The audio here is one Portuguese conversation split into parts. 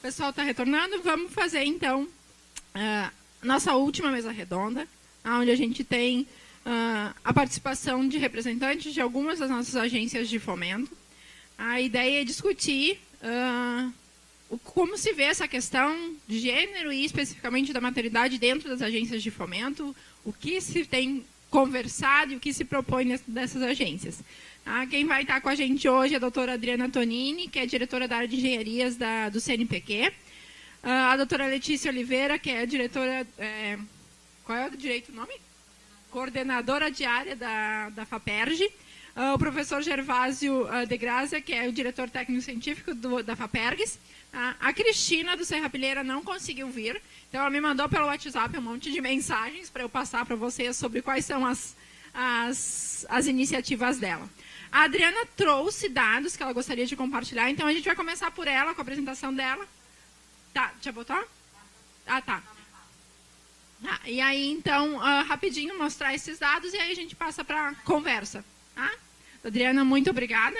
pessoal está retornando. Vamos fazer, então, nossa última mesa redonda, onde a gente tem a participação de representantes de algumas das nossas agências de fomento. A ideia é discutir como se vê essa questão de gênero e especificamente da maternidade dentro das agências de fomento, o que se tem conversado e o que se propõe dessas agências. Quem vai estar com a gente hoje é a doutora Adriana Tonini, que é diretora da área de engenharias do CNPq. A doutora Letícia Oliveira, que é diretora... qual é o direito o nome? Coordenadora de área da FAPERJ. O professor Gervásio de Grazia, que é o diretor técnico-científico da FAPERGS. A Cristina, do Serrapilheira, não conseguiu vir. Então, ela me mandou pelo WhatsApp um monte de mensagens para eu passar para vocês sobre quais são as iniciativas dela. A Adriana trouxe dados que ela gostaria de compartilhar, então a gente vai começar por ela, com a apresentação dela. Tá, já botou? Tá. E aí, então, rapidinho mostrar esses dados e aí a gente passa para a conversa. Tá? Adriana, muito obrigada.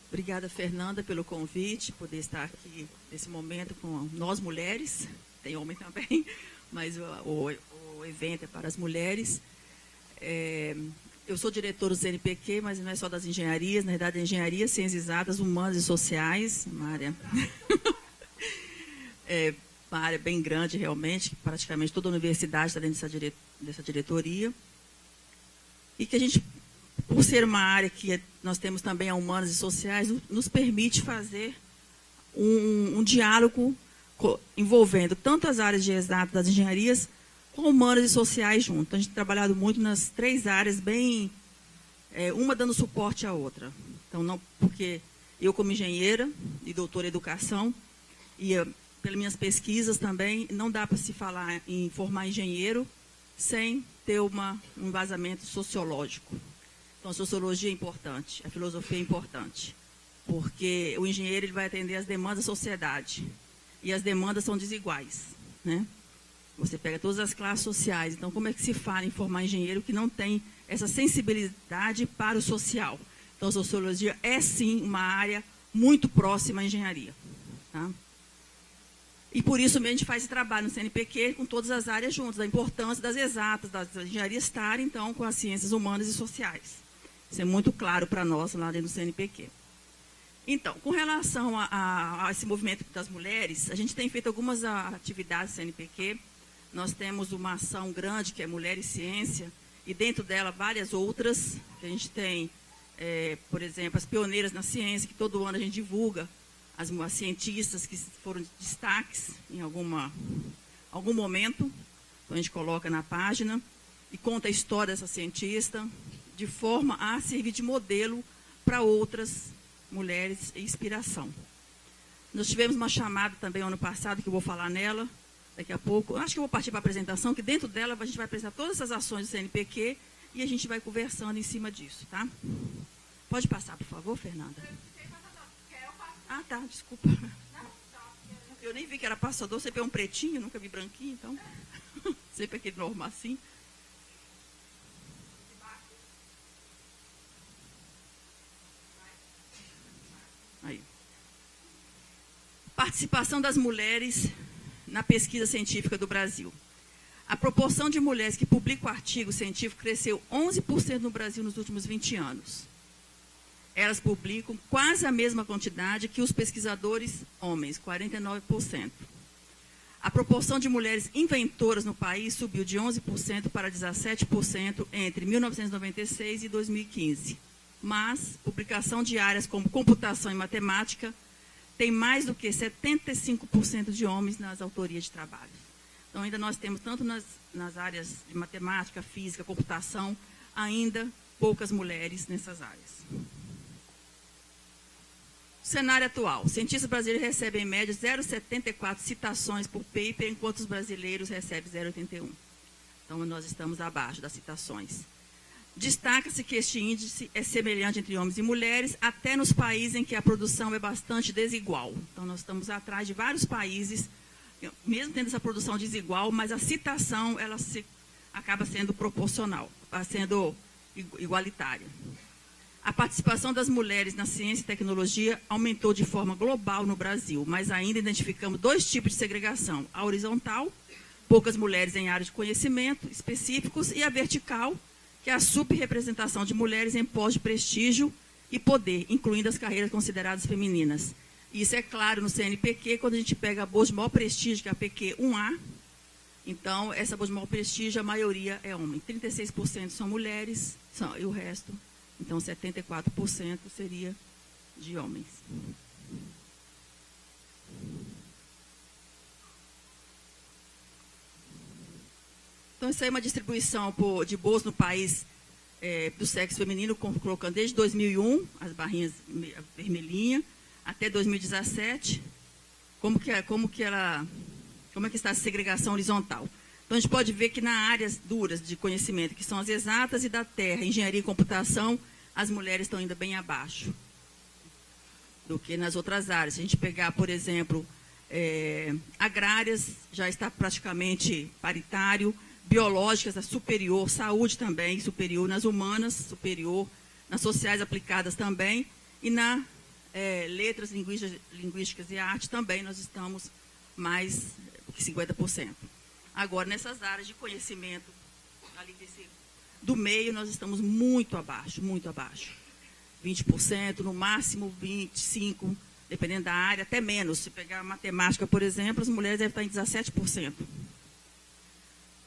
Obrigada, Fernanda, pelo convite, poder estar aqui nesse momento com nós mulheres, tem homem também, mas o evento é para as mulheres. Eu sou diretora do CNPq, mas não é só das engenharias, na verdade, é engenharia, ciências exatas, humanas e sociais, uma área bem grande, realmente, praticamente toda a universidade está dentro dessa diretoria. E que a gente, por ser uma área que nós temos também a humanas e sociais, nos permite fazer um diálogo envolvendo tanto as áreas de exatas das engenharias, com humanas e sociais junto. Então, a gente tem trabalhado muito nas três áreas, uma dando suporte à outra. Então, não, porque eu, como engenheira e doutora em educação, e pelas minhas pesquisas também, não dá para se falar em formar engenheiro sem ter um embasamento sociológico. Então, a sociologia é importante, a filosofia é importante, porque o engenheiro ele vai atender às demandas da sociedade, e as demandas são desiguais, né? Você pega todas as classes sociais, então como é que se fala em formar engenheiro que não tem essa sensibilidade para o social? Então, a sociologia é, sim, uma área muito próxima à engenharia. Tá? E por isso mesmo a gente faz esse trabalho no CNPq com todas as áreas juntas, da importância das exatas, das engenharias estarem, então, com as ciências humanas e sociais. Isso é muito claro para nós lá dentro do CNPq. Então, com relação a esse movimento das mulheres, a gente tem feito algumas atividades do CNPq. Nós temos uma ação grande, que é Mulher e Ciência, e dentro dela várias outras, que a gente tem, por exemplo, as pioneiras na ciência, que todo ano a gente divulga, as cientistas que foram destaques em algum momento, então a gente coloca na página, e conta a história dessa cientista, de forma a servir de modelo para outras mulheres e inspiração. Nós tivemos uma chamada também ano passado, que eu vou falar nela, daqui a pouco. Acho que eu vou partir para a apresentação, que dentro dela a gente vai apresentar todas essas ações do CNPq e a gente vai conversando em cima disso, tá? Pode passar, por favor, Fernanda? Tá, desculpa. Eu nem vi que era passador, sempre é um pretinho, nunca vi branquinho, então. Sempre aquele normal assim. Aí. Participação das mulheres na pesquisa científica do Brasil. A proporção de mulheres que publicam artigo científico cresceu 11% no Brasil nos últimos 20 anos. Elas publicam quase a mesma quantidade que os pesquisadores homens, 49%. A proporção de mulheres inventoras no país subiu de 11% para 17% entre 1996 e 2015. Mas, publicação de áreas como computação e matemática tem mais do que 75% de homens nas autorias de trabalho. Então, ainda nós temos, tanto nas áreas de matemática, física, computação, ainda poucas mulheres nessas áreas. Cenário atual. Cientistas brasileiros recebem, em média, 0,74 citações por paper, enquanto os brasileiros recebem 0,81. Então, nós estamos abaixo das citações. Destaca-se que este índice é semelhante entre homens e mulheres, até nos países em que a produção é bastante desigual. Então, nós estamos atrás de vários países, mesmo tendo essa produção desigual, mas a citação ela acaba sendo proporcional, sendo igualitária. A participação das mulheres na ciência e tecnologia aumentou de forma global no Brasil, mas ainda identificamos 2 tipos de segregação: a horizontal, poucas mulheres em áreas de conhecimento específicos, e a vertical, que é a subrepresentação de mulheres em postos de prestígio e poder, incluindo as carreiras consideradas femininas. Isso é claro no CNPq, quando a gente pega a bolsa de maior prestígio, que é a PQ 1A. Então, essa bolsa de maior prestígio, a maioria é homem. 36% são mulheres, e o resto, então 74% seria de homens. Então, isso aí é uma distribuição de bolsa no país do sexo feminino, colocando desde 2001, as barrinhas vermelhinhas, até 2017, como que está a segregação horizontal. Então, a gente pode ver que nas áreas duras de conhecimento, que são as exatas e da terra, engenharia e computação, as mulheres estão ainda bem abaixo do que nas outras áreas. Se a gente pegar, por exemplo, agrárias, já está praticamente paritário, biológicas, a superior, saúde também, superior, nas humanas, superior, nas sociais aplicadas também, e na letras, linguísticas e arte também nós estamos mais que 50%. Agora, nessas áreas de conhecimento, ali do meio, nós estamos muito abaixo, 20%, no máximo 25%, dependendo da área, até menos. Se pegar a matemática, por exemplo, as mulheres devem estar em 17%.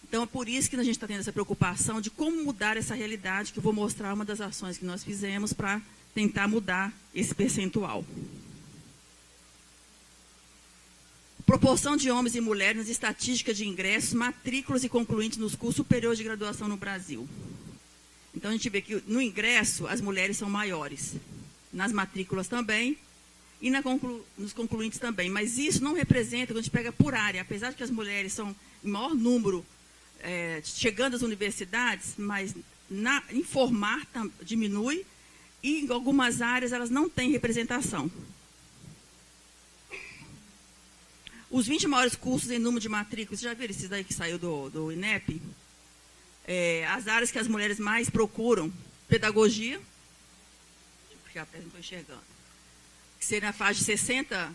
Então, é por isso que a gente está tendo essa preocupação de como mudar essa realidade, que eu vou mostrar uma das ações que nós fizemos para tentar mudar esse percentual. Proporção de homens e mulheres nas estatísticas de ingressos, matrículas e concluintes nos cursos superiores de graduação no Brasil. Então, a gente vê que no ingresso as mulheres são maiores, nas matrículas também e nos concluintes também. Mas isso não representa, quando a gente pega por área, apesar de que as mulheres são em maior número chegando às universidades, mas em formar diminui, e em algumas áreas elas não têm representação. Os 20 maiores cursos em número de matrículas, já viram esses daí que saiu do INEP? As áreas que as mulheres mais procuram: pedagogia, porque até não estou enxergando, que seria na faixa de 60,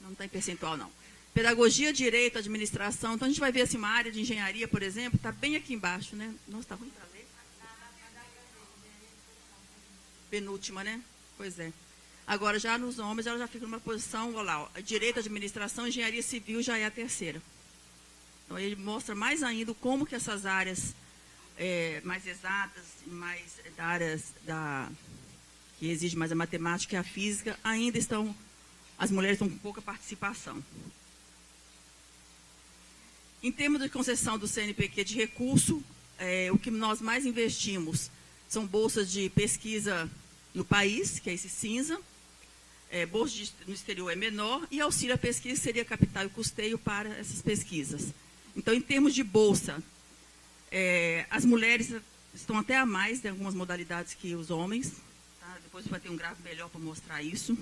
não está em percentual não. Pedagogia, direito, administração. Então a gente vai ver assim, uma área de engenharia, por exemplo, está bem aqui embaixo, né? Nossa, está ruim para ler. Penúltima, né? Pois é. Agora, já nos homens, ela já fica numa posição, olha lá, direito, administração, engenharia civil já é a terceira. Então, ele mostra mais ainda como que essas áreas mais exatas, mais áreas que exigem mais a matemática e a física, ainda estão, as mulheres estão com pouca participação. Em termos de concessão do CNPq de recurso, o que nós mais investimos são bolsas de pesquisa no país, que é esse cinza, bolsa no exterior é menor, e auxílio à pesquisa seria capital e custeio para essas pesquisas. Então, em termos de bolsa, as mulheres estão até a mais em algumas modalidades que os homens. Tá? Depois vai ter um gráfico melhor para mostrar isso.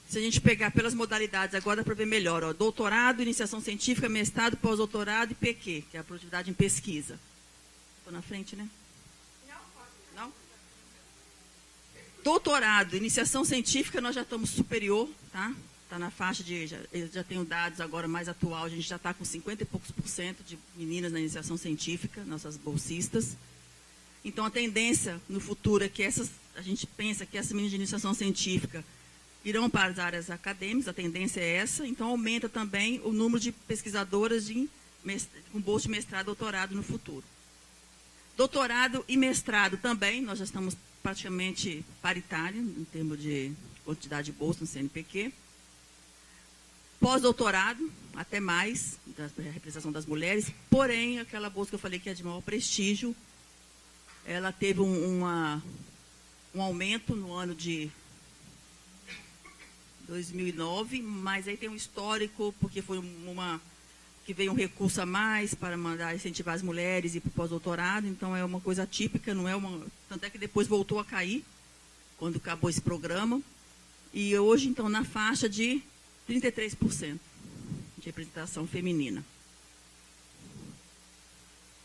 Se a gente pegar pelas modalidades, agora dá para ver melhor. Ó, doutorado, iniciação científica, mestrado, pós-doutorado e PQ, que é a produtividade em pesquisa. Estou na frente, né? Não? Doutorado, iniciação científica, nós já estamos superior, tá? Está na faixa de, já tenho dados agora mais atual, a gente já está com 50 e poucos % de meninas na iniciação científica, nossas bolsistas. Então, a tendência no futuro é que a gente pensa que essas meninas de iniciação científica irão para as áreas acadêmicas, a tendência é essa, então aumenta também o número de pesquisadoras com bolsa de mestrado e doutorado no futuro. Doutorado e mestrado também, nós já estamos praticamente paritários em termos de quantidade de bolsa no CNPq. Pós-doutorado, até mais, da representação das mulheres, porém, aquela bolsa que eu falei que é de maior prestígio, ela teve um aumento no ano de 2009, mas aí tem um histórico, porque foi que veio um recurso a mais para mandar incentivar as mulheres e para o pós-doutorado, então é uma coisa atípica, não é tanto é que depois voltou a cair, quando acabou esse programa, e hoje, então, na faixa de 33% de representação feminina.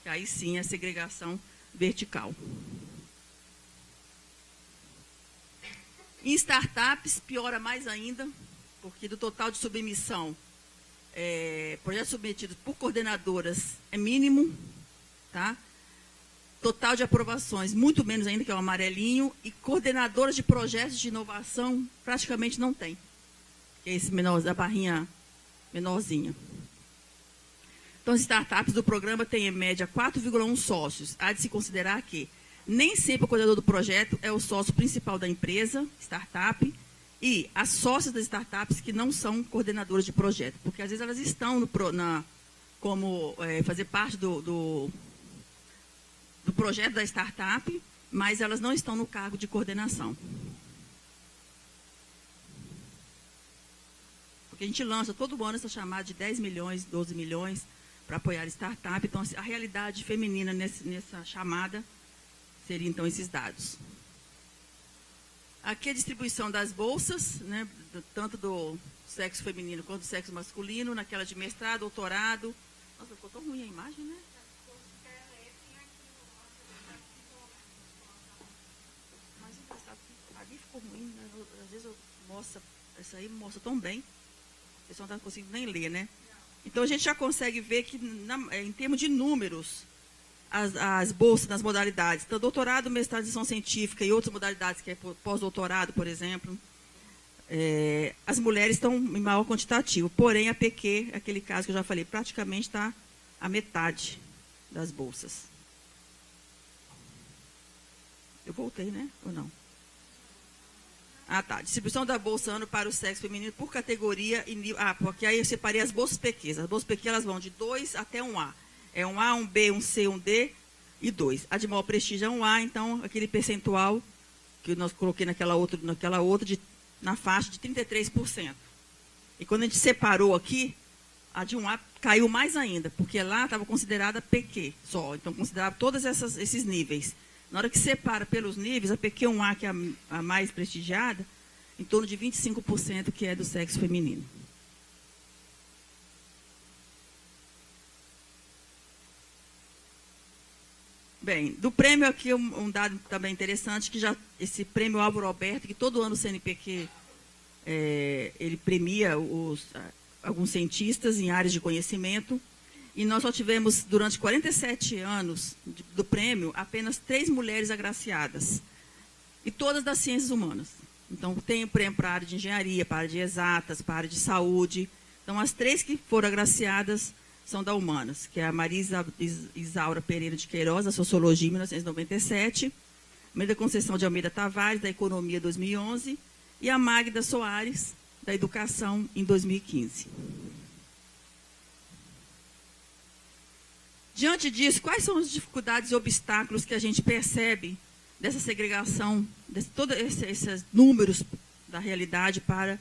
E aí sim a segregação vertical. Em startups, piora mais ainda, porque do total de submissão, projetos submetidos por coordenadoras é mínimo, tá? Total de aprovações, muito menos ainda, que é o amarelinho, e coordenadoras de projetos de inovação praticamente não tem, que é esse menor, a barrinha menorzinha. Então, as startups do programa têm, em média, 4,1 sócios. Há de se considerar que nem sempre o coordenador do projeto é o sócio principal da empresa, startup, e as sócias das startups que não são coordenadoras de projeto, porque às vezes elas estão como fazer parte do projeto da startup, mas elas não estão no cargo de coordenação. Porque a gente lança todo ano essa chamada de 10 milhões, 12 milhões para apoiar startup. Então, a realidade feminina nessa chamada seria, então, esses dados. Aqui a distribuição das bolsas, né, tanto do sexo feminino quanto do sexo masculino, naquela de mestrado, doutorado. Nossa, ficou tão ruim a imagem, né? Mas ali ficou ruim, né? Às vezes eu mostro, essa aí mostra tão bem. O pessoal não está conseguindo nem ler, né? Então, a gente já consegue ver que, em termos de números, as bolsas nas modalidades, então, doutorado, mestrado, extensão científica e outras modalidades, que é pós-doutorado, por exemplo, as mulheres estão em maior quantitativo. Porém, a PQ, aquele caso que eu já falei, praticamente está a metade das bolsas. Eu voltei, né? Ou não? Ah, tá. Distribuição da bolsa ano para o sexo feminino por categoria e nível. Ah, porque aí eu separei as bolsas PQs. As bolsas PQ, elas vão de 2 até 1A. É 1A, 1B, 1C, 1D e 2. A de maior prestígio é 1A, então, aquele percentual que nós coloquei naquela outra na faixa de 33%. E quando a gente separou aqui, a de 1A caiu mais ainda, porque lá estava considerada PQ só. Então, considerava todos esses níveis. Na hora que separa pelos níveis, a PQ1A, que é a mais prestigiada, em torno de 25% que é do sexo feminino. Bem, do prêmio aqui, um dado também interessante, que já esse prêmio Álvaro Alberto, que todo ano o CNPq ele premia alguns cientistas em áreas de conhecimento, e nós só tivemos, durante 47 anos do prêmio, apenas 3 mulheres agraciadas. E todas das ciências humanas. Então, tem o prêmio para a área de engenharia, para a área de exatas, para a área de saúde. Então, as 3 que foram agraciadas são da Humanas, que é a Marisa Isaura Pereira de Queiroz, da Sociologia, em 1997, Maria Conceição de Almeida Tavares, da Economia, 2011, e a Magda Soares, da Educação, em 2015. Diante disso, quais são as dificuldades e obstáculos que a gente percebe dessa segregação, de todos esses números da realidade para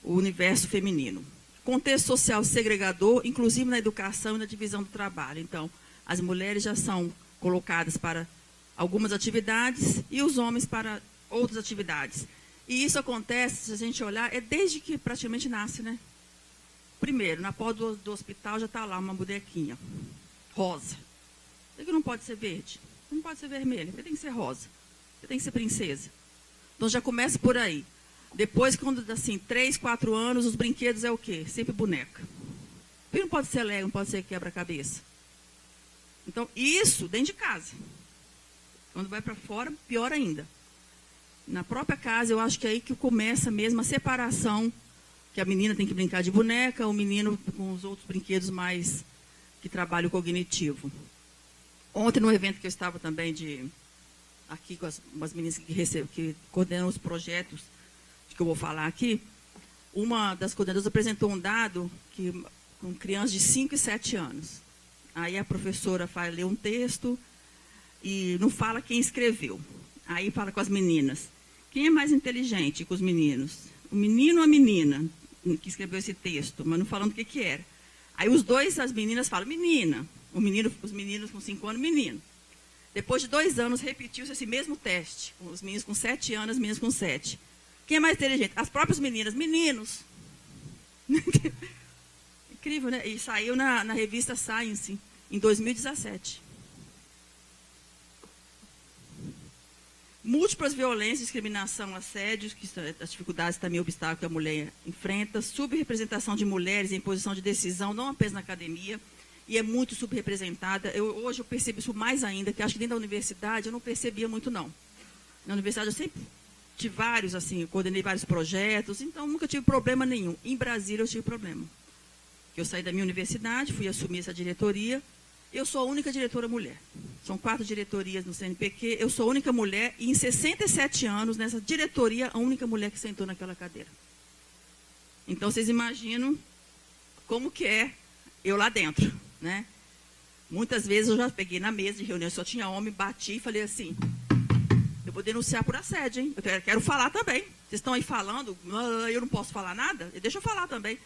o universo feminino? Contexto social segregador, inclusive na educação e na divisão do trabalho. Então, as mulheres já são colocadas para algumas atividades e os homens para outras atividades. E isso acontece, se a gente olhar, desde que praticamente nasce, né? Primeiro, na porta do hospital já está lá uma bonequinha rosa. Por que não pode ser verde? Não pode ser vermelha, porque tem que ser rosa. Porque tem que ser princesa. Então já começa por aí. Depois, quando assim, 3, 4 anos, os brinquedos é o quê? Sempre boneca. Porque não pode ser Lego, não pode ser quebra-cabeça. Então, isso dentro de casa. Quando vai para fora, pior ainda. Na própria casa, eu acho que é aí que começa mesmo a separação, que a menina tem que brincar de boneca, o menino com os outros brinquedos mais que trabalham cognitivo. Ontem, no evento que eu estava também aqui com umas meninas que coordenam os projetos que eu vou falar aqui, uma das coordenadoras apresentou um dado com crianças de 5 e 7 anos. Aí a professora lê um texto e não fala quem escreveu. Aí fala com as meninas. Quem é mais inteligente com os meninos? O menino ou a menina que escreveu esse texto, mas não falando o que era. Aí as meninas falam, menina. Os meninos com 5 anos, menino. Depois de 2 anos, repetiu-se esse mesmo teste. Os meninos com 7 anos, as meninas com 7. Quem é mais inteligente? As próprias meninas, meninos. Incrível, né? E saiu na revista Science, em 2017. Múltiplas violências, discriminação, assédios, que são as dificuldades também, obstáculos que a mulher enfrenta, subrepresentação de mulheres em posição de decisão, não apenas na academia, e é muito subrepresentada. Hoje eu percebo isso mais ainda, que acho que dentro da universidade eu não percebia muito, não. Na universidade eu sempre tive vários, assim, coordenei vários projetos, então nunca tive problema nenhum. Em Brasília eu tive problema. Eu saí da minha universidade, fui assumir essa diretoria. Eu sou a única diretora mulher. São 4 diretorias no CNPq. Eu sou a única mulher e em 67 anos, nessa diretoria, a única mulher que sentou naquela cadeira. Então, vocês imaginam como que é eu lá dentro, né? Muitas vezes eu já peguei na mesa de reunião, só tinha homem, bati e falei assim, eu vou denunciar por assédio, hein? Eu quero falar também. Vocês estão aí falando, eu não posso falar nada? Deixa eu falar também.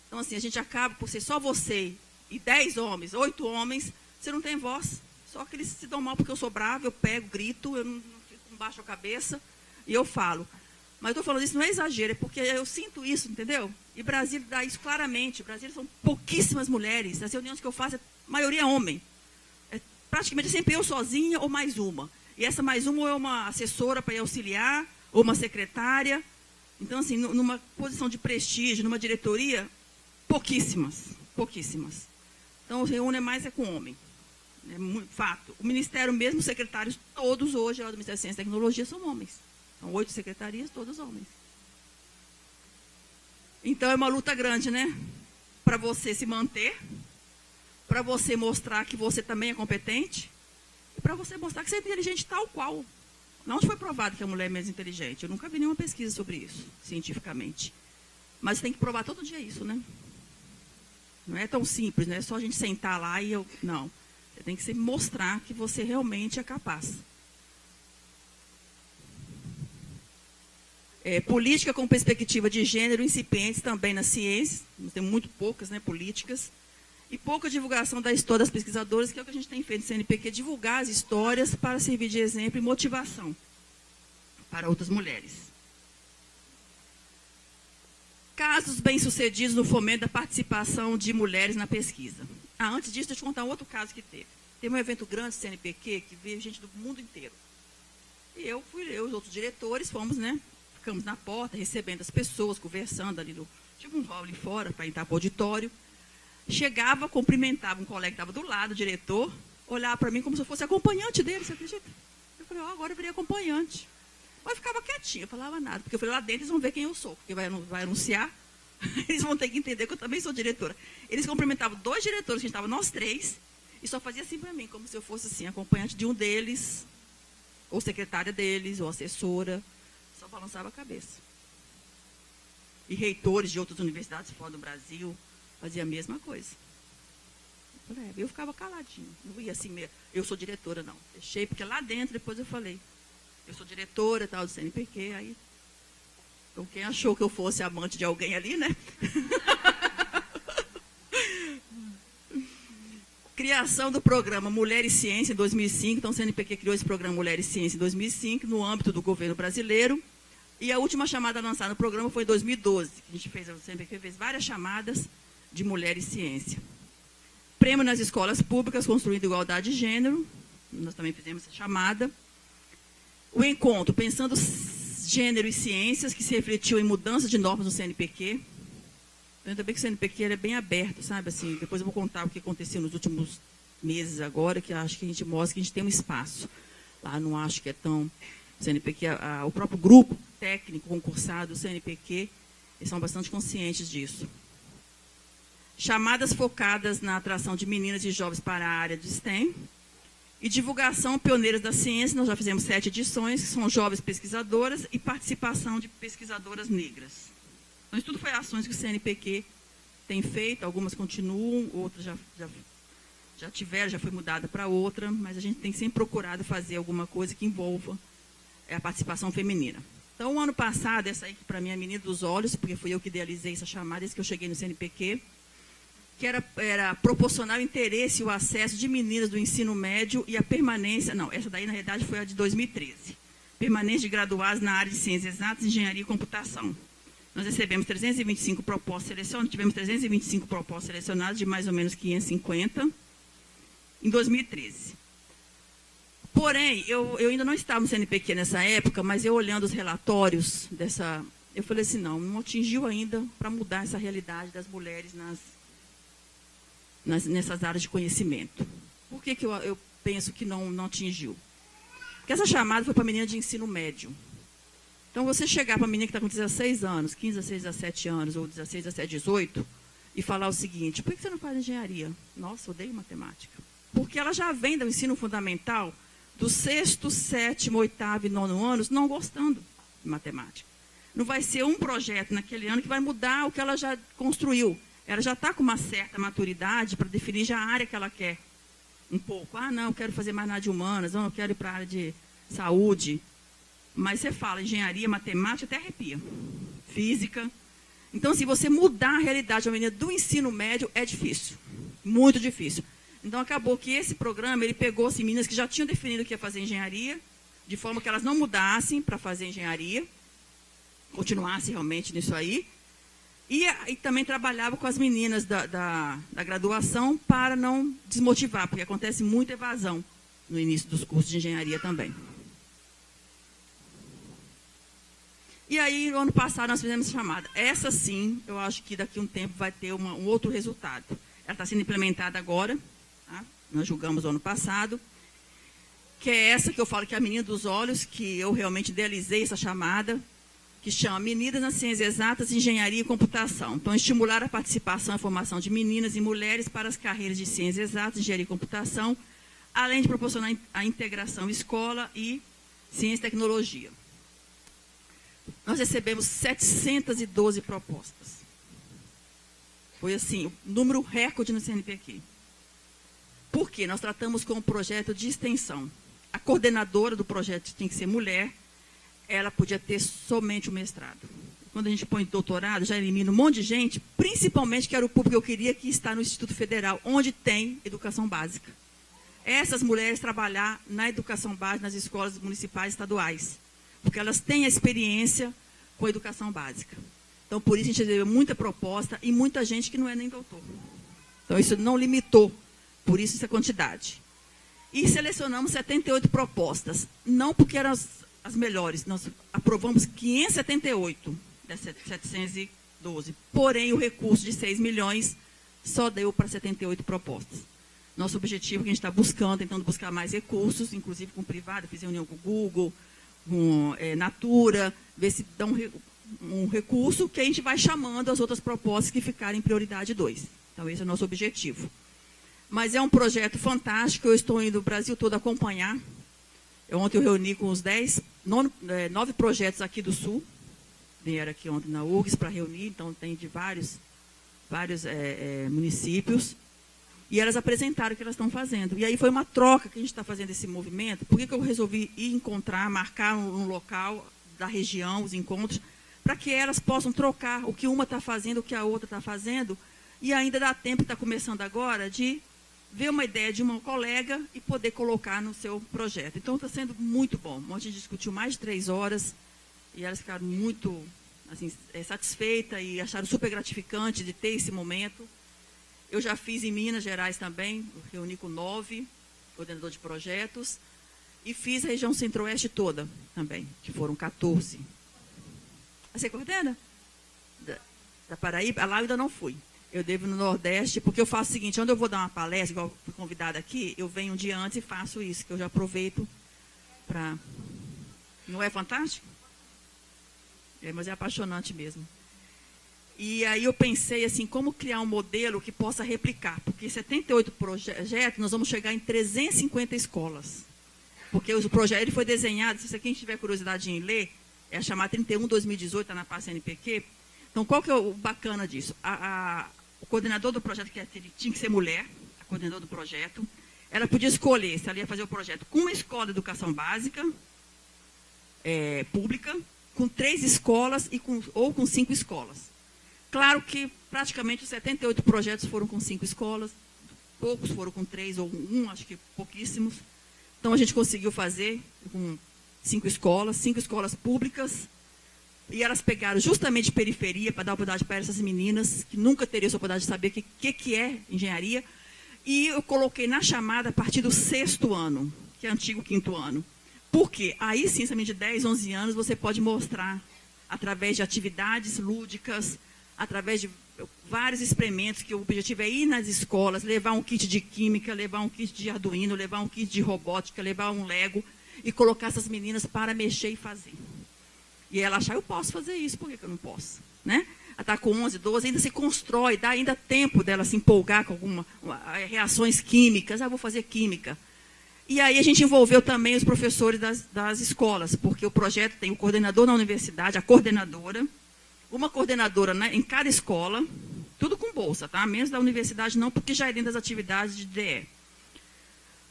Então, assim, a gente acaba por ser só você e 10 homens, 8 homens, você não tem voz. Só que eles se dão mal porque eu sou brava, eu pego, grito, eu não fico baixo a cabeça e eu falo. Mas eu estou falando isso, não é exagero, é porque eu sinto isso, entendeu? E Brasília dá isso claramente. Brasília são pouquíssimas mulheres. As reuniões que eu faço, a maioria é homem. É praticamente sempre eu sozinha ou mais uma. E essa mais uma ou é uma assessora para auxiliar, ou uma secretária. Então, assim, numa posição de prestígio, numa diretoria, pouquíssimas. Pouquíssimas. Então, reúne mais com homem. É muito fato. O Ministério mesmo, os secretários, todos hoje, lá do Ministério da Ciência e Tecnologia, são homens. São 8 secretarias, todos homens. Então, é uma luta grande, né? Para você se manter, para você mostrar que você também é competente, e para você mostrar que você é inteligente tal qual. Não foi provado que a mulher é menos inteligente. Eu nunca vi nenhuma pesquisa sobre isso, cientificamente. Mas tem que provar todo dia isso, né? Não é tão simples, não é só a gente sentar lá e eu... Não. Você tem que se mostrar que você realmente é capaz. Política com perspectiva de gênero, incipientes também nas ciências. Nós temos muito poucas, né, políticas. E pouca divulgação da história das pesquisadoras, que é o que a gente tem feito no CNPq, divulgar as histórias para servir de exemplo e motivação para outras mulheres. Casos bem-sucedidos no fomento da participação de mulheres na pesquisa. Antes disso, deixa eu te contar um outro caso que teve. Teve um evento grande do CNPq, que veio gente do mundo inteiro. E eu e os outros diretores fomos, né? Ficamos na porta, recebendo as pessoas, conversando ali no... Tipo um hall ali fora, para entrar para o auditório. Chegava, cumprimentava um colega que estava do lado, o diretor, olhava para mim como se eu fosse acompanhante dele, você acredita? Eu falei, agora eu virei acompanhante. Mas eu ficava quietinha, eu falava nada, porque eu falei, lá dentro eles vão ver quem eu sou, porque vai anunciar, eles vão ter que entender que eu também sou diretora. Eles cumprimentavam 2 diretores, que a gente estava nós 3, e só fazia assim para mim, como se eu fosse assim, acompanhante de um deles, ou secretária deles, ou assessora, só balançava a cabeça. E reitores de outras universidades fora do Brasil fazia a mesma coisa. Eu ficava caladinho, não ia assim mesmo, eu sou diretora, não. Deixei, porque lá dentro, depois eu falei, eu sou diretora, tal, do CNPq, aí... Então, quem achou que eu fosse amante de alguém ali, né? Criação do programa Mulher e Ciência em 2005. Então, o CNPq criou esse programa Mulher e Ciência em 2005, no âmbito do governo brasileiro. E a última chamada lançada no programa foi em 2012. Que a gente fez, o CNPq fez várias chamadas de Mulher e Ciência. Prêmio nas escolas públicas, construindo igualdade de gênero. Nós também fizemos essa chamada. O encontro, pensando gênero e ciências, que se refletiu em mudanças de normas no CNPq. Ainda bem que o CNPq é bem aberto, sabe? Assim, depois eu vou contar o que aconteceu nos últimos meses agora, que acho que a gente mostra que a gente tem um espaço. Lá não acho que é tão... O CNPq, o próprio grupo técnico concursado do CNPq, eles são bastante conscientes disso. Chamadas focadas na atração de meninas e jovens para a área de STEM. E divulgação pioneiras da ciência, nós já fizemos 7 edições, que são jovens pesquisadoras e participação de pesquisadoras negras. Então, isso tudo foi ações que o CNPq tem feito, algumas continuam, outras já tiveram, já foi mudada para outra, mas a gente tem sempre procurado fazer alguma coisa que envolva a participação feminina. Então, o ano passado, essa aí que para mim é a menina dos olhos, porque fui eu que idealizei essa chamada, desde que eu cheguei no CNPq, que era proporcionar o interesse e o acesso de meninas do ensino médio e a permanência... Não, essa daí, na realidade, foi a de 2013. Permanência de graduados na área de ciências exatas, engenharia e computação. Nós recebemos 325 propostas selecionadas, tivemos 325 propostas selecionadas, de mais ou menos 550, em 2013. Porém, eu ainda não estava no CNPq nessa época, mas eu olhando os relatórios dessa... Eu falei assim, não atingiu ainda para mudar essa realidade das mulheres nessas áreas de conhecimento. Por que eu penso que não atingiu? Porque essa chamada foi para a menina de ensino médio. Então, você chegar para a menina que está com 16 anos, 15, 16, 17 anos, ou 16, 17, 18, e falar o seguinte, por que você não faz engenharia? Nossa, odeio matemática. Porque ela já vem do ensino fundamental, do 6º, 7º, 8º e 9º anos, não gostando de matemática. Não vai ser um projeto naquele ano que vai mudar o que ela já construiu. Ela já está com uma certa maturidade para definir já a área que ela quer. Um pouco. Não, eu quero fazer mais na área de humanas, não, eu quero ir para a área de saúde. Mas você fala engenharia, matemática, até arrepia. Física. Então, se você mudar a realidade da menina do ensino médio, é difícil. Muito difícil. Então, acabou que esse programa, ele pegou assim, meninas que já tinham definido que ia fazer engenharia, de forma que elas não mudassem para fazer engenharia, continuassem realmente nisso aí, e também trabalhava com as meninas da graduação para não desmotivar, porque acontece muita evasão no início dos cursos de engenharia também. E aí, no ano passado, nós fizemos essa chamada. Essa, sim, eu acho que daqui a um tempo vai ter um outro resultado. Ela está sendo implementada agora, tá? Nós julgamos no ano passado, que é essa que eu falo que é a menina dos olhos, que eu realmente idealizei essa chamada, que chama Meninas nas Ciências Exatas, Engenharia e Computação. Então, estimular a participação e formação de meninas e mulheres para as carreiras de Ciências Exatas, Engenharia e Computação, além de proporcionar a integração escola e ciência e tecnologia. Nós recebemos 712 propostas. Foi assim, o número recorde no CNPq. Por quê? Nós tratamos com um projeto de extensão. A coordenadora do projeto tem que ser mulher, ela podia ter somente o mestrado. Quando a gente põe doutorado, já elimina um monte de gente, principalmente que era o público que eu queria que está no Instituto Federal, onde tem educação básica. Essas mulheres trabalhar na educação básica, nas escolas municipais e estaduais, porque elas têm a experiência com a educação básica. Então, por isso, a gente recebeu muita proposta e muita gente que não é nem doutor. Então, isso não limitou, por isso, essa quantidade. E selecionamos 78 propostas, não porque eram as melhores, nós aprovamos 578 das 712, porém, o recurso de 6 milhões só deu para 78 propostas. Nosso objetivo é que a gente está buscando, tentando buscar mais recursos, inclusive com o privado, fiz reunião com o Google, com Natura, ver se dá um recurso que a gente vai chamando as outras propostas que ficarem em prioridade 2. Então, esse é o nosso objetivo. Mas é um projeto fantástico, eu estou indo o Brasil todo acompanhar. Ontem eu reuni com os 9 projetos aqui do Sul, vieram aqui ontem na URGS para reunir, então tem de vários municípios, e elas apresentaram o que elas estão fazendo. E aí foi uma troca que a gente está fazendo esse movimento. Por que eu resolvi ir encontrar, marcar um local da região, os encontros, para que elas possam trocar o que uma está fazendo, o que a outra está fazendo, e ainda dá tempo, está começando agora, de ver uma ideia de uma colega e poder colocar no seu projeto. Então, está sendo muito bom. A gente discutiu mais de 3 horas, e elas ficaram muito assim, satisfeitas e acharam super gratificante de ter esse momento. Eu já fiz em Minas Gerais também, reuni com 9 coordenadores de projetos, e fiz a região centro-oeste toda também, que foram 14. Você coordena? Da Paraíba? Lá eu ainda não fui. Eu devo no Nordeste, porque eu faço o seguinte, quando eu vou dar uma palestra, igual fui convidada aqui, eu venho um dia antes e faço isso, que eu já aproveito para... Não é fantástico? Mas é apaixonante mesmo. E aí eu pensei assim, como criar um modelo que possa replicar, porque 78 projetos, nós vamos chegar em 350 escolas. Porque o projeto ele foi desenhado, se quem tiver curiosidade em ler, é a chamada 31/2018, está na pasta CNPq. Então, qual que é o bacana disso? O coordenador do projeto, que tinha que ser mulher, a coordenadora do projeto, ela podia escolher se ela ia fazer o projeto com uma escola de educação básica, pública, com 3 escolas ou com 5 escolas. Claro que praticamente os 78 projetos foram com 5 escolas, poucos foram com 3 ou 1, acho que pouquíssimos. Então, a gente conseguiu fazer com 5 escolas públicas, e elas pegaram justamente periferia para dar oportunidade para essas meninas, que nunca teriam essa oportunidade de saber o que é engenharia. E eu coloquei na chamada a partir do 6º ano, que é antigo quinto ano. Por quê? Aí sim, somente de 10, 11 anos, você pode mostrar, através de atividades lúdicas, através de vários experimentos, que o objetivo é ir nas escolas, levar um kit de química, levar um kit de Arduino, levar um kit de robótica, levar um Lego, e colocar essas meninas para mexer e fazer. E ela achar, eu posso fazer isso, por que eu não posso? Né? Ela está com 11, 12, ainda se constrói, dá ainda tempo dela se empolgar com algumas reações químicas. Vou fazer química. E aí a gente envolveu também os professores das escolas, porque o projeto tem o coordenador na universidade, a coordenadora, uma coordenadora, né, em cada escola, tudo com bolsa, tá? Menos da universidade não, porque já é dentro das atividades de DE.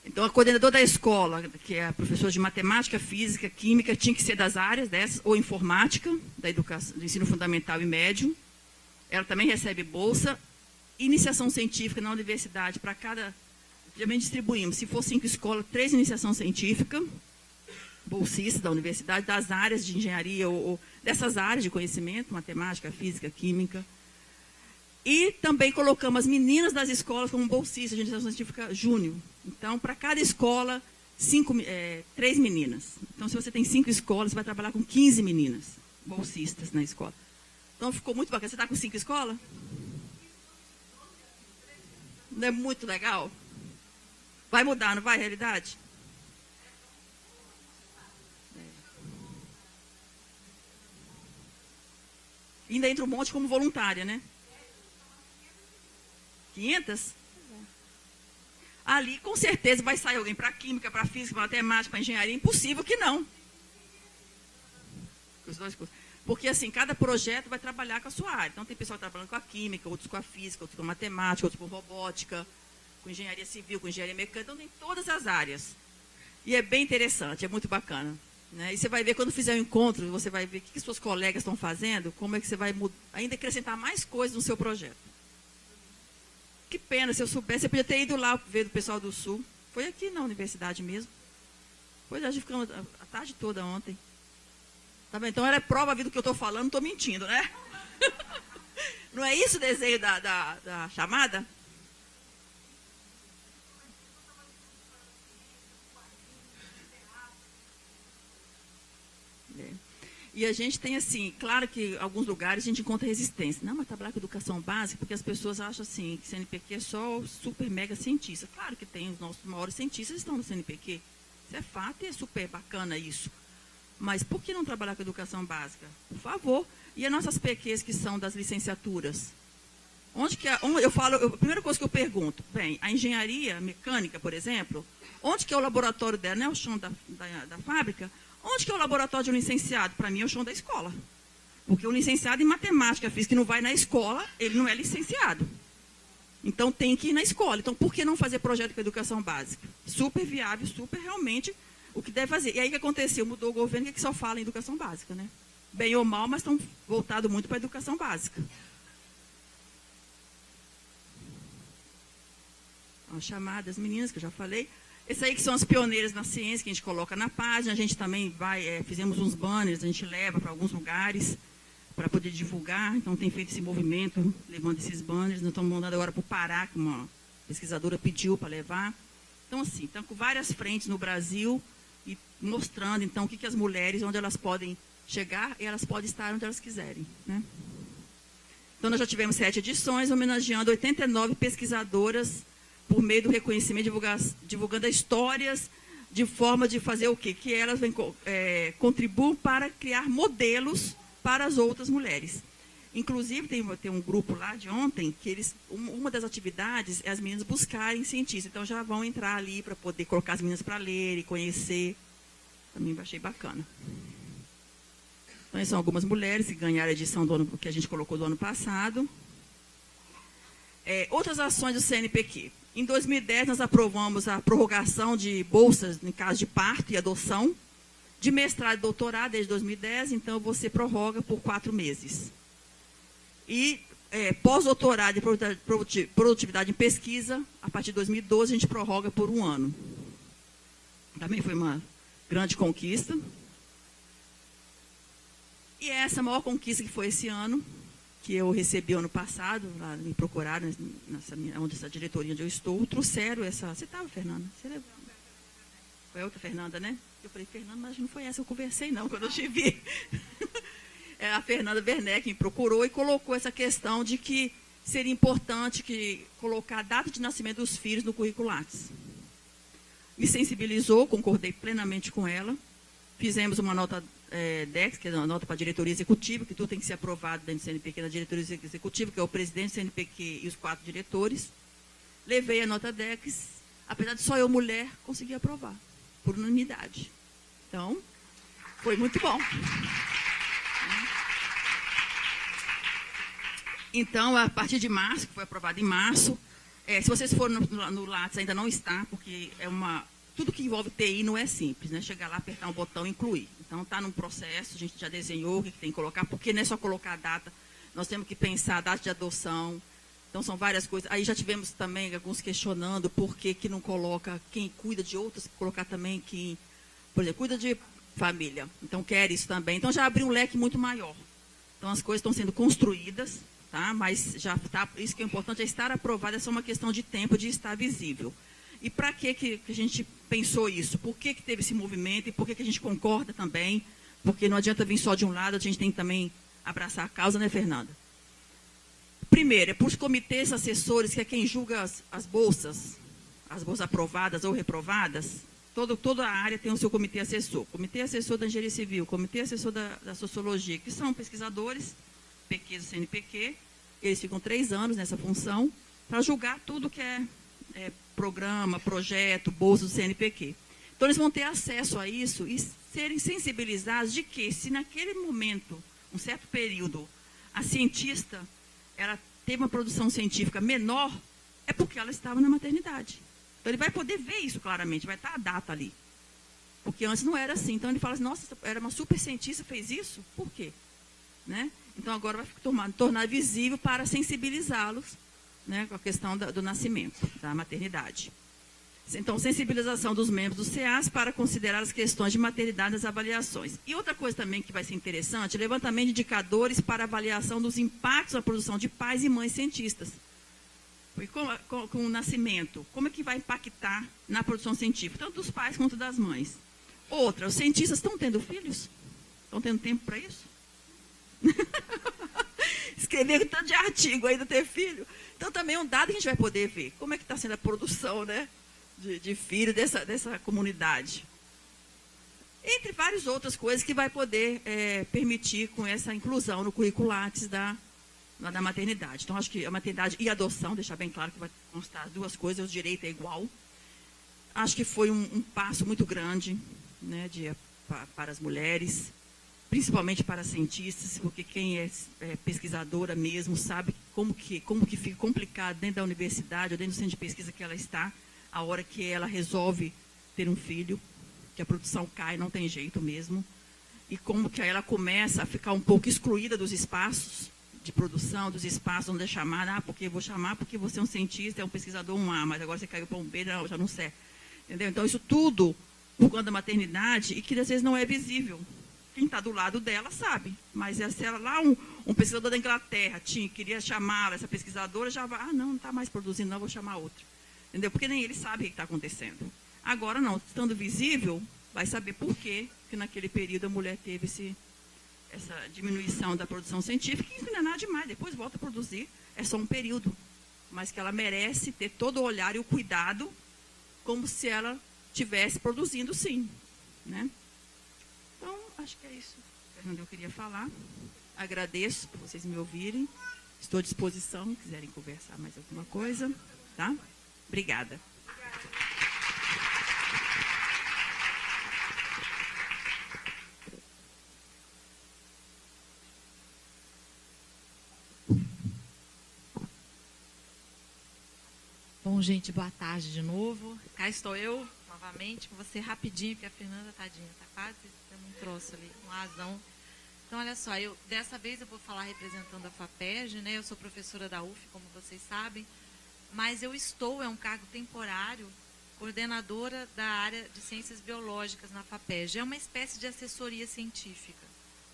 Então, a coordenadora da escola, que é a professora de matemática, física, química, tinha que ser das áreas dessas, ou informática, da educação, do ensino fundamental e médio. Ela também recebe bolsa. Iniciação científica na universidade, para cada... Também distribuímos, se for 5 escolas, 3 iniciação científica, bolsistas da universidade, das áreas de engenharia, ou dessas áreas de conhecimento, matemática, física, química. E também colocamos as meninas das escolas como bolsistas de iniciação científica júnior. Então, para cada escola, 3 meninas. Então, se você tem 5 escolas, você vai trabalhar com 15 meninas bolsistas na escola. Então, ficou muito bacana. Você está com 5 escolas? Não é muito legal? Vai mudar, não vai, a realidade? Ainda entra um monte como voluntária, né? 500? Ali, com certeza, vai sair alguém para química, para física, para matemática, para engenharia. Impossível que não. Os dois cursos. Porque, assim, cada projeto vai trabalhar com a sua área. Então, tem pessoal trabalhando com a química, outros com a física, outros com a matemática, outros com robótica, com engenharia civil, com engenharia mecânica. Então, tem todas as áreas. E é bem interessante, é muito bacana. Né? E você vai ver, quando fizer o encontro, você vai ver o que seus colegas estão fazendo, como é que você vai ainda acrescentar mais coisas no seu projeto. Que pena, se eu soubesse, eu podia ter ido lá ver do pessoal do Sul. Foi aqui na universidade mesmo. Pois a gente ficamos a tarde toda ontem. Tá bem? Então era prova do que eu estou falando, não estou mentindo, né? Não é isso o desenho da chamada? E a gente tem, assim, claro que em alguns lugares a gente encontra resistência. Não, mas trabalhar com educação básica, porque as pessoas acham assim, que CNPq é só o super mega cientista. Claro que tem, os nossos maiores cientistas estão no CNPq. Isso é fato e é super bacana isso. Mas por que não trabalhar com educação básica? Por favor. E as nossas PQs que são das licenciaturas? A primeira coisa que eu pergunto, bem, a engenharia mecânica, por exemplo, onde que é o laboratório dela? Não é o chão da fábrica? Onde que é o laboratório de um licenciado? Para mim é o chão da escola. Porque o licenciado em matemática, física, que não vai na escola, ele não é licenciado. Então tem que ir na escola. Então por que não fazer projeto com educação básica? Super viável, super realmente o que deve fazer. E aí o que aconteceu? Mudou o governo, que só fala em educação básica, né? Bem ou mal, mas estão voltados muito para a educação básica. As chamadas meninas, que eu já falei. Esses aí que são as pioneiras na ciência, que a gente coloca na página. A gente também fizemos uns banners, a gente leva para alguns lugares para poder divulgar. Então, tem feito esse movimento, levando esses banners. Nós estamos mandando agora para o Pará, que uma pesquisadora pediu para levar. Então, assim, estão com várias frentes no Brasil e mostrando, então, o que as mulheres, onde elas podem chegar e elas podem estar onde elas quiserem, né? Então, nós já tivemos 7 edições, homenageando 89 pesquisadoras por meio do reconhecimento, divulgando histórias de forma de fazer o quê? Que elas contribuam para criar modelos para as outras mulheres. Inclusive, tem um grupo lá de ontem, que uma das atividades é as meninas buscarem cientistas. Então, já vão entrar ali para poder colocar as meninas para ler e conhecer. Também achei bacana. Então, são algumas mulheres que ganharam a edição que a gente colocou do ano passado. Outras ações do CNPq. Em 2010, nós aprovamos a prorrogação de bolsas, em caso de parto e adoção, de mestrado e doutorado desde 2010, então você prorroga por 4 meses. E pós-doutorado e produtividade em pesquisa, a partir de 2012, a gente prorroga por 1 ano. Também foi uma grande conquista. E essa maior conquista que foi esse ano, que eu recebi ano passado, lá me procuraram, onde essa diretoria onde eu estou, trouxeram essa... Você estava, Fernanda? Foi a outra Fernanda, né? Eu falei, Fernanda, mas não foi essa que eu conversei, não, quando eu te vi. É a Fernanda Werneck me procurou e colocou essa questão de que seria importante colocar a data de nascimento dos filhos no currículo Lattes. Me sensibilizou, concordei plenamente com ela. Fizemos uma nota DEX, que é uma nota para a diretoria executiva, que tudo tem que ser aprovado dentro do CNPq na diretoria executiva, que é o presidente do CNPq e os 4 diretores. Levei a nota DEX, apesar de só eu, mulher, conseguir aprovar, por unanimidade. Então, foi muito bom. Então, a partir de março, que foi aprovado em março, se vocês forem no Lattes, ainda não está, porque tudo que envolve TI não é simples, né? Chegar lá, apertar um botão e incluir. Então, está num processo, a gente já desenhou o que tem que colocar, porque não é só colocar a data, nós temos que pensar a data de adoção. Então, são várias coisas. Aí já tivemos também alguns questionando por que não coloca quem cuida de outros, colocar também quem, por exemplo, cuida de família. Então, quer isso também. Então, já abriu um leque muito maior. Então, as coisas estão sendo construídas, tá? Mas já está, isso que é importante, é estar aprovado, é só uma questão de tempo, de estar visível. E para que a gente pensou isso? Por que teve esse movimento e por que a gente concorda também? Porque não adianta vir só de um lado, a gente tem que também abraçar a causa, né, Fernanda? Primeiro, é por comitês assessores, que é quem julga as bolsas aprovadas ou reprovadas. Toda a área tem o seu comitê assessor. Comitê assessor da engenharia civil, comitê assessor da sociologia, que são pesquisadores, PQ do CNPq, eles ficam 3 anos nessa função, para julgar tudo que é programa, projeto, bolsa do CNPq. Então, eles vão ter acesso a isso e serem sensibilizados de que, se naquele momento, um certo período, a cientista ela teve uma produção científica menor, é porque ela estava na maternidade. Então, ele vai poder ver isso claramente, vai estar a data ali. Porque antes não era assim. Então, ele fala assim, nossa, era uma super cientista, fez isso? Por quê? Né? Então, agora vai tornar visível para sensibilizá-los, né, com a questão do nascimento, da maternidade. Então, sensibilização dos membros do CEAS para considerar as questões de maternidade nas avaliações. E outra coisa também que vai ser interessante, levantamento de indicadores para avaliação dos impactos na produção de pais e mães cientistas. E com o nascimento, como é que vai impactar na produção científica, tanto dos pais quanto das mães. Outra, os cientistas estão tendo filhos? Estão tendo tempo para isso? Escrever tanto de artigo, ainda ter filho. Então, também é um dado que a gente vai poder ver. Como é que está sendo a produção, né, de filho dessa comunidade. Entre várias outras coisas que vai poder permitir com essa inclusão no currículo Lattes da maternidade. Então, acho que a maternidade e a adoção, deixar bem claro que vai constar as duas coisas, o direito é igual. Acho que foi um passo muito grande, né, para as mulheres, principalmente para cientistas, porque quem é pesquisadora mesmo sabe como que fica complicado dentro da universidade ou dentro do centro de pesquisa que ela está, a hora que ela resolve ter um filho, que a produção cai, não tem jeito mesmo, e como que aí ela começa a ficar um pouco excluída dos espaços de produção, dos espaços onde é chamada, porque eu vou chamar porque você é um cientista, é um pesquisador, um A, mas agora você caiu para um B, já não sei. Entendeu? Então, isso tudo por conta da maternidade e que às vezes não é visível. Quem está do lado dela sabe, mas se ela lá, um pesquisador da Inglaterra queria chamar essa pesquisadora, já vai, não está mais produzindo, não, vou chamar outra. Entendeu? Porque nem ele sabe o que está acontecendo. Agora não, estando visível, vai saber por que naquele período a mulher teve essa diminuição da produção científica, que não é nada demais, depois volta a produzir, é só um período. Mas que ela merece ter todo o olhar e o cuidado, como se ela estivesse produzindo sim. Né? Então, acho que é isso, Fernanda, eu queria falar. Agradeço por vocês me ouvirem. Estou à disposição, se quiserem conversar mais alguma coisa. Tá? Obrigada. Bom, gente, boa tarde de novo. Cá estou eu, novamente, com você rapidinho, porque a Fernanda, tadinha, está quase tendo um troço ali, um razão. Então, olha só, dessa vez eu vou falar representando a FAPERJ, né? Eu sou professora da UF, como vocês sabem, mas eu é um cargo temporário, coordenadora da área de ciências biológicas na FAPERJ. É uma espécie de assessoria científica,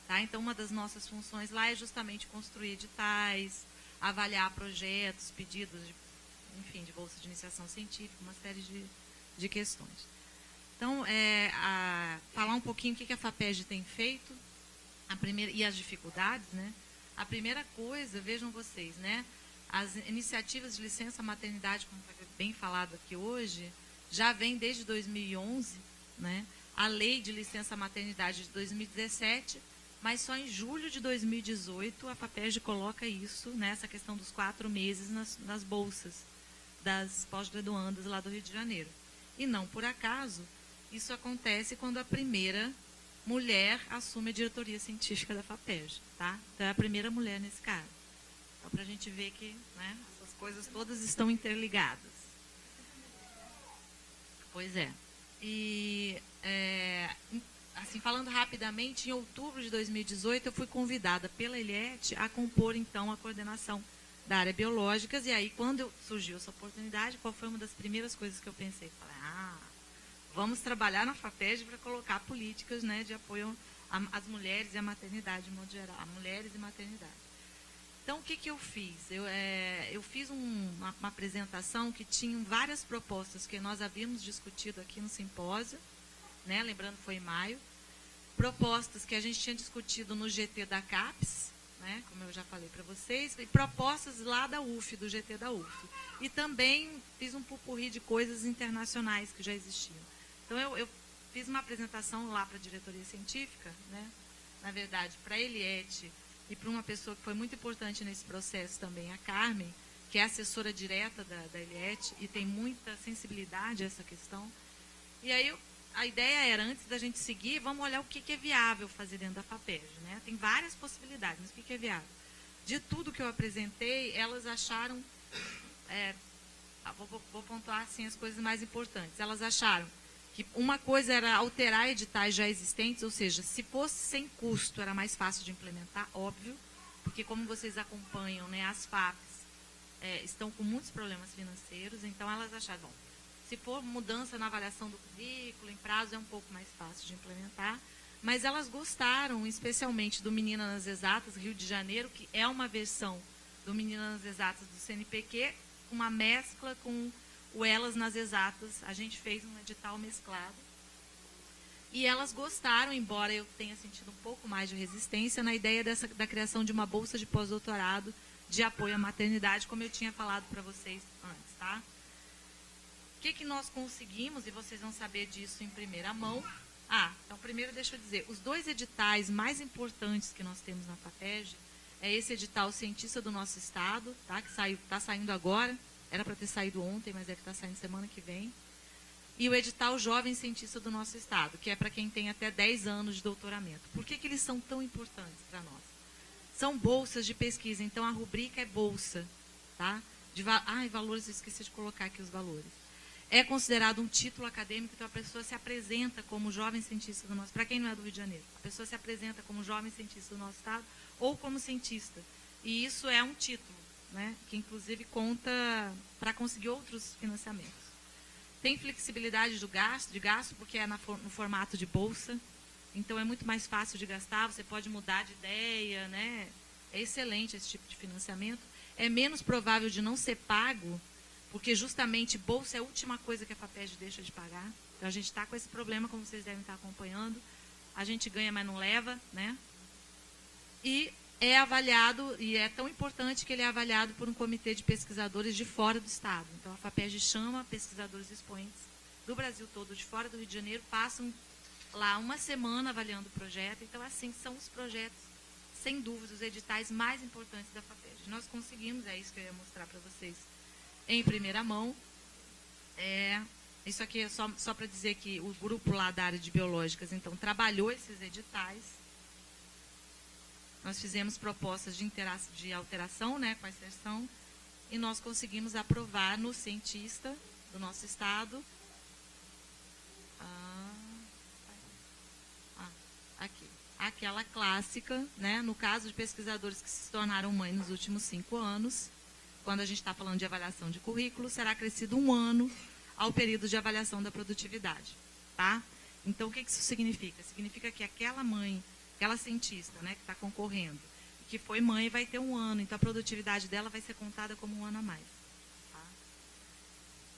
tá? Então, uma das nossas funções lá é justamente construir editais, avaliar projetos, pedidos de bolsa de iniciação científica, uma série de questões. Então, falar um pouquinho o que a FAPESD tem feito e as dificuldades, né? A primeira coisa, vejam vocês, né? As iniciativas de licença maternidade, como foi bem falado aqui hoje, já vem desde 2011, né? A lei de licença maternidade de 2017, mas só em julho de 2018 a FAPESD coloca isso, né, essa questão dos 4 meses nas bolsas das pós-graduandas lá do Rio de Janeiro. E não por acaso, isso acontece quando a primeira mulher assume a diretoria científica da FAPESD, tá? Então é a primeira mulher nesse caso. Então, para a gente ver que, né, essas coisas todas estão interligadas. Pois é. E, assim, falando rapidamente, em outubro de 2018, eu fui convidada pela Eliette a compor, então, a coordenação da área biológicas. E aí, quando surgiu essa oportunidade, qual foi uma das primeiras coisas que eu pensei? Falei, vamos trabalhar na FAPESD para colocar políticas, né, de apoio às mulheres e à maternidade, de modo geral, a mulheres e maternidade. Então, o que eu fiz? Eu fiz uma apresentação que tinha várias propostas que nós havíamos discutido aqui no simpósio, né, lembrando foi em maio, propostas que a gente tinha discutido no GT da CAPES, né, como eu já falei para vocês, e propostas lá da UF, do GT da UF. E também fiz um pupurri de coisas internacionais que já existiam. Então, eu fiz uma apresentação lá para a diretoria científica, né, na verdade, para a Eliette, e para uma pessoa que foi muito importante nesse processo também, a Carmen, que é assessora direta da Eliette e tem muita sensibilidade a essa questão. E aí a ideia era, antes da gente seguir, vamos olhar o que é viável fazer dentro da FAPESD, né? Tem várias possibilidades, mas o que é viável? De tudo que eu apresentei, elas acharam, vou pontuar assim as coisas mais importantes, elas acharam que uma coisa era alterar editais já existentes, ou seja, se fosse sem custo, era mais fácil de implementar, óbvio, porque como vocês acompanham, né, as FAPs estão com muitos problemas financeiros, então elas acharam, bom, se for mudança na avaliação do currículo, em prazo, é um pouco mais fácil de implementar, mas elas gostaram, especialmente do Menina nas Exatas, Rio de Janeiro, que é uma versão do Menina nas Exatas do CNPq, uma mescla com o Elas nas Exatas. A gente fez um edital mesclado. E elas gostaram, embora eu tenha sentido um pouco mais de resistência, na ideia da criação de uma bolsa de pós-doutorado de apoio à maternidade, como eu tinha falado para vocês antes, tá? O que nós conseguimos, e vocês vão saber disso em primeira mão. Então primeiro deixa eu dizer, os 2 editais mais importantes que nós temos na FAPESD é esse edital Cientista do Nosso Estado, tá? Que está saindo agora. Era para ter saído ontem, mas deve estar saindo semana que vem. E o edital Jovem Cientista do Nosso Estado, que é para quem tem até 10 anos de doutoramento. Por que eles são tão importantes para nós? São bolsas de pesquisa, então a rubrica é bolsa. Tá? Valores, eu esqueci de colocar aqui os valores. É considerado um título acadêmico, então a pessoa se apresenta como jovem cientista do nosso... Para quem não é do Rio de Janeiro, a pessoa se apresenta como jovem cientista do nosso estado ou como cientista. E isso é um título, né, que inclusive conta para conseguir outros financiamentos. Tem flexibilidade de gasto, porque é no formato de bolsa, então é muito mais fácil de gastar, você pode mudar de ideia, né? É excelente esse tipo de financiamento. É menos provável de não ser pago, porque justamente bolsa é a última coisa que a FAPESD deixa de pagar. Então a gente está com esse problema, como vocês devem estar acompanhando. A gente ganha, mas não leva, né? E é avaliado, e é tão importante que ele é avaliado por um comitê de pesquisadores de fora do estado. Então, a FAPESD chama pesquisadores expoentes do Brasil todo, de fora do Rio de Janeiro, passam lá uma semana avaliando o projeto. Então, assim, são os projetos, sem dúvida, os editais mais importantes da FAPESD. Nós conseguimos, é isso que eu ia mostrar para vocês em primeira mão. Isso aqui é só para dizer que o grupo lá da área de biológicas, então, trabalhou esses editais. Nós fizemos propostas de alteração, né, com a exceção, e nós conseguimos aprovar no cientista do nosso estado. Aquela clássica, né, no caso de pesquisadores que se tornaram mãe nos últimos 5 anos, quando a gente está falando de avaliação de currículo, será acrescido 1 ano ao período de avaliação da produtividade. Tá? Então, o que isso significa? Significa que aquela mãe, aquela cientista, né, que está concorrendo, que foi mãe, vai ter 1 ano, então a produtividade dela vai ser contada como 1 ano a mais. Tá?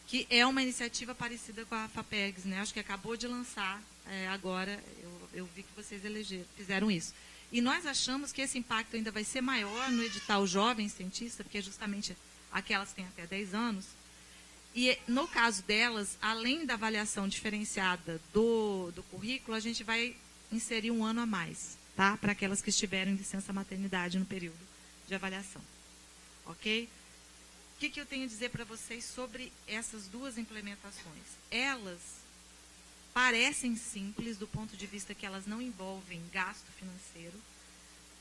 que é uma iniciativa parecida com a FAPEGS, né? Acho que acabou de lançar agora, eu vi que vocês fizeram isso. E nós achamos que esse impacto ainda vai ser maior no edital Jovem Cientista, porque é justamente aquelas que têm até 10 anos. E, no caso delas, além da avaliação diferenciada do currículo, a gente vai inserir um ano a mais, tá? Para aquelas que estiverem em licença maternidade no período de avaliação. Ok? O que eu tenho a dizer para vocês sobre essas duas implementações? Elas parecem simples do ponto de vista que elas não envolvem gasto financeiro,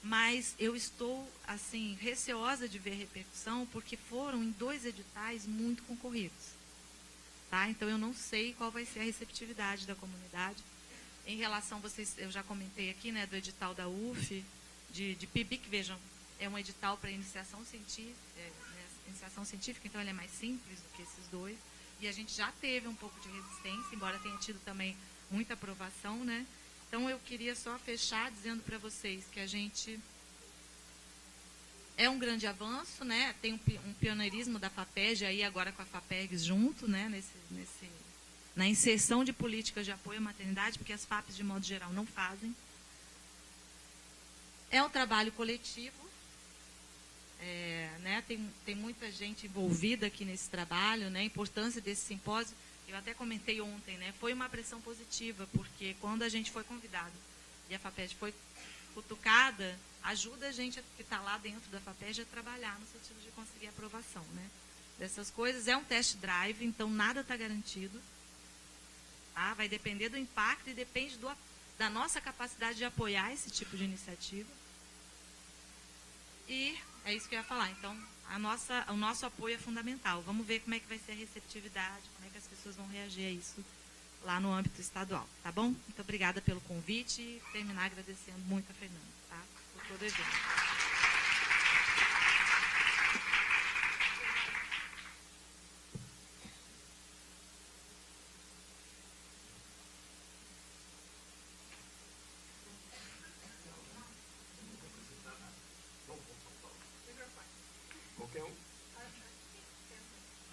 mas eu estou, assim, receosa de ver repercussão, porque foram em 2 editais muito concorridos. Tá? Então, eu não sei qual vai ser a receptividade da comunidade. Em relação, eu já comentei aqui, né, do edital da UF, de PIBIC, vejam, é um edital para iniciação científica, então ele é mais simples do que esses 2. E a gente já teve um pouco de resistência, embora tenha tido também muita aprovação, né? Então, eu queria só fechar dizendo para vocês que a gente é um grande avanço, né? Tem um pioneirismo da FAPEG, aí agora com a FAPEGS junto, né? Na inserção de políticas de apoio à maternidade, porque as FAPs, de modo geral, não fazem. É um trabalho coletivo, né? Tem muita gente envolvida aqui nesse trabalho, né? A importância desse simpósio, eu até comentei ontem, né? Foi uma pressão positiva, porque quando a gente foi convidado e a FAPEG foi cutucada, ajuda a gente que está lá dentro da FAPEG a trabalhar no sentido de conseguir aprovação, né? Dessas coisas. É um test drive, então nada está garantido. Tá? Vai depender do impacto e depende da nossa capacidade de apoiar esse tipo de iniciativa. E é isso que eu ia falar. Então, o nosso apoio é fundamental. Vamos ver como é que vai ser a receptividade, como é que as pessoas vão reagir a isso lá no âmbito estadual. Tá bom? Muito obrigada pelo convite e terminar agradecendo muito a Fernanda, tá? Por todo o evento.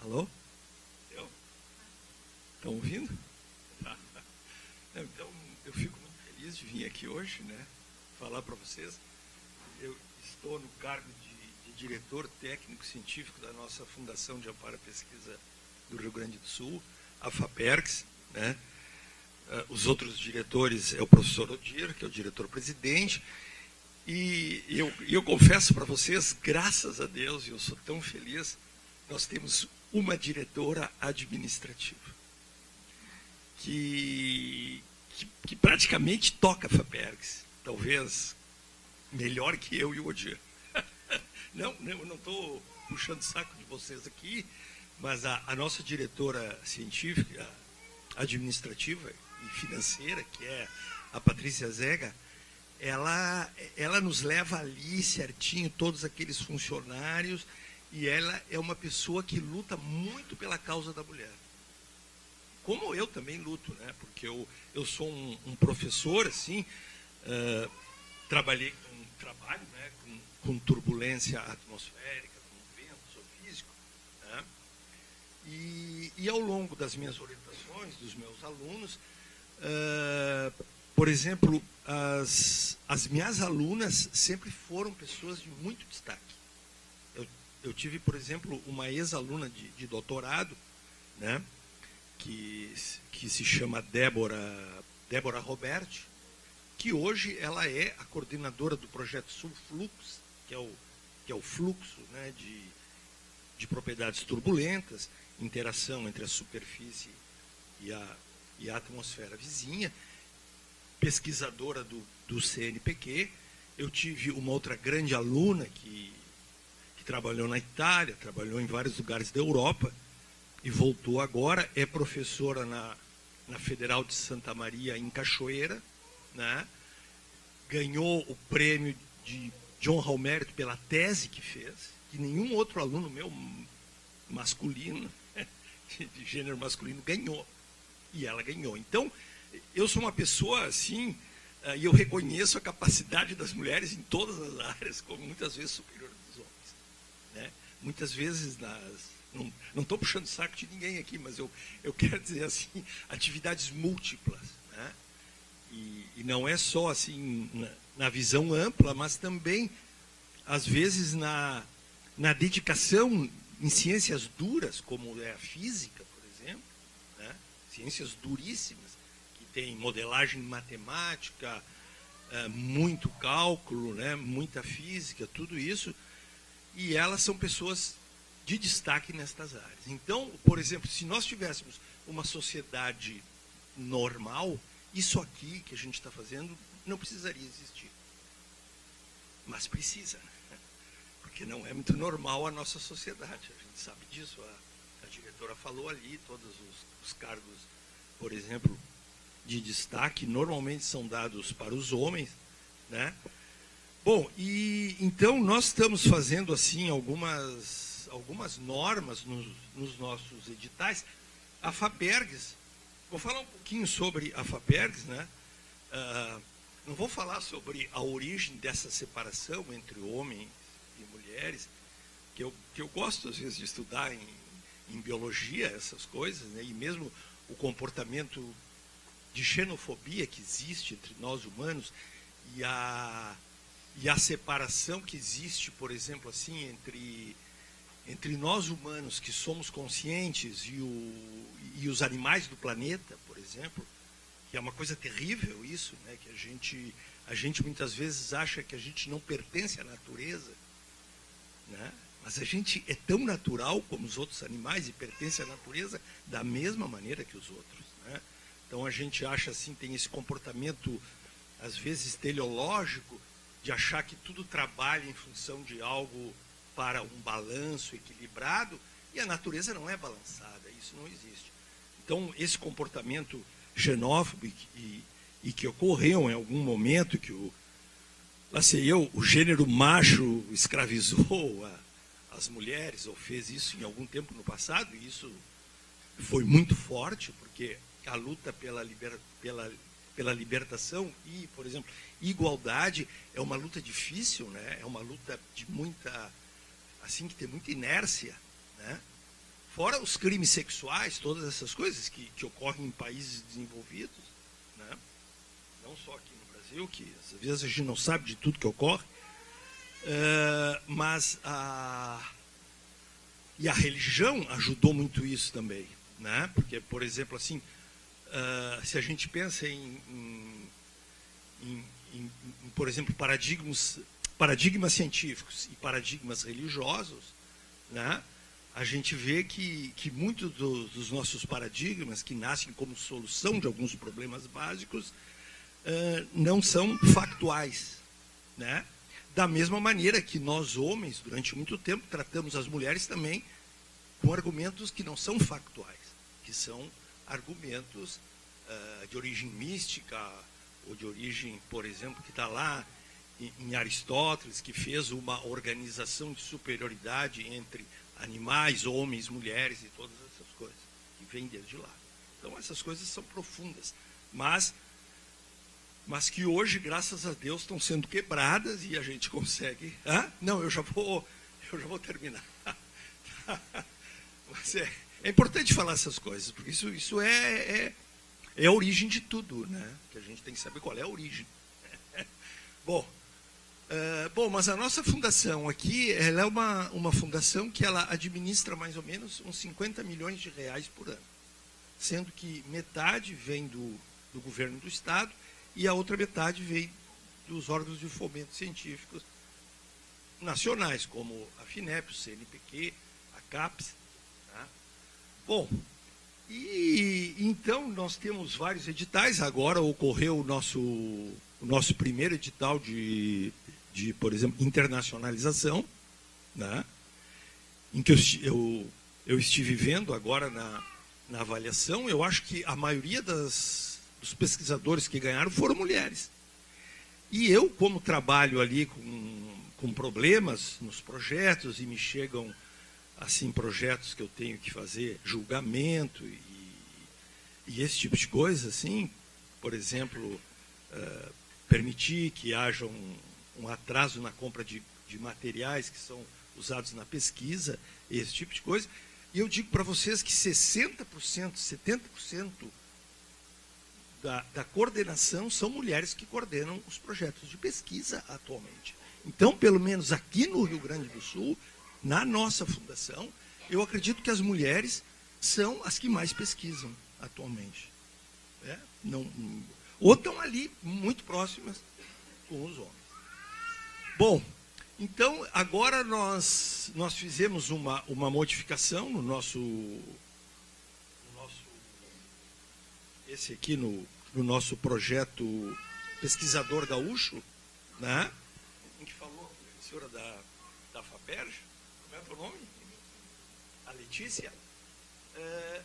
Alô? Estão ouvindo? Então, eu fico muito feliz de vir aqui hoje, né? Falar para vocês. Eu estou no cargo de diretor técnico-científico da nossa Fundação de Amparo à Pesquisa do Rio Grande do Sul, a FAPERGS, né? Os outros diretores é o professor Odir, que é o diretor-presidente. E eu confesso para vocês, graças a Deus, eu sou tão feliz, nós temos uma diretora administrativa que praticamente toca a FAPERGS, talvez melhor que eu e o Odir. Não estou puxando o saco de vocês aqui, mas a nossa diretora científica, administrativa e financeira, que é a Patrícia Zega, ela nos leva ali certinho, todos aqueles funcionários, e ela é uma pessoa que luta muito pela causa da mulher. Como eu também luto, né? Porque eu sou um professor, assim, trabalho, né? com turbulência atmosférica, com vento, sou físico, né? E ao longo das minhas orientações, dos meus alunos, por exemplo, as minhas alunas sempre foram pessoas de muito destaque. Eu tive, por exemplo, uma ex-aluna de doutorado, né, que se chama Débora Roberti, que hoje ela é a coordenadora do projeto Sulflux, que é o fluxo, né, de propriedades turbulentas, interação entre a superfície e a atmosfera vizinha, pesquisadora do CNPq. Eu tive uma outra grande aluna que trabalhou na Itália, trabalhou em vários lugares da Europa e voltou agora, é professora na Federal de Santa Maria, em Cachoeira, né? Ganhou o prêmio de honra ao mérito pela tese que fez, que nenhum outro aluno meu masculino, de gênero masculino, ganhou. E ela ganhou. Então, eu sou uma pessoa assim, e eu reconheço a capacidade das mulheres em todas as áreas, como muitas vezes superior dos homens, né? Muitas vezes Não estou puxando saco de ninguém aqui, mas eu quero dizer assim, atividades múltiplas, né? E não é só assim na visão ampla, mas também, às vezes, na dedicação em ciências duras, como é a física, por exemplo, né? Ciências duríssimas, que tem modelagem matemática, muito cálculo, né? Muita física, tudo isso, e elas são pessoas de destaque nestas áreas. Então, por exemplo, se nós tivéssemos uma sociedade normal, isso aqui que a gente está fazendo não precisaria existir. Mas precisa, né? Porque não é muito normal a nossa sociedade. A gente sabe disso. A diretora falou ali, todos os cargos, por exemplo, de destaque, normalmente são dados para os homens, né? Bom, e então nós estamos fazendo assim algumas normas nos nossos editais. A FAPERGS, vou falar um pouquinho sobre a FAPERGS, né? Não vou falar sobre a origem dessa separação entre homens e mulheres, que eu gosto às vezes de estudar em biologia essas coisas, né? E mesmo o comportamento de xenofobia que existe entre nós humanos e a separação que existe, por exemplo, assim, entre nós humanos que somos conscientes e os animais do planeta, por exemplo, que é uma coisa terrível isso, né? Que a gente muitas vezes acha que a gente não pertence à natureza, né? Mas a gente é tão natural como os outros animais e pertence à natureza da mesma maneira que os outros, né? Então a gente acha assim, tem esse comportamento às vezes teleológico de achar que tudo trabalha em função de algo para um balanço equilibrado, e a natureza não é balançada, isso não existe. Então, esse comportamento xenófobo e que ocorreu em algum momento, que o gênero macho escravizou as mulheres, ou fez isso em algum tempo no passado, e isso foi muito forte, porque a luta pela libertação e, por exemplo, igualdade é uma luta difícil, né? É uma luta de muita, assim, que tem muita inércia, né? Fora os crimes sexuais, todas essas coisas que ocorrem em países desenvolvidos, né? Não só aqui no Brasil, que às vezes a gente não sabe de tudo que ocorre, mas a religião ajudou muito isso também, né? Porque, por exemplo, assim, se a gente pensa por exemplo, paradigmas científicos e paradigmas religiosos, né? A gente vê que muitos dos nossos paradigmas, que nascem como solução de alguns problemas básicos, não são factuais, né? Da mesma maneira que nós, homens, durante muito tempo, tratamos as mulheres também com argumentos que não são factuais, que são argumentos de origem mística, ou de origem, por exemplo, que está lá em Aristóteles, que fez uma organização de superioridade entre animais, homens, mulheres e todas essas coisas, que vem desde lá. Então, essas coisas são profundas, mas que hoje, graças a Deus, estão sendo quebradas e a gente consegue... Não, eu já vou terminar. Mas é importante falar essas coisas, porque isso é a origem de tudo, né? Que a gente tem que saber qual é a origem. Bom, mas a nossa fundação aqui, ela é uma fundação que ela administra mais ou menos uns 50 milhões de reais por ano, sendo que metade vem do governo do Estado e a outra metade vem dos órgãos de fomento científicos nacionais, como a FINEP, o CNPq, a CAPES. Tá? Bom, e então nós temos vários editais. Agora ocorreu o nosso primeiro edital de, por exemplo, internacionalização, né? Em que eu estive vendo agora na avaliação. Eu acho que a maioria dos pesquisadores que ganharam foram mulheres. E eu, como trabalho ali com problemas nos projetos, e me chegam assim projetos que eu tenho que fazer julgamento e esse tipo de coisa, assim, por exemplo, permitir que haja um atraso na compra de materiais que são usados na pesquisa, esse tipo de coisa. E eu digo para vocês que 60%, 70% da coordenação são mulheres que coordenam os projetos de pesquisa atualmente. Então, pelo menos aqui no Rio Grande do Sul, na nossa fundação, eu acredito que as mulheres são as que mais pesquisam atualmente. Ou estão ali muito próximas com os homens. Bom, então agora nós fizemos uma modificação no nosso esse aqui no nosso projeto Pesquisador Gaúcho, né? Em que falou a senhora da FAPERJ, como é o nome? A Letícia.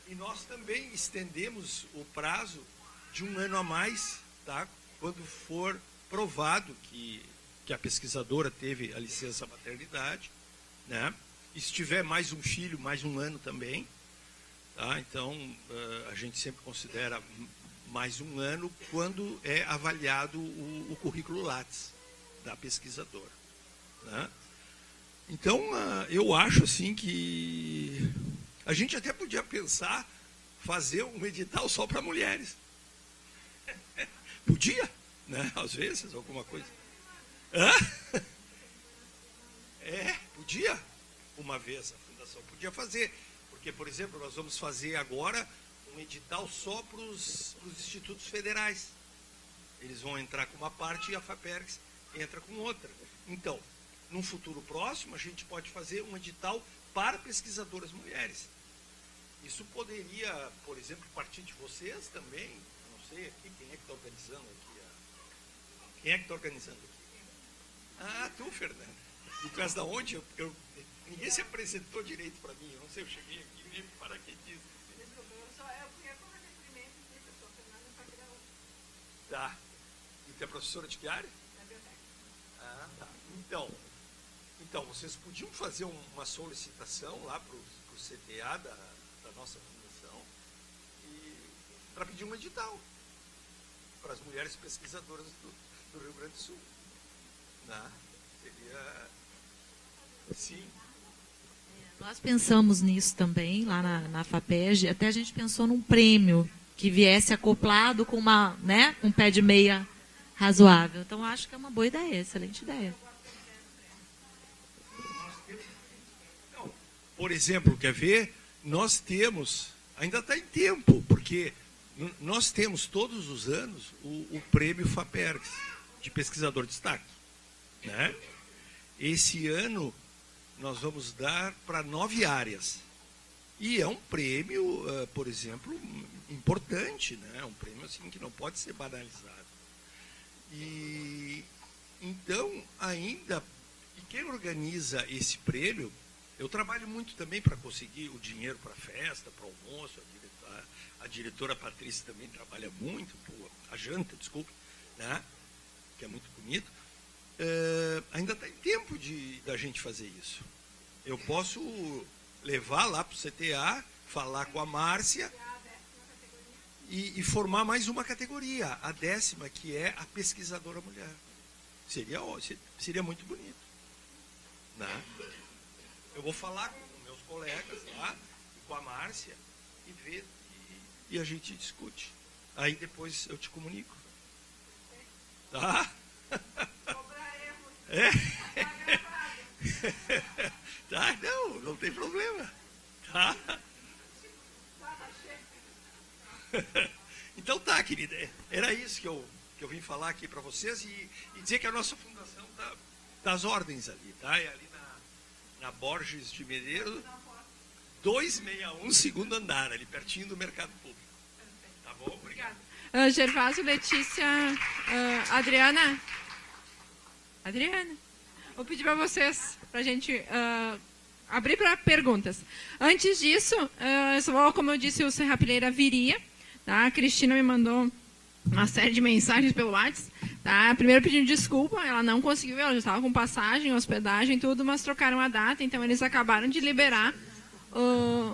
E nós também estendemos o prazo de 1 ano a mais, tá? Quando for provado que a pesquisadora teve a licença maternidade, né? E se tiver mais um filho, mais 1 ano também, tá? Então, a gente sempre considera mais 1 ano quando é avaliado o currículo Lattes da pesquisadora, né? Então, eu acho assim que a gente até podia pensar fazer um edital só para mulheres. Podia, né? Às vezes, alguma coisa. Podia. Uma vez a fundação podia fazer. Porque, por exemplo, nós vamos fazer agora um edital só para os institutos federais. Eles vão entrar com uma parte e a FAPERGS entra com outra. Então, num futuro próximo, a gente pode fazer um edital para pesquisadoras mulheres. Isso poderia, por exemplo, partir de vocês também. Não sei aqui quem é que está organizando aqui. Quem é que está organizando aqui? Tu, Fernanda. E tu és da onde? Ninguém se apresentou direito para mim. Eu não sei, eu cheguei aqui e nem paraquedista. Tá. E tu é professora de que área? Tá. Então, vocês podiam fazer uma solicitação lá para o CTA da nossa fundação para pedir um edital para as mulheres pesquisadoras do Rio Grande do Sul. Né? Seria... Sim. Nós pensamos nisso também, lá na FAPERJ, até a gente pensou num prêmio que viesse acoplado com um pé de meia razoável. Então, acho que é uma boa ideia, excelente ideia. Por exemplo, quer ver? Nós temos, ainda está em tempo, porque nós temos todos os anos o prêmio FAPERGS, de pesquisador de destaque. Né? Esse ano nós vamos dar para 9 áreas. E é um prêmio, por exemplo, importante, né? Um prêmio assim, que não pode ser banalizado. E então, ainda, e quem organiza esse prêmio, eu trabalho muito também para conseguir o dinheiro para a festa, para o almoço, a diretora Patrícia também trabalha muito, a janta, desculpe, né? Que é muito bonito. Ainda está em tempo da gente fazer isso. Eu posso levar lá para o CTA, falar com a Márcia e formar mais uma categoria, a 10ª, que é a pesquisadora mulher. Seria muito bonito. Né? Eu vou falar com meus colegas lá, e com a Márcia, e ver, e a gente discute. Aí depois eu te comunico. Tá? Tá, não tem problema. Tá? Então tá, querida. Era isso que eu vim falar aqui para vocês e dizer que a nossa fundação tá das ordens ali, tá? É ali na Borges de Medeiros, 261, segundo andar, ali pertinho do Mercado Público. Tá bom? Obrigado. Gervásio, Letícia, Adriana, vou pedir para vocês, para a gente abrir para perguntas. Antes disso, como eu disse, o Serrapilheira viria. Tá? A Cristina me mandou uma série de mensagens pelo WhatsApp. Tá? Primeiro pedindo desculpa, ela não conseguiu, ela já estava com passagem, hospedagem, tudo, mas trocaram a data, então eles acabaram de liberar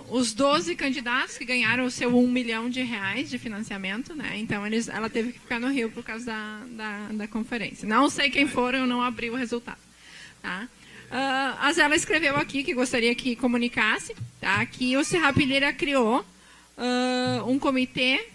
os 12 candidatos que ganharam o seu R$1 milhão de financiamento, né? Então ela teve que ficar no Rio por causa da conferência. Não sei quem foram, eu não abri o resultado. Tá? A Zela escreveu aqui que gostaria que comunicasse, tá, que o Serrapilheira criou um comitê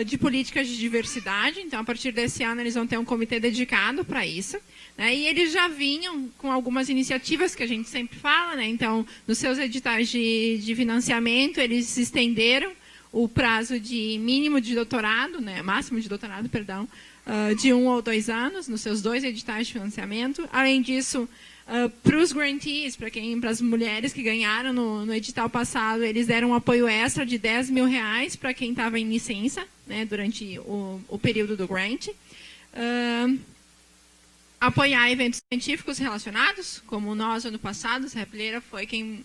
de políticas de diversidade. Então, a partir desse ano, eles vão ter um comitê dedicado para isso. Né? E eles já vinham com algumas iniciativas que a gente sempre fala. Né? Então, nos seus editais de financiamento, eles estenderam o prazo de mínimo de doutorado, né? Máximo de doutorado, perdão, de 1 ou 2 anos, nos seus 2 editais de financiamento. Além disso, para os grantees, para as mulheres que ganharam no edital passado, eles deram um apoio extra de R$10 mil para quem estava em licença, né, durante o período do grant. Apoiar eventos científicos relacionados, como nós, ano passado, o Serrapilheira foi quem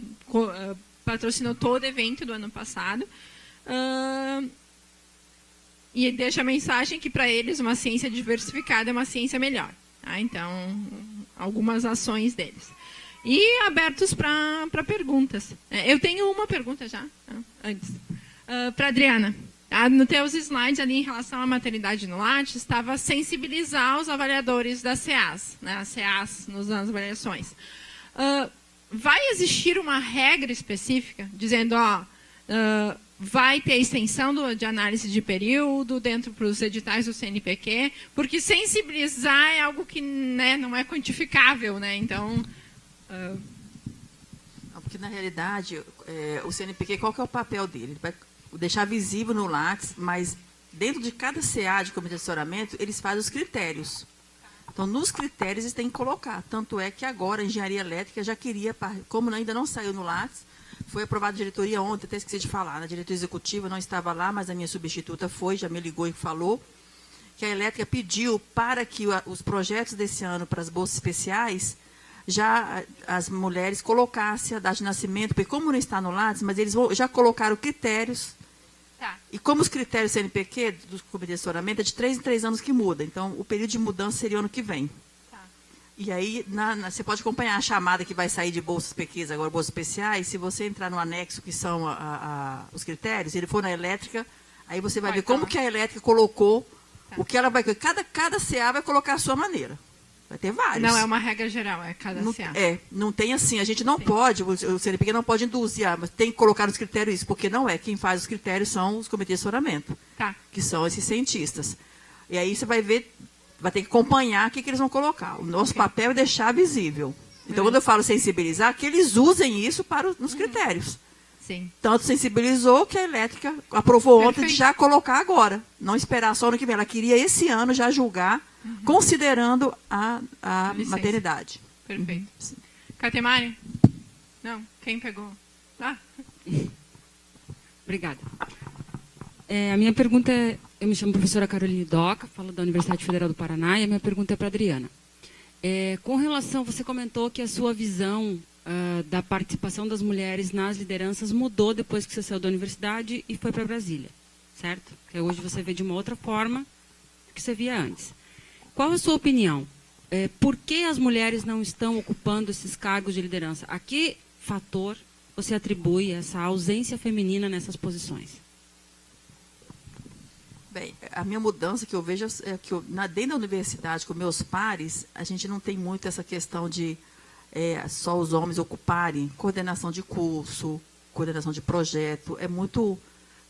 patrocinou todo o evento do ano passado. E deixa a mensagem que, para eles, uma ciência diversificada é uma ciência melhor. Tá? Então, algumas ações deles. E abertos para perguntas. Eu tenho uma pergunta já, antes. Para Adriana. Nos teus slides ali em relação à maternidade no Lattes, estava sensibilizar os avaliadores da CEAS, né, as CEAS nas avaliações. Vai existir uma regra específica dizendo, vai ter extensão de análise de período dentro para os editais do CNPq, porque sensibilizar é algo que, né, não é quantificável, né? Então, porque na realidade o CNPq, qual que é o papel dele? Ele vai deixar visível no Lattes, mas dentro de cada CA de comitê de assessoramento, eles fazem os critérios. Então, nos critérios eles têm que colocar. Tanto é que agora a engenharia elétrica já queria, como ainda não saiu no Lattes, foi aprovada a diretoria ontem, até esqueci de falar, na diretoria executiva não estava lá, mas a minha substituta foi, já me ligou e falou, que a elétrica pediu para que os projetos desse ano para as bolsas especiais, já as mulheres colocassem a data de nascimento, porque como não está no Lattes, mas eles já colocaram critérios. tá. E como os critérios CNPq, do comitê de assessoramento, é de 3 em 3 anos que muda. Então, o período de mudança seria o ano que vem. E aí, você pode acompanhar a chamada que vai sair de bolsas PQs, agora bolsas especiais. Se você entrar no anexo, que são os critérios, ele for na elétrica, aí você vai ver como que a elétrica colocou, o que ela vai... Cada CA vai colocar a sua maneira. Vai ter vários. Não é uma regra geral, é cada CA. Não tem assim, a gente não pode, o CNPq não pode induzir, mas tem que colocar nos critérios isso, porque não é. Quem faz os critérios são os comitês de assessoramento, que são esses cientistas. E aí você vai ver... Vai ter que acompanhar o que eles vão colocar. O nosso papel é deixar visível. Então, quando eu falo sensibilizar, que eles usem isso nos critérios. Sim. Tanto sensibilizou que a elétrica aprovou ontem de já colocar agora. Não esperar só ano que vem. Ela queria esse ano já julgar, considerando a maternidade. Perfeito. Catemari? Não, quem pegou? Obrigada. A minha pergunta é... Eu me chamo professora Caroline Doca, falo da Universidade Federal do Paraná, e a minha pergunta é para a Adriana. Com relação, você comentou que a sua visão da participação das mulheres nas lideranças mudou depois que você saiu da universidade e foi para Brasília, certo? Porque hoje você vê de uma outra forma do que você via antes. Qual a sua opinião? Por que as mulheres não estão ocupando esses cargos de liderança? A que fator você atribui essa ausência feminina nessas posições? Bem, a minha mudança que eu vejo é que dentro da universidade, com meus pares, a gente não tem muito essa questão de só os homens ocuparem coordenação de curso, coordenação de projeto. É muito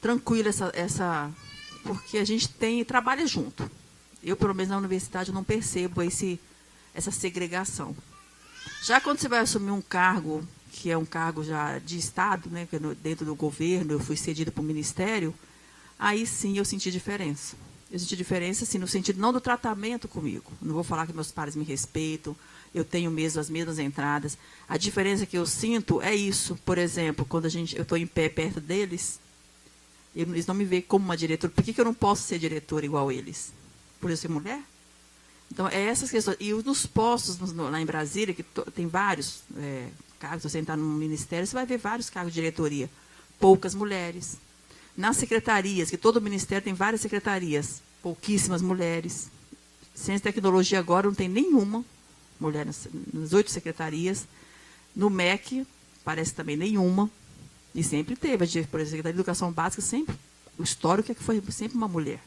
tranquilo porque a gente trabalha junto. Eu, pelo menos na universidade, não percebo essa segregação. Já quando você vai assumir um cargo, que é um cargo já de Estado, né, dentro do governo, eu fui cedido para o Ministério, aí sim eu senti diferença. Eu senti diferença, assim, no sentido não do tratamento comigo. Não vou falar que meus pares me respeitam, eu tenho mesmo as mesmas entradas. A diferença que eu sinto é isso. Por exemplo, quando eu estou em pé perto deles, eles não me veem como uma diretora. Por que eu não posso ser diretora igual eles? Por eu ser mulher? Então, é essas questões. E nos postos, lá em Brasília, que tem vários cargos, se você entrar no ministério, você vai ver vários cargos de diretoria. Poucas mulheres. Nas secretarias, que todo ministério tem várias secretarias, pouquíssimas mulheres. Ciência e tecnologia agora não tem nenhuma mulher nas 8 secretarias. No MEC, parece também nenhuma. E sempre teve, por exemplo, a Secretaria de Educação Básica, sempre, o histórico é que foi sempre uma mulher.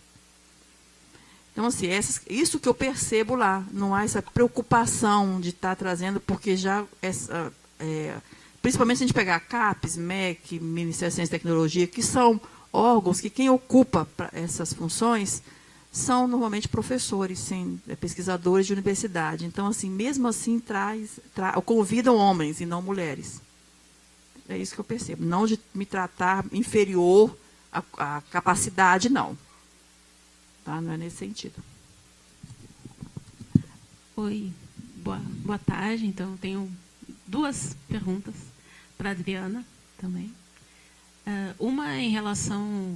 Então, assim, isso que eu percebo lá. Não há essa preocupação de estar trazendo, porque já, principalmente se a gente pegar a CAPES, MEC, Ministério da Ciência e Tecnologia, que são órgãos que quem ocupa essas funções são normalmente professores, pesquisadores de universidade. Então, assim, mesmo assim, convidam homens e não mulheres. É isso que eu percebo. Não de me tratar inferior à capacidade, não. Tá? Não é nesse sentido. Oi, boa tarde. Então, tenho 2 perguntas para a Adriana também. Uma em relação...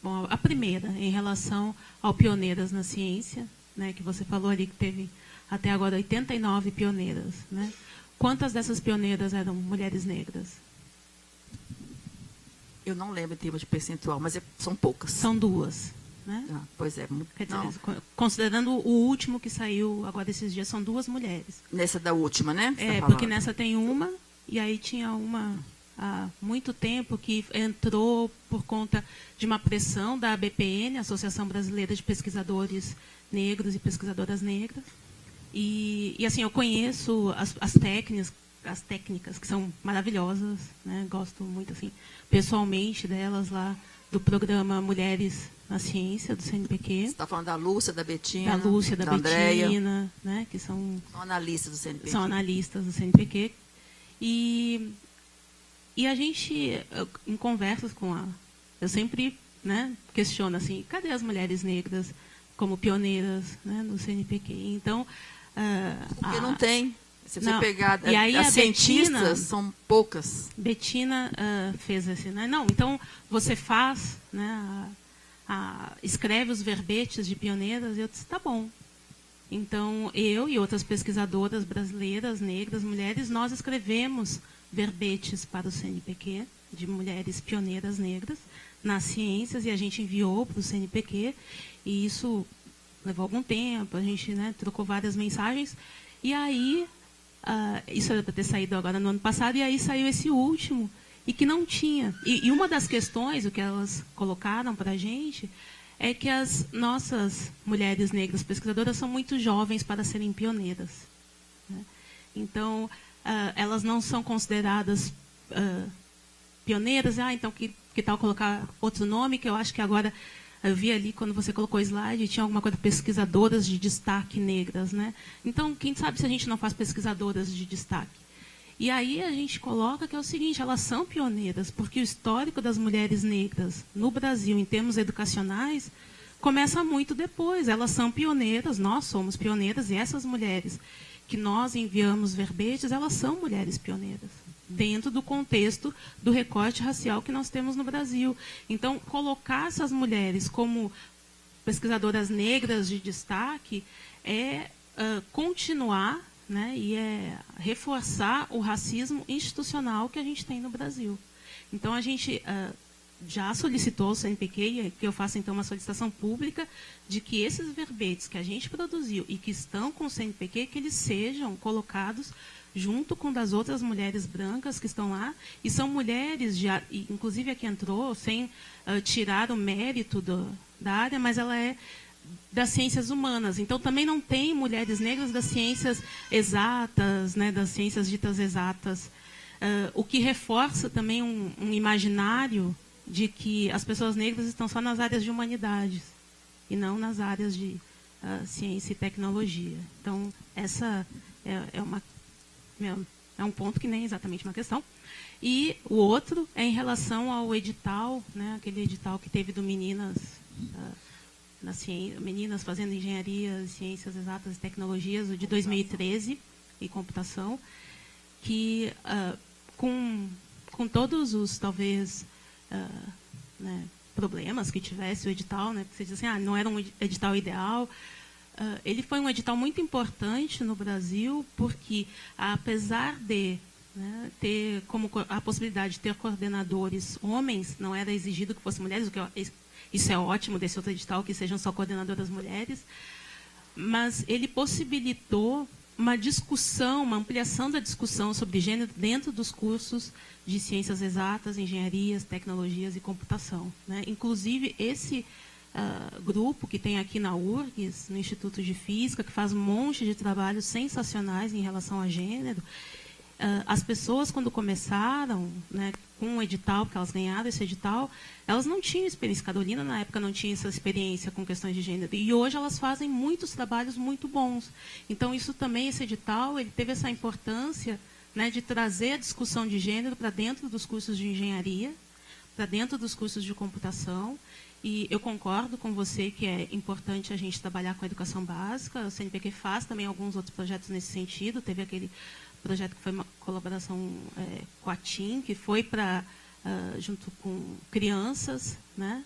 Bom, a primeira, em relação ao Pioneiras na Ciência, né, que você falou ali que teve até agora 89 pioneiras. Né? Quantas dessas pioneiras eram mulheres negras? Eu não lembro em termos de percentual, mas são poucas. São 2. Né? Pois é. Quer dizer, considerando o último que saiu agora esses dias, são 2 mulheres. Nessa da última, né? Porque nessa tem uma, e aí tinha uma há muito tempo que entrou por conta de uma pressão da ABPN, Associação Brasileira de Pesquisadores Negros e Pesquisadoras Negras. E assim, eu conheço as técnicas que são maravilhosas, né? Gosto muito, assim, pessoalmente delas lá, do programa Mulheres na Ciência, do CNPq. Você está falando da Lúcia, da Betina, da Lúcia, da Betina, né? Que são analistas do CNPq. São analistas do CNPq. E a gente, em conversas com eu sempre, né, questiono assim, cadê as mulheres negras como pioneiras, né, no CNPq? Então, porque não tem. Se você não, pegar e aí as cientistas, Betina, são poucas. Betina fez assim, né? Não, então você faz, né, escreve os verbetes de pioneiras, e eu disse, tá bom. Então, eu e outras pesquisadoras brasileiras, negras, mulheres, nós escrevemos verbetes para o CNPq, de mulheres pioneiras negras, nas ciências, e a gente enviou para o CNPq, e isso levou algum tempo, a gente, né, trocou várias mensagens, e aí, isso era para ter saído agora no ano passado, e aí saiu esse último, e que não tinha. E uma das questões, o que elas colocaram para a gente, é que as nossas mulheres negras pesquisadoras são muito jovens para serem pioneiras. Né? Então, elas não são consideradas pioneiras. Então, que tal colocar outro nome, que eu acho que agora, eu vi ali, quando você colocou o slide, tinha alguma coisa, pesquisadoras de destaque negras. Né? Então, quem sabe se a gente não faz pesquisadoras de destaque? E aí a gente coloca que é o seguinte, elas são pioneiras, porque o histórico das mulheres negras no Brasil, em termos educacionais, começa muito depois. Elas são pioneiras, nós somos pioneiras, e essas mulheres que nós enviamos verbetes, elas são mulheres pioneiras, dentro do contexto do recorte racial que nós temos no Brasil. Então, colocar essas mulheres como pesquisadoras negras de destaque é continuar, né, e é reforçar o racismo institucional que a gente tem no Brasil. Então, a gente já solicitou ao CNPq, que eu faço, então, uma solicitação pública, de que esses verbetes que a gente produziu e que estão com o CNPq, que eles sejam colocados junto com das outras mulheres brancas que estão lá, e são mulheres, inclusive a que entrou, sem tirar o mérito da área, mas ela é das ciências humanas. Então, também não tem mulheres negras das ciências exatas, né, das ciências ditas exatas, o que reforça também um imaginário de que as pessoas negras estão só nas áreas de humanidades e não nas áreas de ciência e tecnologia. Então, essa é um ponto que nem é exatamente uma questão. E o outro é em relação ao edital, né, aquele edital que teve do Meninas... meninas fazendo engenharia, ciências exatas e tecnologias, o de 2013, e computação, que com todos os, talvez, né, problemas que tivesse o edital, né, porque você diz assim, não era um edital ideal, ele foi um edital muito importante no Brasil, porque, apesar de, né, ter como a possibilidade de ter coordenadores homens, não era exigido que fossem mulheres, o que isso é ótimo desse outro edital, que sejam só coordenadoras mulheres, mas ele possibilitou uma discussão, uma ampliação da discussão sobre gênero dentro dos cursos de ciências exatas, engenharias, tecnologias e computação. Né? Inclusive, esse grupo que tem aqui na URGS, no Instituto de Física, que faz um monte de trabalhos sensacionais em relação a gênero. As pessoas, quando começaram, né, com o edital, porque elas ganharam esse edital, elas não tinham experiência. Carolina, na época, não tinha essa experiência com questões de gênero. E hoje elas fazem muitos trabalhos muito bons. Então, isso também, esse edital, ele teve essa importância, né, de trazer a discussão de gênero para dentro dos cursos de engenharia, para dentro dos cursos de computação. E eu concordo com você que é importante a gente trabalhar com a educação básica. O CNPq faz também alguns outros projetos nesse sentido. Teve aquele projeto que foi uma colaboração com a TIM, que foi para, junto com crianças, né?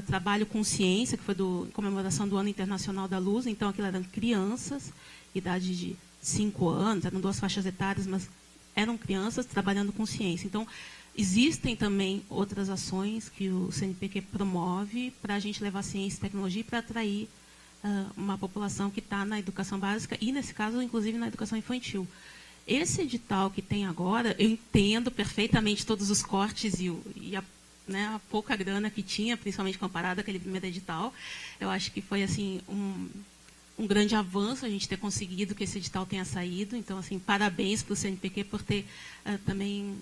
Trabalho com ciência, que foi em comemoração do Ano Internacional da Luz. Então, aquilo eram crianças, idade de 5 anos, eram 2 faixas etárias, mas eram crianças trabalhando com ciência. Então, existem também outras ações que o CNPq promove para a gente levar ciência e tecnologia para atrair uma população que está na educação básica e, nesse caso, inclusive na educação infantil. Esse edital que tem agora, eu entendo perfeitamente todos os cortes e a pouca grana que tinha, principalmente comparado àquele primeiro edital. Eu acho que foi assim um grande avanço a gente ter conseguido que esse edital tenha saído. Então, assim, parabéns para o CNPq por ter também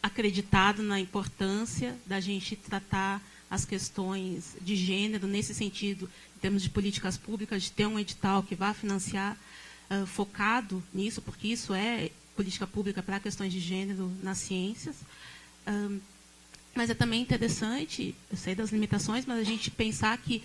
acreditado na importância da gente tratar as questões de gênero nesse sentido, em termos de políticas públicas, de ter um edital que vá financiar focado nisso, porque isso é política pública para questões de gênero nas ciências. Mas é também interessante, eu sei das limitações, mas a gente pensar que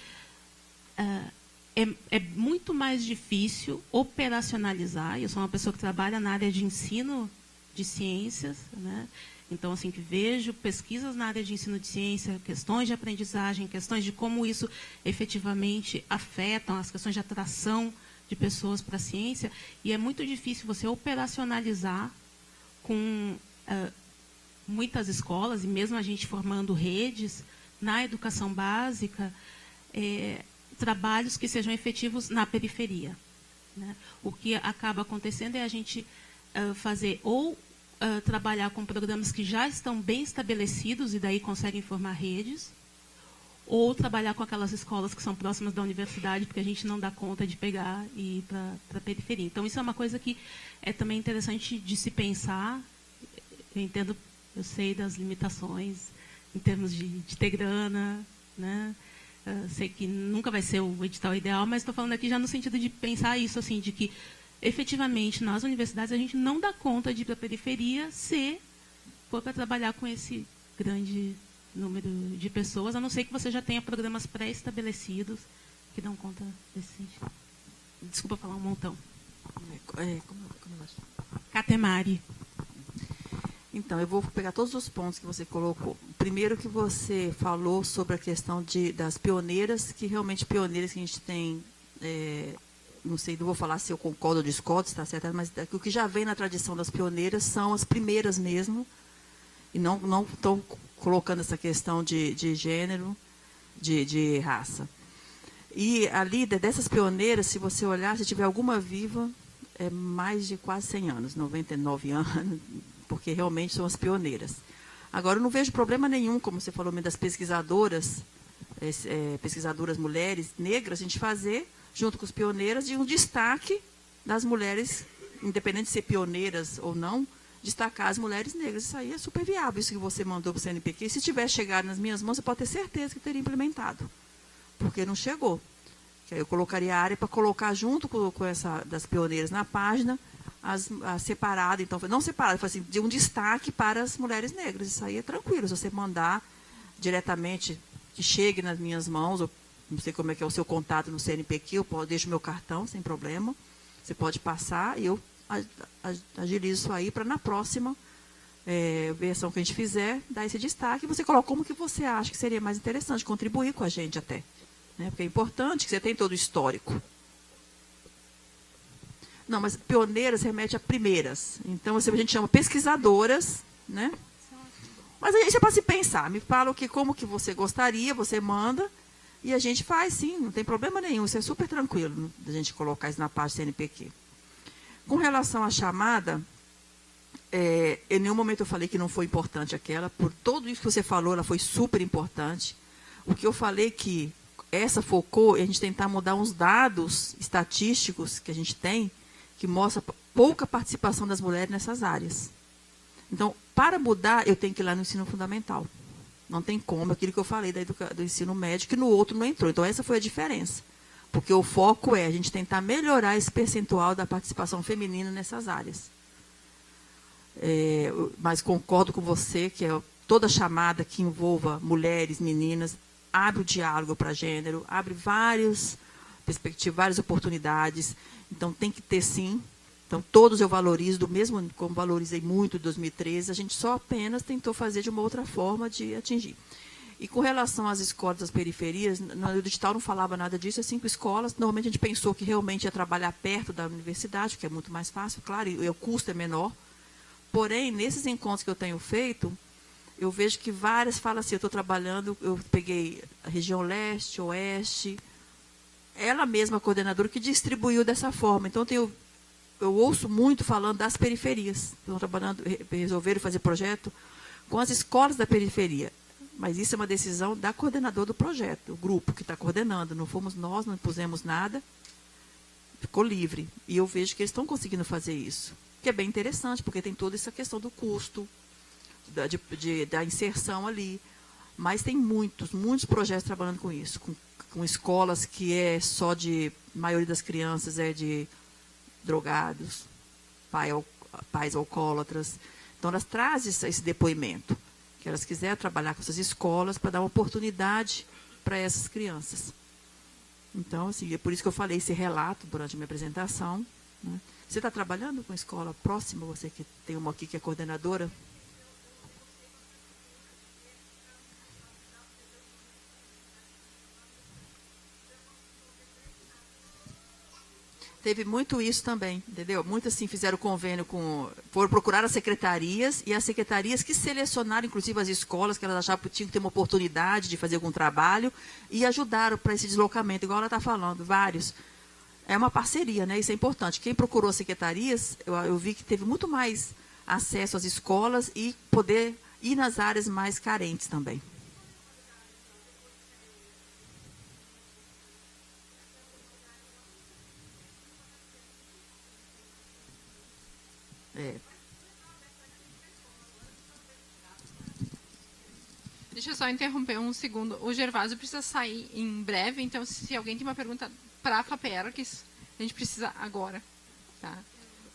é muito mais difícil operacionalizar. Eu sou uma pessoa que trabalha na área de ensino de ciências, né? Então, assim, que vejo pesquisas na área de ensino de ciência, questões de aprendizagem, questões de como isso efetivamente afetam as questões de atração de pessoas para a ciência, e é muito difícil você operacionalizar com muitas escolas, e mesmo a gente formando redes na educação básica, trabalhos que sejam efetivos na periferia, né? O que acaba acontecendo é a gente fazer ou trabalhar com programas que já estão bem estabelecidos e daí conseguem formar redes, ou trabalhar com aquelas escolas que são próximas da universidade, porque a gente não dá conta de pegar e ir para a periferia. Então, isso é uma coisa que é também interessante de se pensar. Eu entendo, eu sei das limitações em termos de ter grana, né? Sei que nunca vai ser o edital ideal, mas estou falando aqui já no sentido de pensar isso, assim, de que efetivamente nas universidades a gente não dá conta de ir para a periferia se for para trabalhar com esse grande número de pessoas, a não ser que você já tenha programas pré-estabelecidos que dão conta desse sentido. Desculpa falar um montão. Catemari. Então, eu vou pegar todos os pontos que você colocou. Primeiro que você falou sobre a questão das pioneiras, que realmente pioneiras que a gente tem, não sei, não vou falar se eu concordo ou discordo, se está certo, mas o que já vem na tradição das pioneiras são as primeiras mesmo, e não estão colocando essa questão de gênero, de raça. E ali, dessas pioneiras, se você olhar, se tiver alguma viva, é mais de quase 100 anos, 99 anos, porque realmente são as pioneiras. Agora, eu não vejo problema nenhum, como você falou, das pesquisadoras, pesquisadoras mulheres negras, a gente fazer, junto com os pioneiras, de um destaque das mulheres, independente de ser pioneiras ou não, destacar as mulheres negras. Isso aí é super viável, isso que você mandou para o CNPq. Se tivesse chegado nas minhas mãos, você pode ter certeza que teria implementado, porque não chegou. Que aí eu colocaria a área para colocar junto com essa das pioneiras na página, a separada, então, não separada, assim, de um destaque para as mulheres negras. Isso aí é tranquilo, se você mandar diretamente, que chegue nas minhas mãos, eu não sei como é que é o seu contato no CNPq, eu deixo meu cartão, sem problema, você pode passar e eu agilizo isso aí para na próxima versão que a gente fizer, dar esse destaque, e você coloca como que você acha que seria mais interessante, contribuir com a gente até. Né? Porque é importante que você tenha todo o histórico. Não, mas pioneiras remete a primeiras. Então, a gente chama pesquisadoras, né? Mas aí você pode se pensar, me fala como que você gostaria, você manda, e a gente faz, sim, não tem problema nenhum, isso é super tranquilo, a gente colocar isso na página CNPq. Com relação à chamada, em nenhum momento eu falei que não foi importante aquela, por tudo isso que você falou, ela foi super importante. O que eu falei que essa focou em a gente tentar mudar uns dados estatísticos que a gente tem, que mostra pouca participação das mulheres nessas áreas. Então, para mudar, eu tenho que ir lá no ensino fundamental. Não tem como, aquilo que eu falei do ensino médio, que no outro não entrou. Então, essa foi a diferença. Porque o foco é a gente tentar melhorar esse percentual da participação feminina nessas áreas. Mas concordo com você que toda chamada que envolva mulheres, meninas, abre o diálogo para gênero, abre várias perspectivas, várias oportunidades. Então, tem que ter, sim. Então, todos eu valorizo, do mesmo como valorizei muito em 2013, a gente só apenas tentou fazer de uma outra forma de atingir. E com relação às escolas das periferias, no digital não falava nada disso, é 5 escolas. Normalmente a gente pensou que realmente ia trabalhar perto da universidade, que é muito mais fácil, claro, e o custo é menor. Porém, nesses encontros que eu tenho feito, eu vejo que várias falam assim, eu estou trabalhando, eu peguei a região leste, oeste, ela mesma, a coordenadora, que distribuiu dessa forma. Então, eu ouço muito falando das periferias. Estão trabalhando, resolveram fazer projeto com as escolas da periferia. Mas isso é uma decisão da coordenadora do projeto, o grupo que está coordenando. Não fomos nós, não impusemos nada, ficou livre. E eu vejo que eles estão conseguindo fazer isso, que é bem interessante, porque tem toda essa questão do custo, da inserção ali. Mas tem muitos projetos trabalhando com isso, com escolas que é só de, a maioria das crianças é de drogados, pais alcoólatras. Então, elas trazem esse depoimento, que elas quiserem trabalhar com essas escolas para dar uma oportunidade para essas crianças. Então, assim, é por isso que eu falei esse relato durante a minha apresentação. Né? Você está trabalhando com escola próxima, você que tem uma aqui que é coordenadora? Teve muito isso também, entendeu? Muitas, assim, fizeram convênio foram procurar as secretarias, e as secretarias que selecionaram, inclusive, as escolas, que elas achavam que tinham que ter uma oportunidade de fazer algum trabalho, e ajudaram para esse deslocamento, igual ela está falando, vários. É uma parceria, né? Isso é importante. Quem procurou as secretarias, eu vi que teve muito mais acesso às escolas e poder ir nas áreas mais carentes também. Deixa eu só interromper um segundo. O Gervásio precisa sair em breve, então se alguém tem uma pergunta para a FAPERGS, a gente precisa agora. Tá?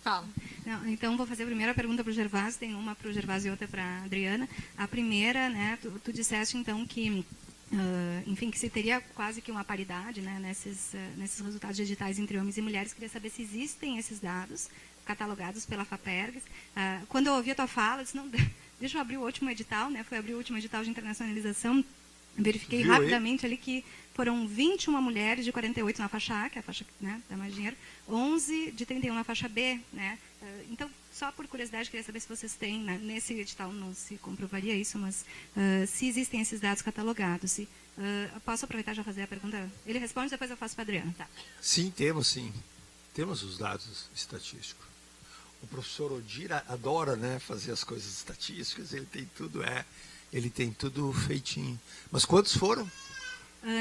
Fala. Não, então, vou fazer a primeira pergunta para o Gervásio, tem uma para o Gervásio e outra para a Adriana. A primeira, né, tu disseste, então, que, enfim, que se teria quase que uma paridade, né, nesses resultados digitais entre homens e mulheres. Queria saber se existem esses dados catalogados pela FAPERGS. Quando eu ouvi a tua fala, eu disse, não, deixa eu abrir o último edital, né, foi abrir o último edital de internacionalização, verifiquei rapidamente ali que foram 21 mulheres de 48 na faixa A, que é a faixa, né, dá mais dinheiro, 11 de 31 na faixa B, né. Então, só por curiosidade, queria saber se vocês têm, né, nesse edital não se comprovaria isso, mas se existem esses dados catalogados. Posso aproveitar e já fazer a pergunta? Ele responde, depois eu faço para a Adriana. Tá. Sim, temos sim. Temos os dados estatísticos. O professor Odir adora, né, fazer as coisas estatísticas, ele tem tudo feitinho. Mas quantos foram?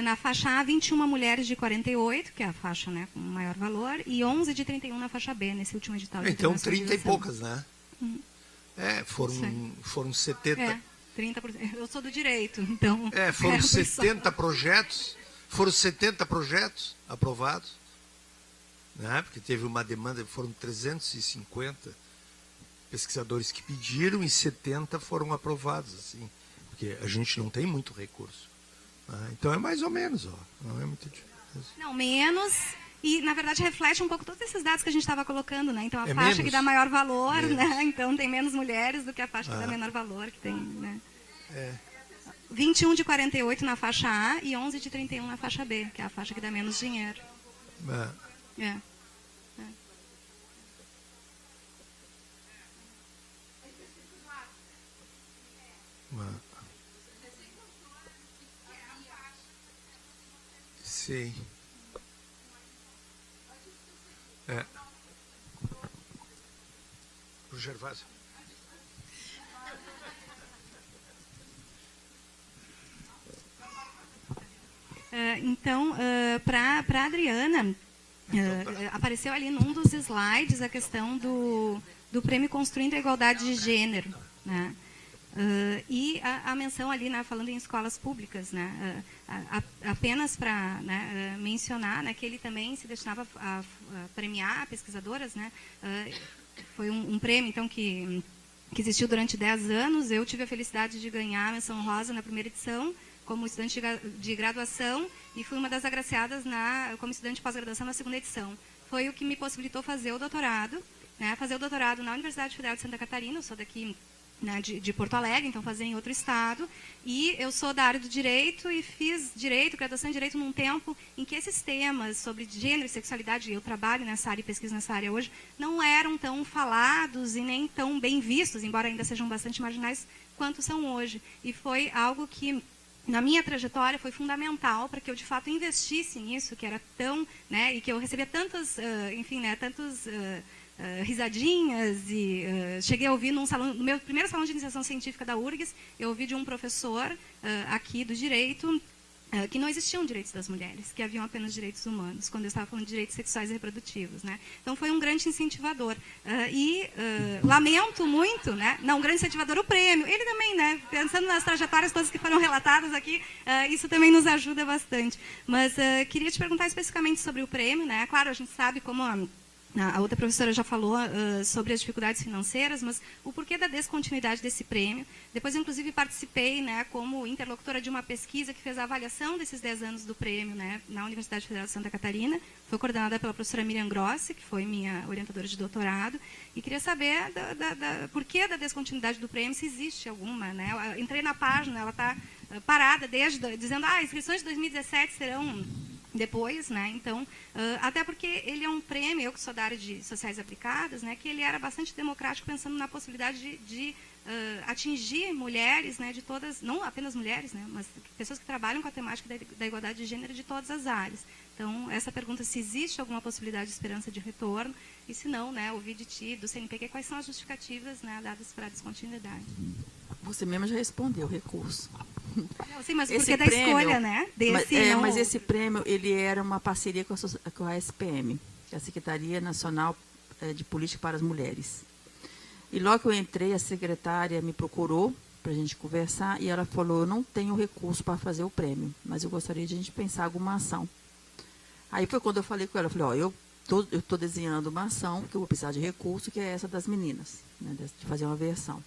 Na faixa A, 21 mulheres de 48, que é a faixa, né, com maior valor, e 11 de 31 na faixa B, nesse último edital de Então, 30 e internacionalização. poucas, né? Foram 70. 30%. Eu sou do direito, então... Foram 70 projetos, foram 70 projetos aprovados, né? Porque teve uma demanda, foram 350 pesquisadores que pediram e 70 foram aprovados, assim, porque a gente não tem muito recurso. Né? Então é mais ou menos, não é muito difícil. Não, menos, e na verdade reflete um pouco todos esses dados que a gente estava colocando, né? Então a faixa menos? que dá maior valor, né? Então tem menos mulheres do que a faixa que dá menor valor, que tem, né? 21 de 48 na faixa A e 11 de 31 na faixa B, que é a faixa que dá menos dinheiro. Sim. O Gervásio. Então, para a Adriana, apareceu ali num dos slides a questão do Prêmio Construindo a Igualdade de Gênero, né? E a menção ali, né, falando em escolas públicas, né, apenas para, né, mencionar, né, que ele também se destinava a premiar pesquisadoras, né, foi um prêmio então que existiu durante 10 anos. Eu tive a felicidade de ganhar a menção rosa na primeira edição como estudante de graduação e fui uma das agraciadas como estudante de pós-graduação na segunda edição. Foi o que me possibilitou fazer o doutorado, né, na Universidade Federal de Santa Catarina. Eu sou daqui, né, de Porto Alegre, então fazer em outro estado, e eu sou da área do direito e fiz graduação em direito num tempo em que esses temas sobre gênero e sexualidade, eu trabalho nessa área e pesquiso nessa área hoje, não eram tão falados e nem tão bem vistos, embora ainda sejam bastante marginais quanto são hoje. E foi algo que, na minha trajetória, foi fundamental para que eu, de fato, investisse nisso, que era tão, né, e que eu recebia tantas, risadinhas, e cheguei a ouvir no meu primeiro salão de iniciação científica da URGS, eu ouvi de um professor aqui do direito que não existiam direitos das mulheres, que haviam apenas direitos humanos, quando eu estava falando de direitos sexuais e reprodutivos, né? Então foi um grande incentivador. Lamento muito, né? Não, um grande incentivador o prêmio. Ele também, né? Pensando nas trajetórias todas que foram relatadas aqui, isso também nos ajuda bastante. Mas queria te perguntar especificamente sobre o prêmio, né? Claro, a gente sabe como a outra professora já falou sobre as dificuldades financeiras, mas o porquê da descontinuidade desse prêmio. Depois, inclusive, participei, né, como interlocutora de uma pesquisa que fez a avaliação desses 10 anos do prêmio, né, na Universidade Federal de Santa Catarina. Foi coordenada pela professora Miriam Grossi, que foi minha orientadora de doutorado. E queria saber porquê da descontinuidade do prêmio, se existe alguma. Né? Eu entrei na página, ela está parada dizendo que inscrições de 2017 serão depois, né? Então, até porque ele é um prêmio, eu que sou da área de sociais aplicadas, né, que ele era bastante democrático, pensando na possibilidade de atingir mulheres, né, de todas, não apenas mulheres, né, mas pessoas que trabalham com a temática da igualdade de gênero de todas as áreas. Então, essa pergunta, se existe alguma possibilidade de esperança de retorno, e se não, né, ouvir de ti, do CNPq, quais são as justificativas, né, dadas para a descontinuidade. Você mesmo já respondeu, recurso. Não, sim, mas porque da escolha, né? Mas esse prêmio, ele era uma parceria com a SPM, que é a Secretaria Nacional de Política para as Mulheres. E logo que eu entrei, a secretária me procurou para a gente conversar, e ela falou, eu não tenho recurso para fazer o prêmio, mas eu gostaria de a gente pensar alguma ação. Aí foi quando eu falei com ela, eu falei, eu estou desenhando uma ação, que eu vou precisar de recurso, que é essa das meninas, né, de fazer uma versão.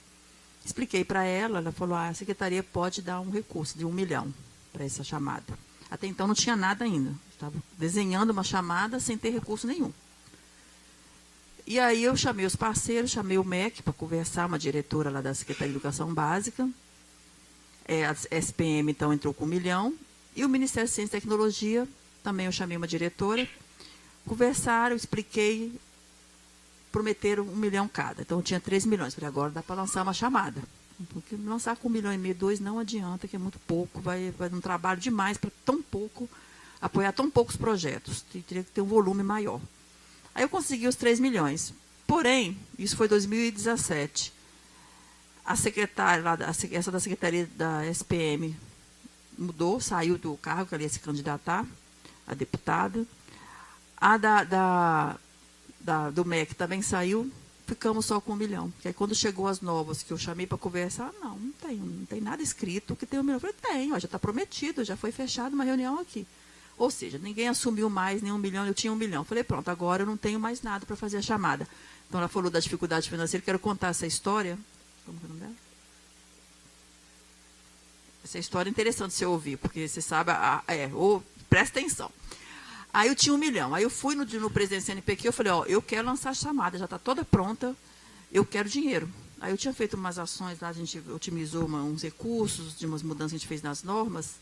Expliquei para ela, ela falou, a secretaria pode dar um recurso de 1 milhão para essa chamada. Até então não tinha nada ainda. Estava desenhando uma chamada sem ter recurso nenhum. E aí eu chamei os parceiros, chamei o MEC para conversar, uma diretora lá da Secretaria de Educação Básica. A SPM, então, entrou com 1 milhão. E o Ministério de Ciência e Tecnologia, também eu chamei uma diretora. Conversaram, expliquei, prometeram 1 milhão cada. Então, eu tinha 3 milhões. Falei, agora dá para lançar uma chamada. Porque lançar com 1,5 milhão, 2 não adianta, que é muito pouco. Vai um trabalho demais para tão pouco, apoiar tão poucos projetos. Teria que ter um volume maior. Aí eu consegui os 3 milhões. Porém, isso foi 2017. A secretária, essa da Secretaria da SPM, mudou, saiu do cargo, que ela ia se candidatar, a deputada. A do MEC também saiu, ficamos só com 1 milhão. Porque aí quando chegou as novas, que eu chamei para conversar, não tem nada escrito que tem 1 milhão. Eu falei, tem, já está prometido, já foi fechada uma reunião aqui. Ou seja, ninguém assumiu mais nem 1 milhão, eu tinha 1 milhão. Eu falei, pronto, agora eu não tenho mais nada para fazer a chamada. Então ela falou da dificuldade financeira, quero contar essa história. Como é o nome dela? Essa história é interessante você ouvir, porque você sabe, presta atenção. Aí eu tinha 1 milhão. Aí eu fui no presidente do CNPq, eu falei, eu quero lançar a chamada, já está toda pronta, eu quero dinheiro. Aí eu tinha feito umas ações lá, a gente otimizou uns recursos, de umas mudanças que a gente fez nas normas,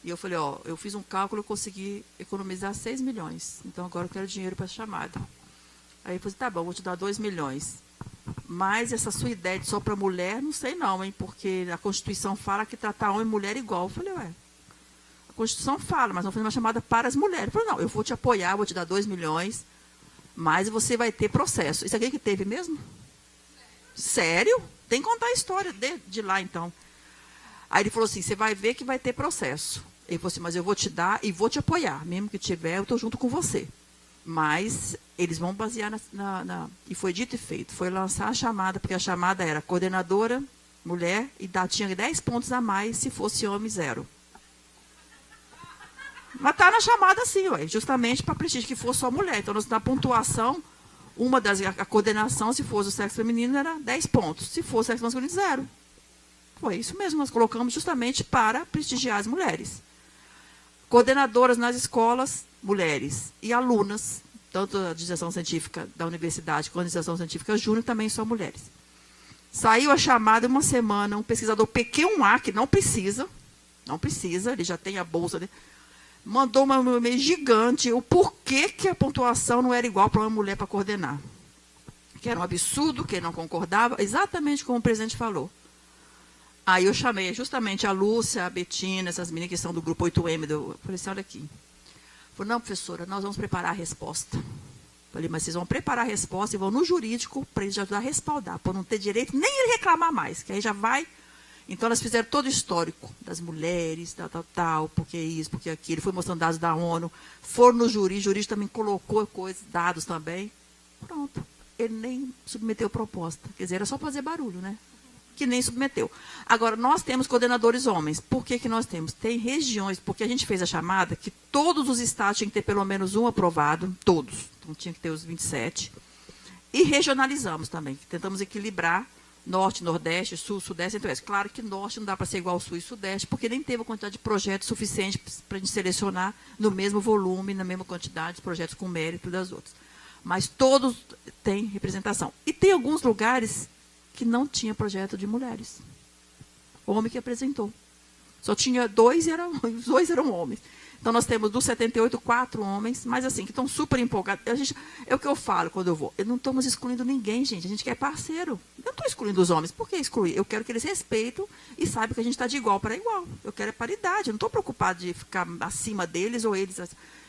e eu falei, eu fiz um cálculo, eu consegui economizar 6 milhões. Então agora eu quero dinheiro para a chamada. Aí eu falei, tá bom, vou te dar 2 milhões. Mas essa sua ideia de só para mulher, não sei não, hein, porque a Constituição fala que tratar homem e mulher igual. Eu falei, a Constituição fala, mas não foi uma chamada para as mulheres. Eu falei, não, eu vou te apoiar, vou te dar 2 milhões, mas você vai ter processo. Isso aqui que teve mesmo? Sério? Tem que contar a história de lá, então. Aí ele falou assim, você vai ver que vai ter processo. Ele falou assim, mas eu vou te dar e vou te apoiar. Mesmo que tiver, eu estou junto com você. Mas eles vão basear E foi dito e feito. Foi lançar a chamada, porque a chamada era coordenadora, mulher, e tinha 10 pontos a mais, se fosse homem, 0. Mas está na chamada assim, ué, justamente para prestígio que fosse só mulher. Então, na pontuação, a coordenação, se fosse o sexo feminino, era 10 pontos. Se fosse o sexo masculino, 0. Foi isso mesmo, nós colocamos justamente para prestigiar as mulheres. Coordenadoras nas escolas, mulheres. E alunas, tanto a iniciação científica da universidade quanto a iniciação científica júnior, também são mulheres. Saiu a chamada uma semana, um pesquisador PQ1A, que não precisa, ele já tem a bolsa dele, mandou um e-mail gigante o porquê que a pontuação não era igual para uma mulher para coordenar. Que era um absurdo, que ele não concordava, exatamente como o presidente falou. Aí eu chamei justamente a Lúcia, a Betina, essas meninas que são do grupo 8M. Eu falei assim, olha aqui. Falei, não, professora, nós vamos preparar a resposta. Falei, mas vocês vão preparar a resposta e vão no jurídico para eles ajudar a respaldar, para não ter direito nem ele reclamar mais, que aí já vai. Então, elas fizeram todo o histórico das mulheres, tal, porque isso, porque aquilo. Foi mostrando dados da ONU. Foram no jurídico, o jurídico também colocou coisas, dados também. Pronto. Ele nem submeteu proposta. Quer dizer, era só fazer barulho, né? Que nem submeteu. Agora, nós temos coordenadores homens. Por que nós temos? Tem regiões, porque a gente fez a chamada que todos os estados tinham que ter pelo menos um aprovado, todos. Então, tinha que ter os 27. E regionalizamos também. Tentamos equilibrar norte, nordeste, sul, sudeste, centro-oeste. Claro que norte não dá para ser igual ao sul e sudeste, porque nem teve a quantidade de projetos suficiente para a gente selecionar no mesmo volume, na mesma quantidade de projetos com mérito das outras. Mas todos têm representação. E tem alguns lugares que não tinha projeto de mulheres. Homem que apresentou. Só tinha 2 e os 2 eram homens. Então, nós temos dos 78, 4 homens, mas assim, que estão super empolgados. É o que eu falo quando eu vou. Não estamos excluindo ninguém, gente. A gente quer parceiro. Eu não estou excluindo os homens. Por que excluir? Eu quero que eles respeitem e saibam que a gente está de igual para igual. Eu quero paridade. Eu não estou preocupado de ficar acima deles ou eles.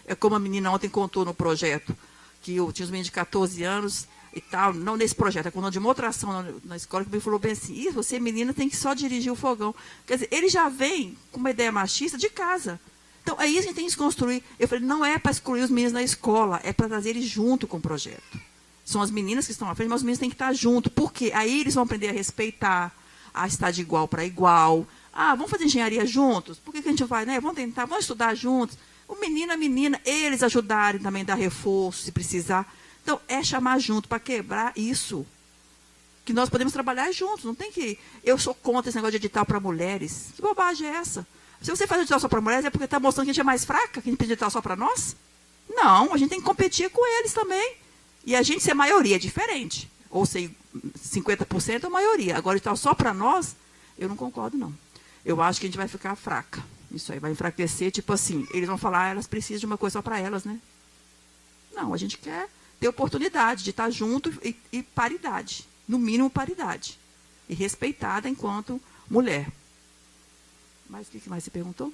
É como a menina ontem contou no projeto, que eu tinha os meninos de 14 anos e tal, não nesse projeto, é quando de uma outra ação na escola, que me falou bem assim, você, menina, tem que só dirigir o fogão. Quer dizer, ele já vem com uma ideia machista de casa. Então, é isso que a gente tem que desconstruir. Eu falei, não é para excluir os meninos na escola, é para trazer eles junto com o projeto. São as meninas que estão à frente, mas os meninos têm que estar junto. Por quê? Aí eles vão aprender a respeitar, a estar de igual para igual. Vamos fazer engenharia juntos? Por que a gente vai, né? Vamos tentar, vamos estudar juntos. O menino, a menina, eles ajudarem também a dar reforço, se precisar. Então, é chamar junto para quebrar isso. Que nós podemos trabalhar juntos. Não tem que... Eu sou contra esse negócio de edital para mulheres. Que bobagem é essa? Se você faz edital só para mulheres, é porque está mostrando que a gente é mais fraca? Que a gente pede edital só para nós? Não, a gente tem que competir com eles também. E a gente ser maioria é diferente. Ou ser 50% é a maioria. Agora, edital só para nós, eu não concordo, não. Eu acho que a gente vai ficar fraca. Isso aí vai enfraquecer, tipo assim, eles vão falar, elas precisam de uma coisa só para elas, né? Não, a gente quer ter oportunidade de estar junto e paridade. No mínimo, paridade. E respeitada enquanto mulher. Mas o que mais você perguntou?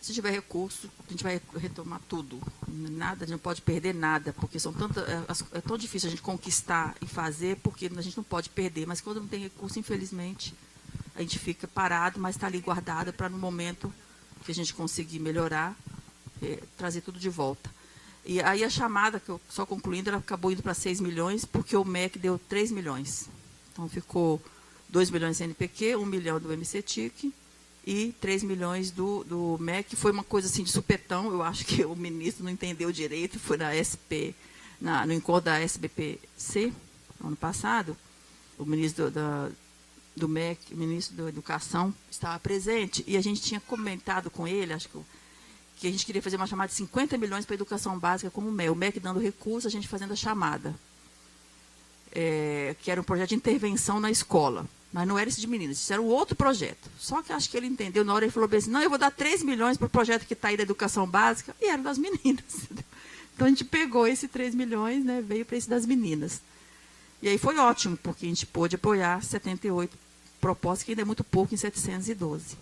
Se tiver recurso, a gente vai retomar tudo. Nada, a gente não pode perder nada, porque é tão difícil a gente conquistar e fazer, porque a gente não pode perder. Mas quando não tem recurso, infelizmente, a gente fica parado, mas está ali guardado para no momento que a gente conseguir melhorar, trazer tudo de volta. E aí a chamada, que eu só concluindo, ela acabou indo para 6 milhões, porque o MEC deu 3 milhões. Então ficou 2 milhões do CNPq, 1 milhão do MCTIC e 3 milhões do MEC. Foi uma coisa assim de supetão, eu acho que o ministro não entendeu direito, foi no encontro da SBPC, no ano passado, o ministro do MEC, o ministro da Educação, estava presente, e a gente tinha comentado com ele, acho que a gente queria fazer uma chamada de 50 milhões para a educação básica como o MEC dando recurso, a gente fazendo a chamada. Que era um projeto de intervenção na escola. Mas não era esse de meninas, isso era um outro projeto. Só que acho que ele entendeu, na hora ele falou bem assim, não, eu vou dar 3 milhões para o projeto que está aí da educação básica, e era das meninas. Então a gente pegou esse 3 milhões, né, veio para esse das meninas. E aí foi ótimo, porque a gente pôde apoiar 78 propostas, que ainda é muito pouco, em 712.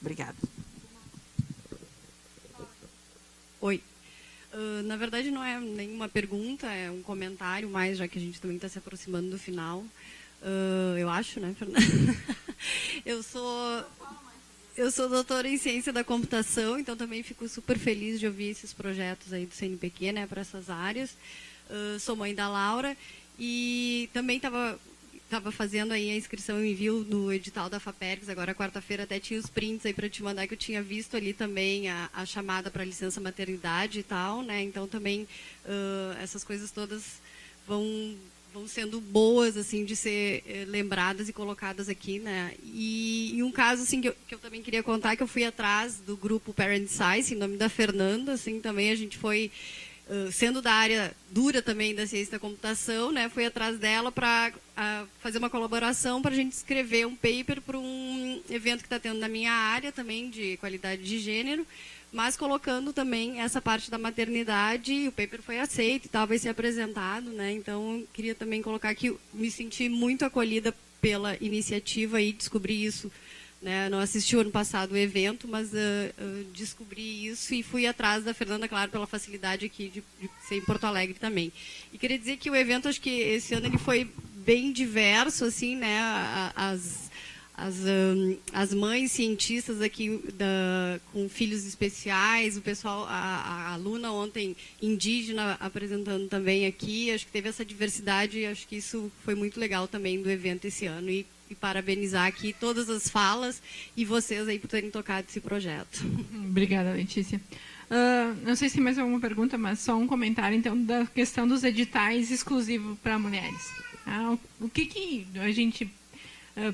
Obrigada. Oi. Na verdade, não é nenhuma pergunta, é um comentário mais, já que a gente também está se aproximando do final. Eu acho, né, Fernanda? Eu sou doutora em ciência da computação, então também fico super feliz de ouvir esses projetos aí do CNPq, né, para essas áreas. Sou mãe da Laura e também estava fazendo aí a inscrição e envio no edital da FAPERGS, agora quarta-feira até tinha os prints aí para te mandar, que eu tinha visto ali também a chamada para licença maternidade e tal, né? Então também essas coisas todas vão sendo boas, assim, de ser lembradas e colocadas aqui, né? E um caso, assim, que eu também queria contar, que eu fui atrás do grupo Parent Science, em nome da Fernanda, assim, também a gente foi, sendo da área dura também da ciência da computação, né? Fui atrás dela para fazer uma colaboração para a gente escrever um paper para um evento que está tendo na minha área também, de qualidade de gênero, mas colocando também essa parte da maternidade, e o paper foi aceito e tal, vai ser apresentado, né? Então, eu queria também colocar que me senti muito acolhida pela iniciativa e descobri isso, né? Não assisti o ano passado o evento, mas descobri isso e fui atrás da Fernanda, claro, pela facilidade aqui de ser em Porto Alegre também. E queria dizer que o evento, acho que esse ano ele foi bem diverso, assim, né? As mães cientistas aqui com filhos especiais, o pessoal, a aluna ontem indígena apresentando também aqui, acho que teve essa diversidade, acho que isso foi muito legal também do evento esse ano, e parabenizar aqui todas as falas e vocês aí por terem tocado esse projeto. Obrigada, Letícia. Não sei se tem mais alguma pergunta, mas só um comentário, então, da questão dos editais exclusivos para mulheres. O que a gente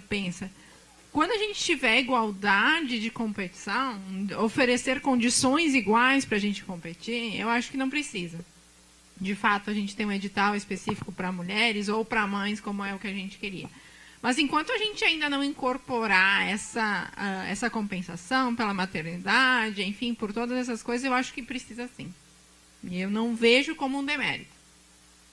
pensa? Quando a gente tiver igualdade de competição, oferecer condições iguais para a gente competir, eu acho que não precisa. De fato, a gente tem um edital específico para mulheres ou para mães, como é o que a gente queria. Mas enquanto a gente ainda não incorporar essa compensação pela maternidade, enfim, por todas essas coisas, eu acho que precisa sim. E eu não vejo como um demérito.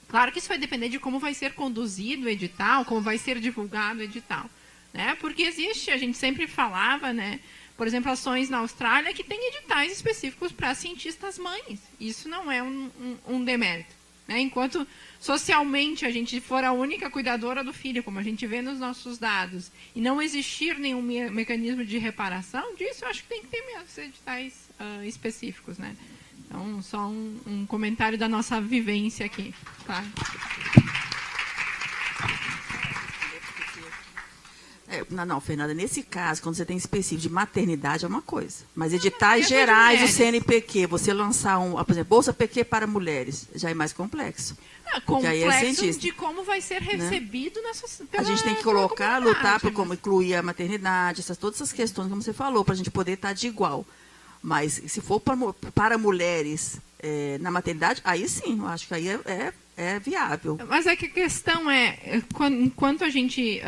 Claro que isso vai depender de como vai ser conduzido o edital, como vai ser divulgado o edital. Né? Porque existe, a gente sempre falava, né? Por exemplo, ações na Austrália que tem editais específicos para cientistas mães. Isso não é um demérito. Né? Enquanto socialmente a gente for a única cuidadora do filho, como a gente vê nos nossos dados, e não existir nenhum mecanismo de reparação disso, eu acho que tem que ter mesmo editais específicos. Né? Então, só um comentário da nossa vivência aqui. Claro. Não, Fernanda, nesse caso, quando você tem específico de maternidade, é uma coisa. Mas editais gerais, o CNPq, você lançar por exemplo, Bolsa PQ para mulheres, já é mais complexo. Complexo de como vai ser recebido, né? A gente tem que colocar, lutar por como incluir a maternidade, todas essas questões, como você falou, para a gente poder estar de igual. Mas se for para mulheres na maternidade, aí sim, eu acho que aí é viável. Mas é que a questão enquanto a gente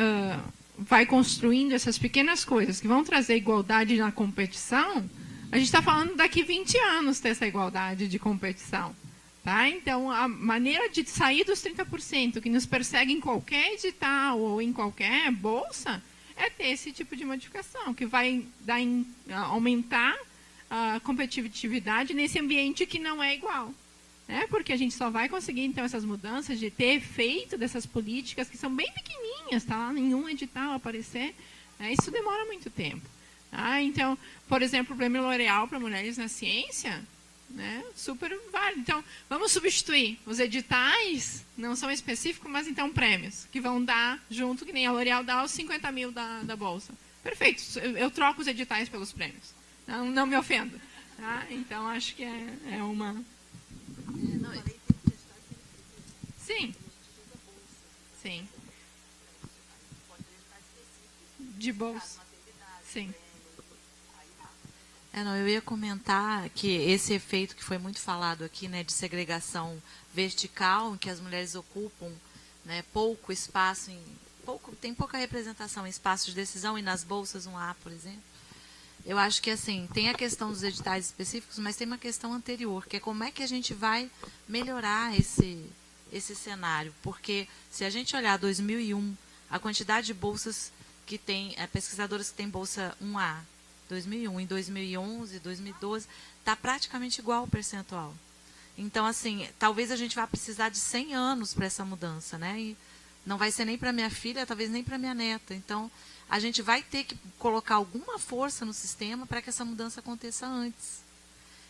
vai construindo essas pequenas coisas que vão trazer igualdade na competição, a gente está falando daqui 20 anos ter essa igualdade de competição. Tá? Então, a maneira de sair dos 30% que nos persegue em qualquer edital ou em qualquer bolsa é ter esse tipo de modificação, que vai aumentar a competitividade nesse ambiente que não é igual. Né? Porque a gente só vai conseguir, então, essas mudanças de ter efeito dessas políticas que são bem pequenininhas, tá lá nenhum edital aparecer, né? Isso demora muito tempo. Tá? Então, por exemplo, o Prêmio L'Oréal para Mulheres na Ciência, né? Super válido. Então, vamos substituir. Os editais não são específicos, mas então prêmios, que vão dar junto, que nem a L'Oréal dá os 50 mil da Bolsa. Perfeito, eu troco os editais pelos prêmios. Não me ofendo. Tá? Então, acho que é uma... Sim. Sim. De bolsa. Sim. Eu ia comentar que esse efeito que foi muito falado aqui, né, de segregação vertical, em que as mulheres ocupam, né, pouco espaço, tem pouca representação em espaços de decisão e nas bolsas 1A, por exemplo. Eu acho que, assim, tem a questão dos editais específicos, mas tem uma questão anterior, que é como é que a gente vai melhorar esse cenário. Porque, se a gente olhar 2001, a quantidade de bolsas que tem, pesquisadoras que têm bolsa 1A, 2001, em 2011, 2012, está praticamente igual o percentual. Então, assim, talvez a gente vá precisar de 100 anos para essa mudança, né? E não vai ser nem para minha filha, talvez nem para minha neta. Então, a gente vai ter que colocar alguma força no sistema para que essa mudança aconteça antes.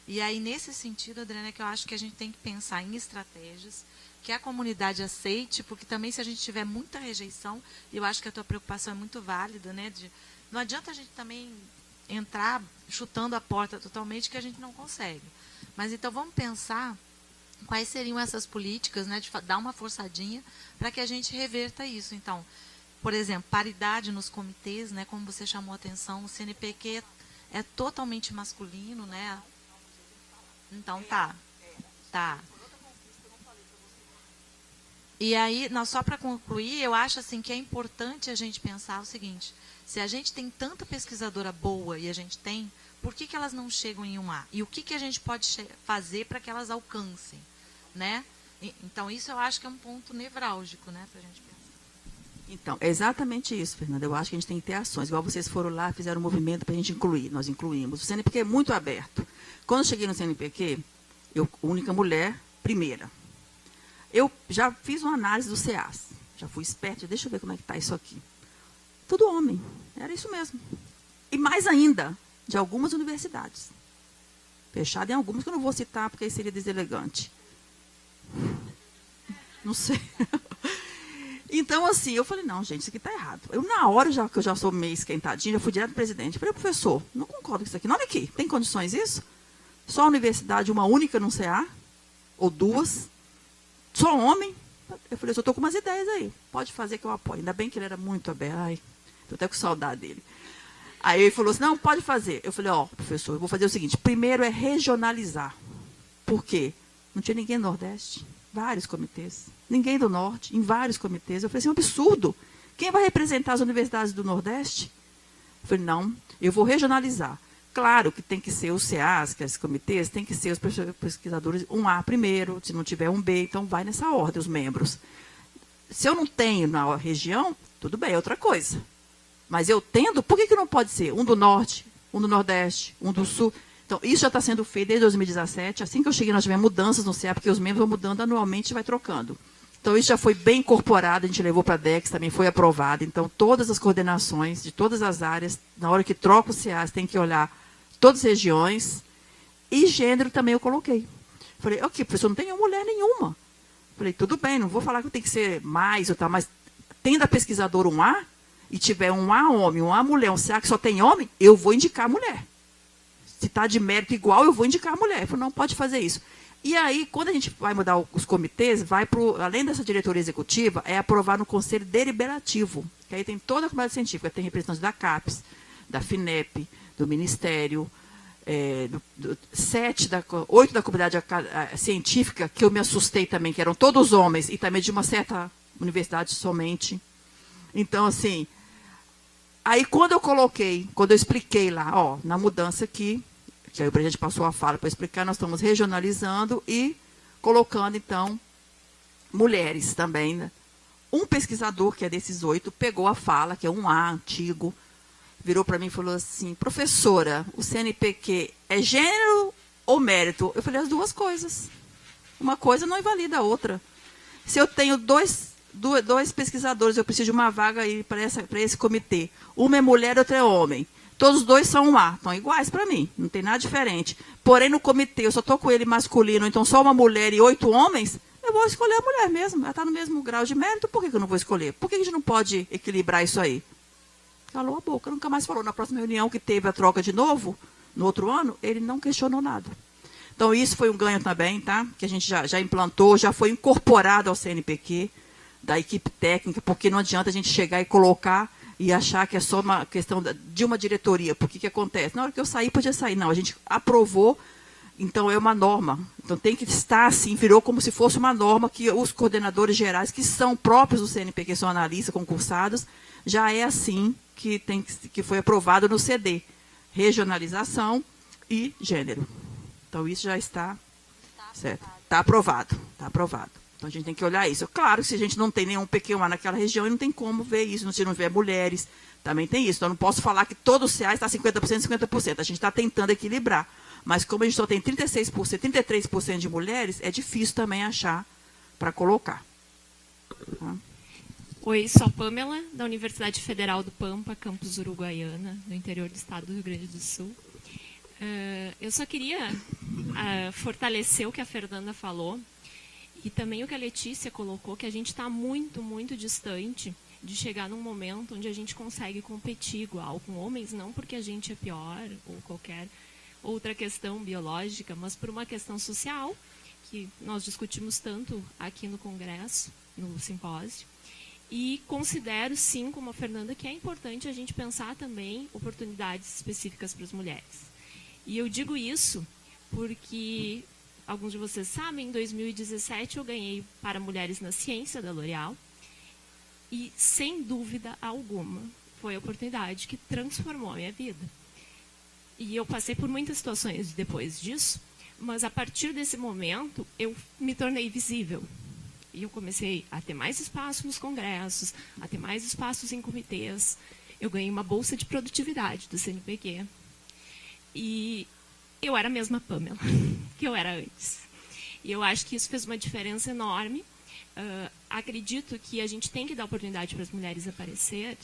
E aí, nesse sentido, Adriana, é que eu acho que a gente tem que pensar em estratégias que a comunidade aceite, porque também se a gente tiver muita rejeição, eu acho que a tua preocupação é muito válida, né? Não adianta a gente também entrar chutando a porta totalmente, que a gente não consegue. Mas então vamos pensar quais seriam essas políticas, né, de dar uma forçadinha para que a gente reverta isso. Então, por exemplo, paridade nos comitês, né, como você chamou a atenção, o CNPq é totalmente masculino, né? Então tá. E aí, só para concluir, eu acho assim que é importante a gente pensar o seguinte: se a gente tem tanta pesquisadora boa, e a gente tem, por que elas não chegam em 1A? E o que a gente pode fazer para que elas alcancem? Né? Então, isso eu acho que é um ponto nevrálgico, né, para a gente pensar. Então, é exatamente isso, Fernanda. Eu acho que a gente tem que ter ações. Igual vocês foram lá, fizeram um movimento para a gente incluir. Nós incluímos. O CNPq é muito aberto. Quando eu cheguei no CNPq, eu, única mulher, primeira. Eu já fiz uma análise do CEAS. Já fui esperta. Deixa eu ver como é que está isso aqui. Tudo homem. Era isso mesmo. E mais ainda, de algumas universidades. Fechado em algumas que eu não vou citar, porque aí seria deselegante. Não sei. Então, assim, eu falei, não, gente, isso aqui está errado. Eu, na hora, que eu já sou meio esquentadinha, já fui direto ao presidente. Falei, professor, não concordo com isso aqui. Não, olha aqui, tem condições isso? Só a universidade, uma única no CA? Ou duas? Só homem? Eu falei, eu estou com umas ideias aí. Pode fazer que eu apoio. Ainda bem que ele era muito aberto. Ai, estou até com saudade dele. Aí ele falou assim, não, pode fazer. Eu falei, ó, professor, eu vou fazer o seguinte. Primeiro é regionalizar. Por quê? Não tinha ninguém no Nordeste. Vários comitês. Ninguém do Norte, em vários comitês. Eu falei assim, é um absurdo. Quem vai representar as universidades do Nordeste? Eu falei, não, eu vou regionalizar. Claro que tem que ser os CEAs, que esses comitês, tem que ser os pesquisadores 1A primeiro, se não tiver 1B, então vai nessa ordem, os membros. Se eu não tenho na região, tudo bem, é outra coisa. Mas eu tendo, por que não pode ser? Um do Norte, um do Nordeste, um do Sul. Então, isso já está sendo feito desde 2017. Assim que eu cheguei, nós tivemos mudanças no CEA, porque os membros vão mudando anualmente e vai trocando. Então, isso já foi bem incorporado, a gente levou para a DEX, também foi aprovado. Então, todas as coordenações de todas as áreas, na hora que troca o CEA, tem que olhar todas as regiões. E gênero também eu coloquei. Falei, ok, professor, não tem mulher nenhuma. Falei, tudo bem, não vou falar que tem que ser mais ou tal, mas tendo a pesquisadora 1A, e tiver 1A homem, 1A mulher, um CA que só tem homem, eu vou indicar a mulher. Se está de mérito igual, eu vou indicar a mulher. Eu falei, não pode fazer isso. E aí, quando a gente vai mudar os comitês, vai pro, além dessa diretoria executiva, é aprovar no Conselho Deliberativo. Que aí tem toda a comunidade científica, tem representantes da CAPES, da FINEP, do Ministério, 8 da comunidade científica, que eu me assustei também, que eram todos homens, e também de uma certa universidade somente. Então, assim, aí quando eu expliquei lá, ó, na mudança aqui, que aí o presidente passou a fala para explicar, nós estamos regionalizando e colocando, então, mulheres também, né? Um pesquisador, que é desses 8, pegou a fala, que é um A antigo, virou para mim e falou assim, professora, o CNPq é gênero ou mérito? Eu falei, as duas coisas. Uma coisa não invalida a outra. Se eu tenho dois pesquisadores, eu preciso de uma vaga aí para esse comitê. Uma é mulher, outra é homem. Todos os dois são 1A, estão iguais para mim, não tem nada diferente. Porém, no comitê, eu só estou com ele masculino, então só uma mulher e 8 homens, eu vou escolher a mulher mesmo. Ela está no mesmo grau de mérito, por que eu não vou escolher? Por que a gente não pode equilibrar isso aí? Calou a boca, nunca mais falou. Na próxima reunião que teve a troca de novo, no outro ano, ele não questionou nada. Então, isso foi um ganho também, tá? Que a gente já implantou, já foi incorporado ao CNPq, da equipe técnica, porque não adianta a gente chegar e colocar e achar que é só uma questão de uma diretoria. Porque que acontece? Na hora que eu sair, podia sair. Não, a gente aprovou, então é uma norma. Então tem que estar assim, virou como se fosse uma norma que os coordenadores gerais, que são próprios do CNPq, que são analistas concursados, já é assim que foi aprovado no CD. Regionalização e gênero. Então isso já está certo. Está aprovado. Está aprovado. Então, a gente tem que olhar isso. Claro que se a gente não tem nenhum PQ1A naquela região, não tem como ver isso. Se não tiver mulheres, também tem isso. Então, eu não posso falar que todo o CA está 50%, 50%. A gente está tentando equilibrar. Mas como a gente só tem 36%, 33% de mulheres, é difícil também achar para colocar. Tá? Oi, sou a Pamela, da Universidade Federal do Pampa, campus Uruguaiana, no interior do estado do Rio Grande do Sul. Eu só queria fortalecer o que a Fernanda falou e também o que a Letícia colocou, que a gente está muito, muito distante de chegar num momento onde a gente consegue competir igual com homens, não porque a gente é pior ou qualquer outra questão biológica, mas por uma questão social, que nós discutimos tanto aqui no Congresso, no simpósio. E considero, sim, como a Fernanda, que é importante a gente pensar também oportunidades específicas para as mulheres. E eu digo isso porque, alguns de vocês sabem, em 2017 eu ganhei para Mulheres na Ciência, da L'Oréal, e, sem dúvida alguma, foi a oportunidade que transformou a minha vida. E eu passei por muitas situações depois disso, mas a partir desse momento eu me tornei visível. E eu comecei a ter mais espaço nos congressos, a ter mais espaços em comitês. Eu ganhei uma bolsa de produtividade do CNPq. E eu era a mesma Pamela que eu era antes. E eu acho que isso fez uma diferença enorme. Acredito que a gente tem que dar oportunidade para as mulheres aparecerem,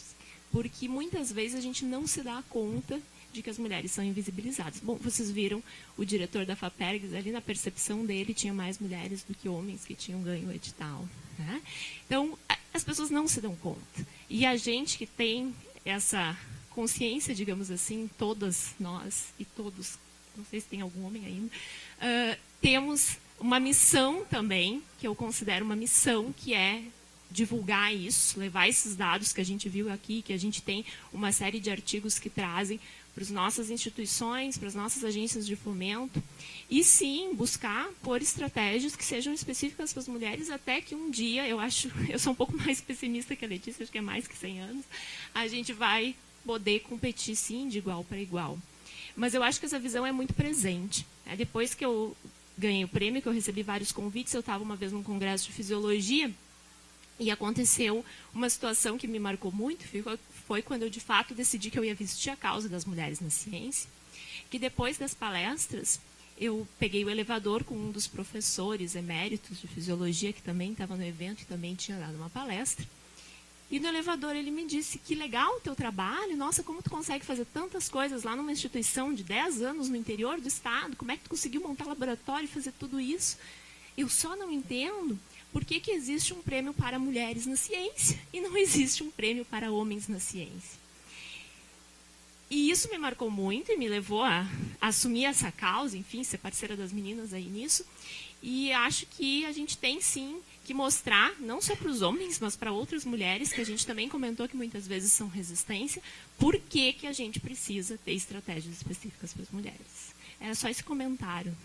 porque muitas vezes a gente não se dá conta de que as mulheres são invisibilizadas. Bom, vocês viram o diretor da FAPERGS, ali na percepção dele, tinha mais mulheres do que homens que tinham ganho o edital. Né? Então, as pessoas não se dão conta. E a gente que tem essa consciência, digamos assim, todas nós e todos, não sei se tem algum homem ainda, temos uma missão também, que eu considero uma missão, que é divulgar isso, levar esses dados que a gente viu aqui, que a gente tem uma série de artigos que trazem para as nossas instituições, para as nossas agências de fomento, e sim, buscar por estratégias que sejam específicas para as mulheres, até que um dia, eu sou um pouco mais pessimista que a Letícia, acho que é mais que 100 anos, a gente vai poder competir, sim, de igual para igual. Mas eu acho que essa visão é muito presente. Depois que eu ganhei o prêmio, que eu recebi vários convites, eu estava uma vez num congresso de fisiologia, e aconteceu uma situação que me marcou muito, foi quando eu, de fato, decidi que eu ia vestir a causa das mulheres na ciência, que depois das palestras, eu peguei o elevador com um dos professores eméritos de fisiologia, que também estava no evento, que também tinha dado uma palestra, e no elevador ele me disse: que legal o teu trabalho, nossa, como tu consegue fazer tantas coisas lá numa instituição de 10 anos no interior do estado, como é que tu conseguiu montar laboratório e fazer tudo isso? Eu só não entendo por que existe um prêmio para mulheres na ciência e não existe um prêmio para homens na ciência. E isso me marcou muito e me levou a assumir essa causa, enfim, ser parceira das meninas aí nisso. E acho que a gente tem, sim, que mostrar, não só para os homens, mas para outras mulheres, que a gente também comentou que muitas vezes são resistência, por que a gente precisa ter estratégias específicas para as mulheres. Era só esse comentário.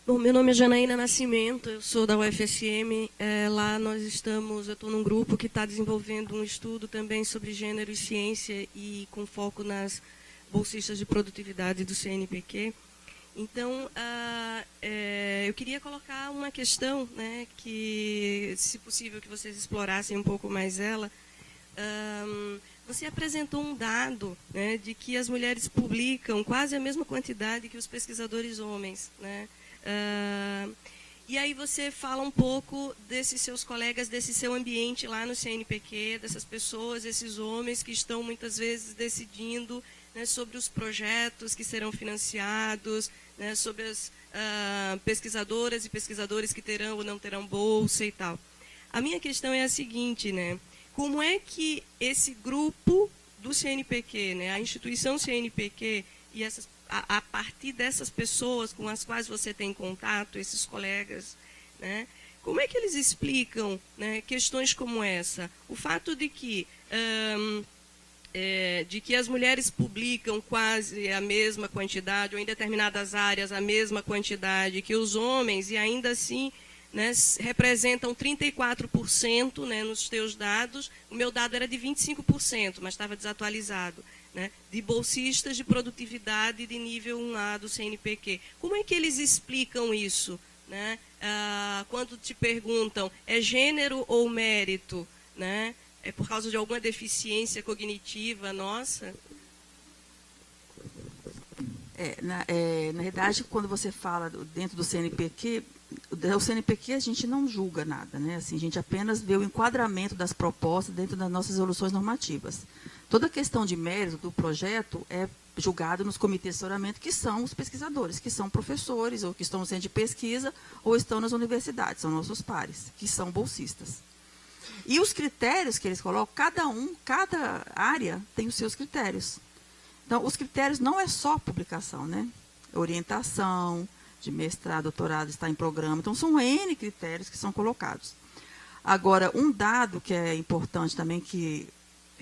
Bom, meu nome é Janaína Nascimento, eu sou da UFSM. Lá eu estou num grupo que está desenvolvendo um estudo também sobre gênero e ciência e com foco nas bolsistas de produtividade do CNPq. Então, eu queria colocar uma questão, né, que, se possível, que vocês explorassem um pouco mais ela. Você apresentou um dado, né, de que as mulheres publicam quase a mesma quantidade que os pesquisadores homens, né? E aí você fala um pouco desses seus colegas, desse seu ambiente lá no CNPq, dessas pessoas, esses homens que estão muitas vezes decidindo, né, sobre os projetos que serão financiados, né, sobre as pesquisadoras e pesquisadores que terão ou não terão bolsa e tal. A minha questão é a seguinte, né? Como é que esse grupo do CNPq, né, a instituição CNPq e a partir dessas pessoas com as quais você tem contato, esses colegas, né, como é que eles explicam, né, questões como essa? O fato de que as mulheres publicam quase a mesma quantidade, ou em determinadas áreas a mesma quantidade que os homens, e ainda assim, né, representam 34%, né, nos teus dados. O meu dado era de 25%, mas estava desatualizado, né, de bolsistas de produtividade de nível 1A do CNPq. Como é que eles explicam isso, né? Quando te perguntam, é gênero ou mérito, né? É por causa de alguma deficiência cognitiva nossa? Na verdade, quando você fala dentro do CNPq, o CNPq a gente não julga nada, né? Assim, a gente apenas vê o enquadramento das propostas dentro das nossas resoluções normativas. Toda a questão de mérito do projeto é julgado nos comitês de assessoramento, que são os pesquisadores, que são professores, ou que estão no centro de pesquisa, ou estão nas universidades, são nossos pares, que são bolsistas. E os critérios que eles colocam, cada área tem os seus critérios. Então, os critérios não é só publicação, né? Orientação, de mestrado, doutorado, está em programa. Então, são N critérios que são colocados. Agora, um dado que é importante também, que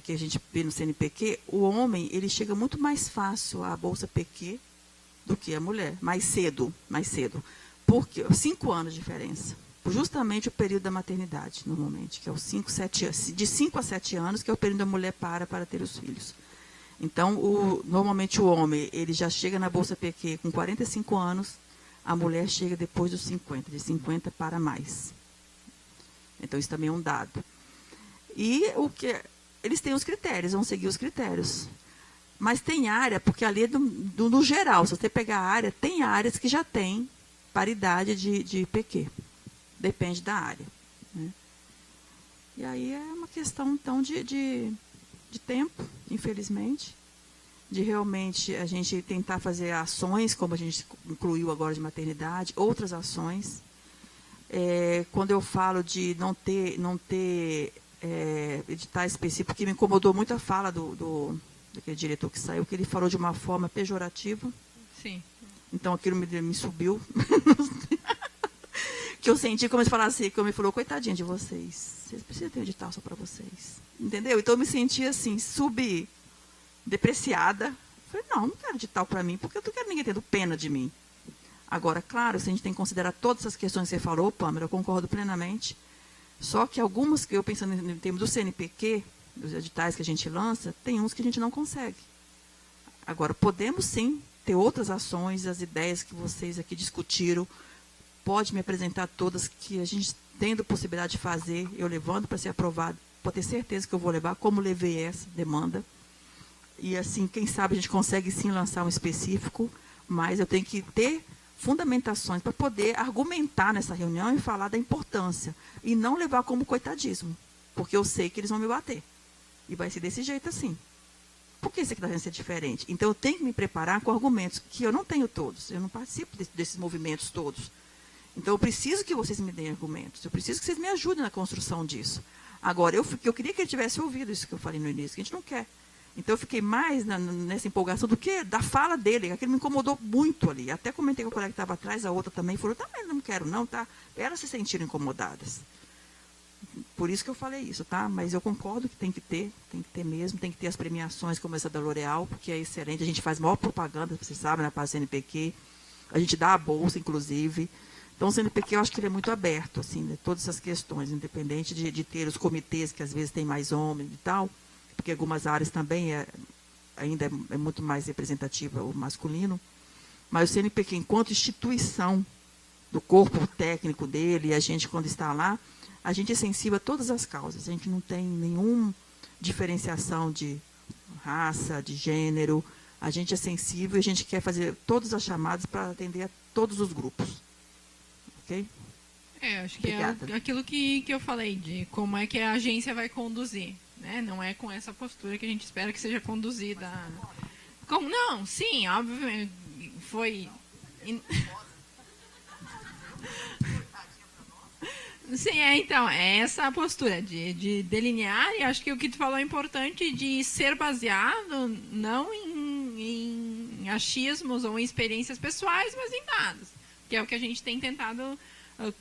a gente vê no CNPq, o homem ele chega muito mais fácil à Bolsa PQ do que a mulher, mais cedo. Porque 5 anos de diferença. Justamente o período da maternidade, normalmente, que é os 5, 7 anos. De 5 a 7 anos, que é o período da mulher para ter os filhos. Então, normalmente o homem ele já chega na Bolsa PQ com 45 anos, a mulher chega depois dos 50, de 50 para mais. Então, isso também é um dado. E eles têm os critérios, vão seguir os critérios. Mas tem área, porque ali é no geral, se você pegar a área, tem áreas que já têm paridade de PQ. Depende da área. Né? E aí é uma questão, então, de tempo, infelizmente, de realmente a gente tentar fazer ações, como a gente incluiu agora de maternidade, outras ações. Quando eu falo de não ter editais específicos, que me incomodou muito a fala daquele diretor que saiu, que ele falou de uma forma pejorativa. Sim. Então aquilo me subiu. Que eu senti como ele falasse assim, como ele falou, coitadinha de vocês precisam ter um edital só para vocês. Entendeu? Então eu me senti assim, subdepreciada. Falei, não quero edital para mim, porque eu não quero ninguém tendo pena de mim. Agora, claro, se a gente tem que considerar todas essas questões que você falou, Pâmela, eu concordo plenamente. Só que algumas que eu pensando em termos do CNPq, dos editais que a gente lança, tem uns que a gente não consegue. Agora, podemos sim ter outras ações, as ideias que vocês aqui discutiram, pode me apresentar todas que a gente tendo possibilidade de fazer, eu levando para ser aprovado, pode ter certeza que eu vou levar, como levei essa demanda. E assim, quem sabe a gente consegue sim lançar um específico, mas eu tenho que ter fundamentações para poder argumentar nessa reunião e falar da importância. E não levar como coitadismo, porque eu sei que eles vão me bater. E vai ser desse jeito assim. Por que isso aqui está sendo diferente? Então, eu tenho que me preparar com argumentos que eu não tenho todos. Eu não participo desses movimentos todos. Então, eu preciso que vocês me deem argumentos. Eu preciso que vocês me ajudem na construção disso. Agora, eu queria que ele tivesse ouvido isso que eu falei no início, que a gente não quer. Então, eu fiquei mais nessa empolgação do que da fala dele. Aquilo me incomodou muito ali. Até comentei com a colega que estava atrás, a outra também falou, também não quero não, tá? Elas se sentiram incomodadas. Por isso que eu falei isso, tá? Mas eu concordo que tem que ter mesmo, tem que ter as premiações como essa da L'Oréal, porque é excelente. A gente faz maior propaganda, vocês sabem, na página CNPq. A gente dá a bolsa, inclusive. Então, o CNPq, eu acho que ele é muito aberto, assim, né, todas essas questões, independente de ter os comitês, que às vezes tem mais homens e tal, porque algumas áreas também ainda é muito mais representativa o masculino, mas o CNPq, enquanto instituição do corpo técnico dele, e a gente, quando está lá, a gente é sensível a todas as causas, a gente não tem nenhuma diferenciação de raça, de gênero, a gente é sensível e a gente quer fazer todas as chamadas para atender a todos os grupos. Ok? Acho que Obrigada. é aquilo que eu falei, de como é que a agência vai conduzir. Né? Não é com essa postura que a gente espera que seja conduzida. Não, sim, óbvio, foi... Sim, então, é essa a postura de delinear, e acho que o que tu falou é importante, de ser baseado não em achismos ou em experiências pessoais, mas em dados, que é o que a gente tem tentado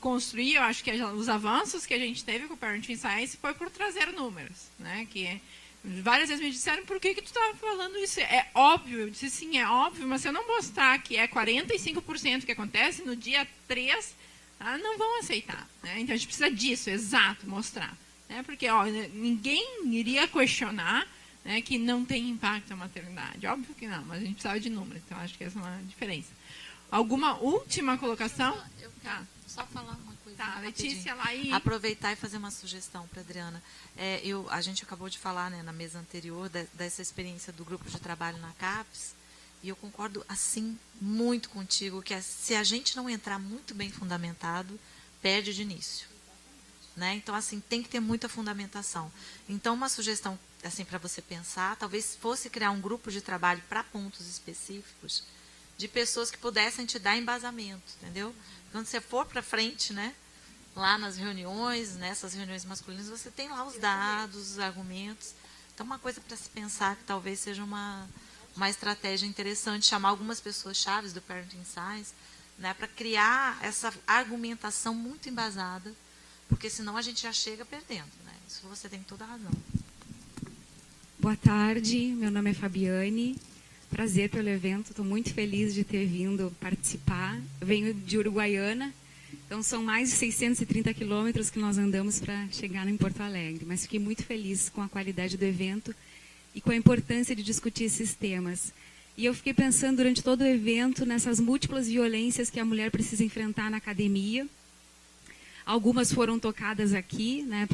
construir. Eu acho que os avanços que a gente teve com o Parenting Science foi por trazer números, né? Que várias vezes me disseram, por que tu estava falando isso? É óbvio. Eu disse, sim, é óbvio, mas se eu não mostrar que é 45% que acontece no dia 3, não vão aceitar. Né? Então, a gente precisa disso, exato, mostrar. Né? Porque ninguém iria questionar, né, que não tem impacto a maternidade. Óbvio que não, mas a gente precisava de números. Então, acho que essa é uma diferença. Alguma última colocação? Eu quero só falar uma coisa. Tá, Letícia, lá e... Aproveitar e fazer uma sugestão para a Adriana. A gente acabou de falar, né, na mesa anterior dessa experiência do grupo de trabalho na CAPES, e eu concordo, assim, muito contigo, que se a gente não entrar muito bem fundamentado, perde de início. Né? Então, assim, tem que ter muita fundamentação. Então, uma sugestão, assim, para você pensar, talvez fosse criar um grupo de trabalho para pontos específicos, de pessoas que pudessem te dar embasamento, entendeu? Quando você for para frente, né, lá nas reuniões, nessas reuniões masculinas, você tem lá os dados, os argumentos. Então, uma coisa para se pensar que talvez seja uma estratégia interessante, chamar algumas pessoas chaves do Parenting Science, né, para criar essa argumentação muito embasada, porque senão a gente já chega perdendo, né? Isso você tem toda a razão. Boa tarde, meu nome é Fabiane. Prazer pelo evento, estou muito feliz de ter vindo participar. Eu venho de Uruguaiana, então são mais de 630 quilômetros que nós andamos para chegar em Porto Alegre. Mas fiquei muito feliz com a qualidade do evento e com a importância de discutir esses temas. E eu fiquei pensando durante todo o evento nessas múltiplas violências que a mulher precisa enfrentar na academia. Algumas foram tocadas aqui, né,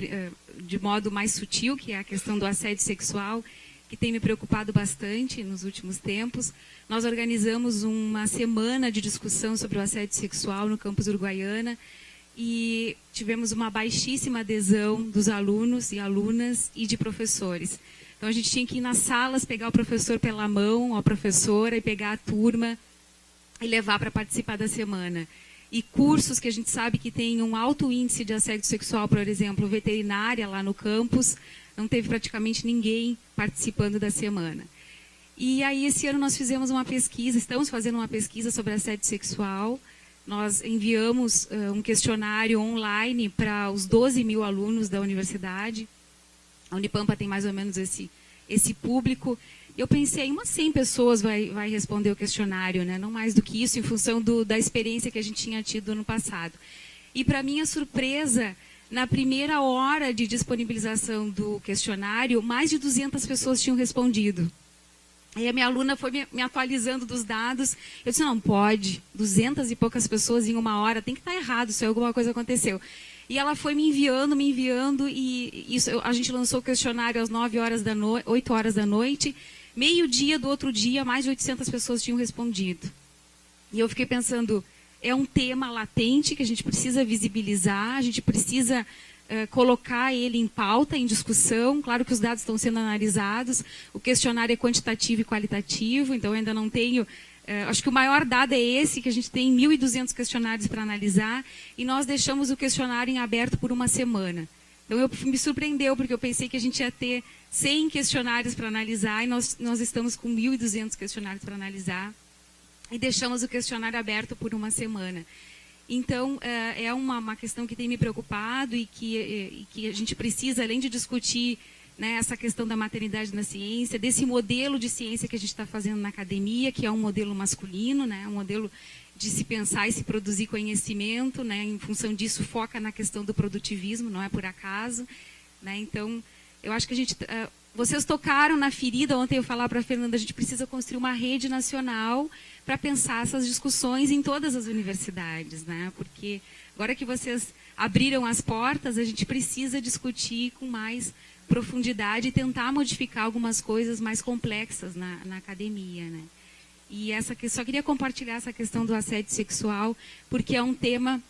de modo mais sutil, que é a questão do assédio sexual, que tem me preocupado bastante nos últimos tempos. Nós organizamos uma semana de discussão sobre o assédio sexual no campus Uruguaiana e tivemos uma baixíssima adesão dos alunos e alunas e de professores. Então, a gente tinha que ir nas salas, pegar o professor pela mão, a professora, e pegar a turma e levar para participar da semana. E cursos que a gente sabe que tem um alto índice de assédio sexual, por exemplo, veterinária lá no campus, não teve praticamente ninguém participando da semana. E aí, esse ano, nós fizemos uma pesquisa, estamos fazendo uma pesquisa sobre assédio sexual. Nós enviamos um questionário online para os 12 mil alunos da universidade. A Unipampa tem mais ou menos esse público. Eu pensei, umas 100 pessoas vai responder o questionário, né? Não mais do que isso, em função da experiência que a gente tinha tido no passado. E, para minha surpresa, na primeira hora de disponibilização do questionário, mais de 200 pessoas tinham respondido. Aí a minha aluna foi me atualizando dos dados. Eu disse, não pode, 200 e poucas pessoas em uma hora, tem que estar errado, se alguma coisa aconteceu. E ela foi me enviando, e a gente lançou o questionário às 8 horas da noite. Meio-dia do outro dia, mais de 800 pessoas tinham respondido. E eu fiquei pensando, é um tema latente que a gente precisa visibilizar, a gente precisa colocar ele em pauta, em discussão. Claro que os dados estão sendo analisados, o questionário é quantitativo e qualitativo, então eu ainda não tenho... acho que o maior dado é esse, que a gente tem 1.200 questionários para analisar, e nós deixamos o questionário em aberto por uma semana. Então, me surpreendeu, porque eu pensei que a gente ia ter 100 questionários para analisar, e nós estamos com 1.200 questionários para analisar, e deixamos o questionário aberto por uma semana. Então, é uma questão que tem me preocupado e que a gente precisa, além de discutir, né, essa questão da maternidade na ciência, desse modelo de ciência que a gente está fazendo na academia, que é um modelo masculino, né, um modelo de se pensar e se produzir conhecimento, né, em função disso foca na questão do produtivismo, não é por acaso. Né, então, eu acho que a gente... vocês tocaram na ferida, ontem eu falava para a Fernanda, a gente precisa construir uma rede nacional para pensar essas discussões em todas as universidades, né, porque agora que vocês abriram as portas, a gente precisa discutir com mais profundidade e tentar modificar algumas coisas mais complexas na academia, né. E só queria compartilhar essa questão do assédio sexual, porque é um tema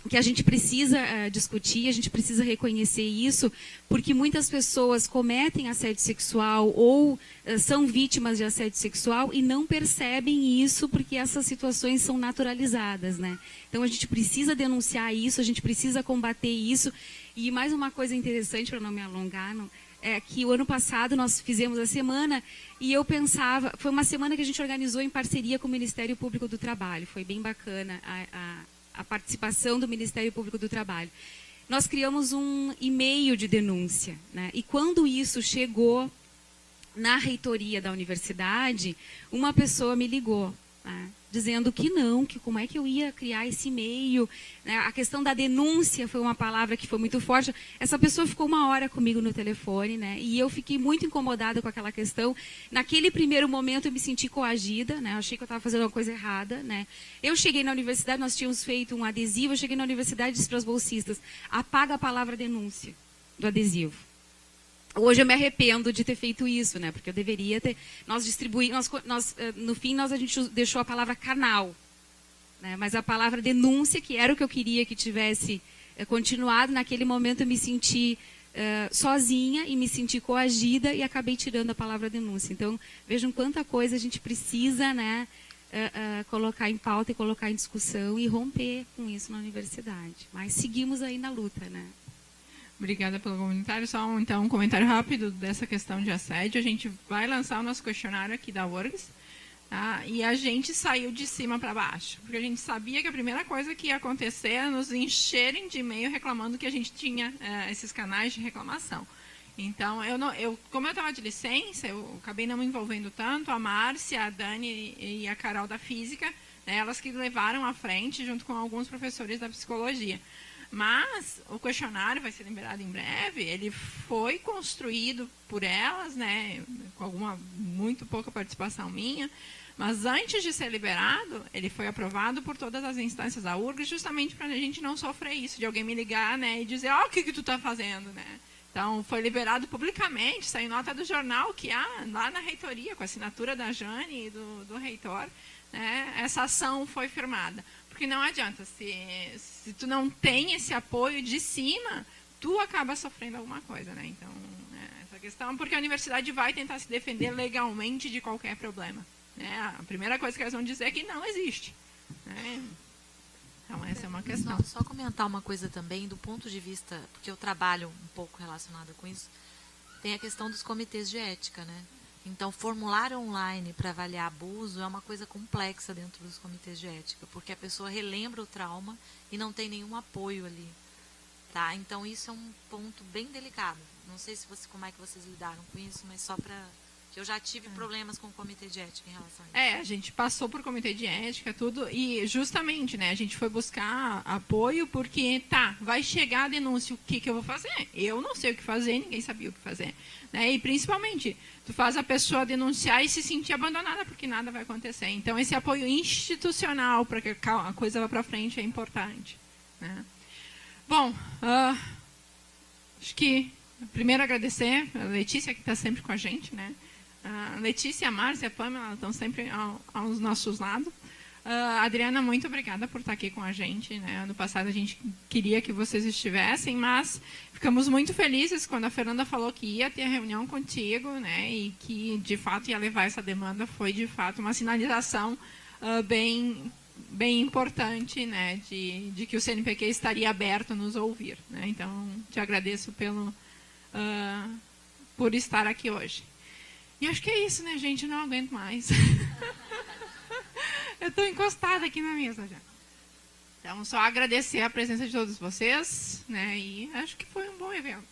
que a gente precisa discutir, a gente precisa reconhecer isso, porque muitas pessoas cometem assédio sexual ou são vítimas de assédio sexual e não percebem isso porque essas situações são naturalizadas, né? Então a gente precisa denunciar isso, a gente precisa combater isso. E mais uma coisa interessante, para não me alongar, é que o ano passado nós fizemos a semana e eu pensava, foi uma semana que a gente organizou em parceria com o Ministério Público do Trabalho, foi bem bacana a participação do Ministério Público do Trabalho. Nós criamos um e-mail de denúncia, né? E quando isso chegou na reitoria da universidade, uma pessoa me ligou, né, dizendo que não, que como é que eu ia criar esse e-mail, né? A questão da denúncia foi uma palavra que foi muito forte. Essa pessoa ficou 1 hora comigo no telefone, né? E eu fiquei muito incomodada com aquela questão. Naquele primeiro momento eu me senti coagida, né? Eu achei que eu estava fazendo uma coisa errada, né? Eu cheguei na universidade, nós tínhamos feito um adesivo, eu cheguei na universidade e disse para os bolsistas, apaga a palavra denúncia do adesivo. Hoje eu me arrependo de ter feito isso, né? Porque eu deveria ter... Nós distribuímos... no fim, a gente deixou a palavra canal. Né? Mas a palavra denúncia, que era o que eu queria que tivesse continuado, naquele momento eu me senti sozinha e me senti coagida e acabei tirando a palavra denúncia. Então, vejam quanta coisa a gente precisa, né? Colocar em pauta e colocar em discussão e romper com isso na universidade. Mas seguimos aí na luta, né? Obrigada pelo comentário. Só então um comentário rápido dessa questão de assédio. A gente vai lançar o nosso questionário aqui da URGS, tá? E a gente saiu de cima para baixo, porque a gente sabia que a primeira coisa que ia acontecer era nos encherem de e-mail reclamando que a gente tinha esses canais de reclamação. Então, como eu estava de licença, eu acabei não me envolvendo tanto. A Márcia, a Dani e a Carol da Física, né, elas que levaram à frente, junto com alguns professores da Psicologia. Mas o questionário vai ser liberado em breve. Ele foi construído por elas, né, com muito pouca participação minha. Mas antes de ser liberado, ele foi aprovado por todas as instâncias da URGS, justamente para a gente não sofrer isso, de alguém me ligar, né, e dizer, o que tu está fazendo, né? Então, foi liberado publicamente, saiu nota do jornal que há lá na reitoria, com a assinatura da Jane e do reitor, né, essa ação foi firmada. Porque não adianta, se tu não tem esse apoio de cima, tu acaba sofrendo alguma coisa, né? Então, essa questão, porque a universidade vai tentar se defender legalmente de qualquer problema. Né? A primeira coisa que eles vão dizer é que não existe. Né? Então, essa é uma questão. Só comentar uma coisa também, do ponto de vista, porque eu trabalho um pouco relacionado com isso, tem a questão dos comitês de ética, né? Então, formulário online para avaliar abuso é uma coisa complexa dentro dos comitês de ética, porque a pessoa relembra o trauma e não tem nenhum apoio ali. Tá? Então, isso é um ponto bem delicado. Não sei como é que vocês lidaram com isso, mas só para... Eu já tive problemas com o comitê de ética em relação a isso. A gente passou por comitê de ética, tudo, e justamente, né, a gente foi buscar apoio porque, vai chegar a denúncia, o que eu vou fazer? Eu não sei o que fazer, ninguém sabia o que fazer. Né? E, principalmente, tu faz a pessoa denunciar e se sentir abandonada, porque nada vai acontecer. Então, esse apoio institucional para que a coisa vá para frente é importante. Né? Bom, acho que, primeiro, agradecer a Letícia, que está sempre com a gente, né? A Letícia, a Márcia, a Pamela estão sempre aos nossos lados. Adriana, muito obrigada por estar aqui com a gente. Né? Ano passado a gente queria que vocês estivessem, mas ficamos muito felizes quando a Fernanda falou que ia ter a reunião contigo, né? E que, de fato, ia levar essa demanda. Foi, de fato, uma sinalização bem importante, né? De que o CNPq estaria aberto a nos ouvir. Né? Então, te agradeço por estar aqui hoje. E acho que é isso, né, gente? Eu não aguento mais. Eu estou encostada aqui na mesa já. Então, só agradecer a presença de todos vocês, né? E acho que foi um bom evento.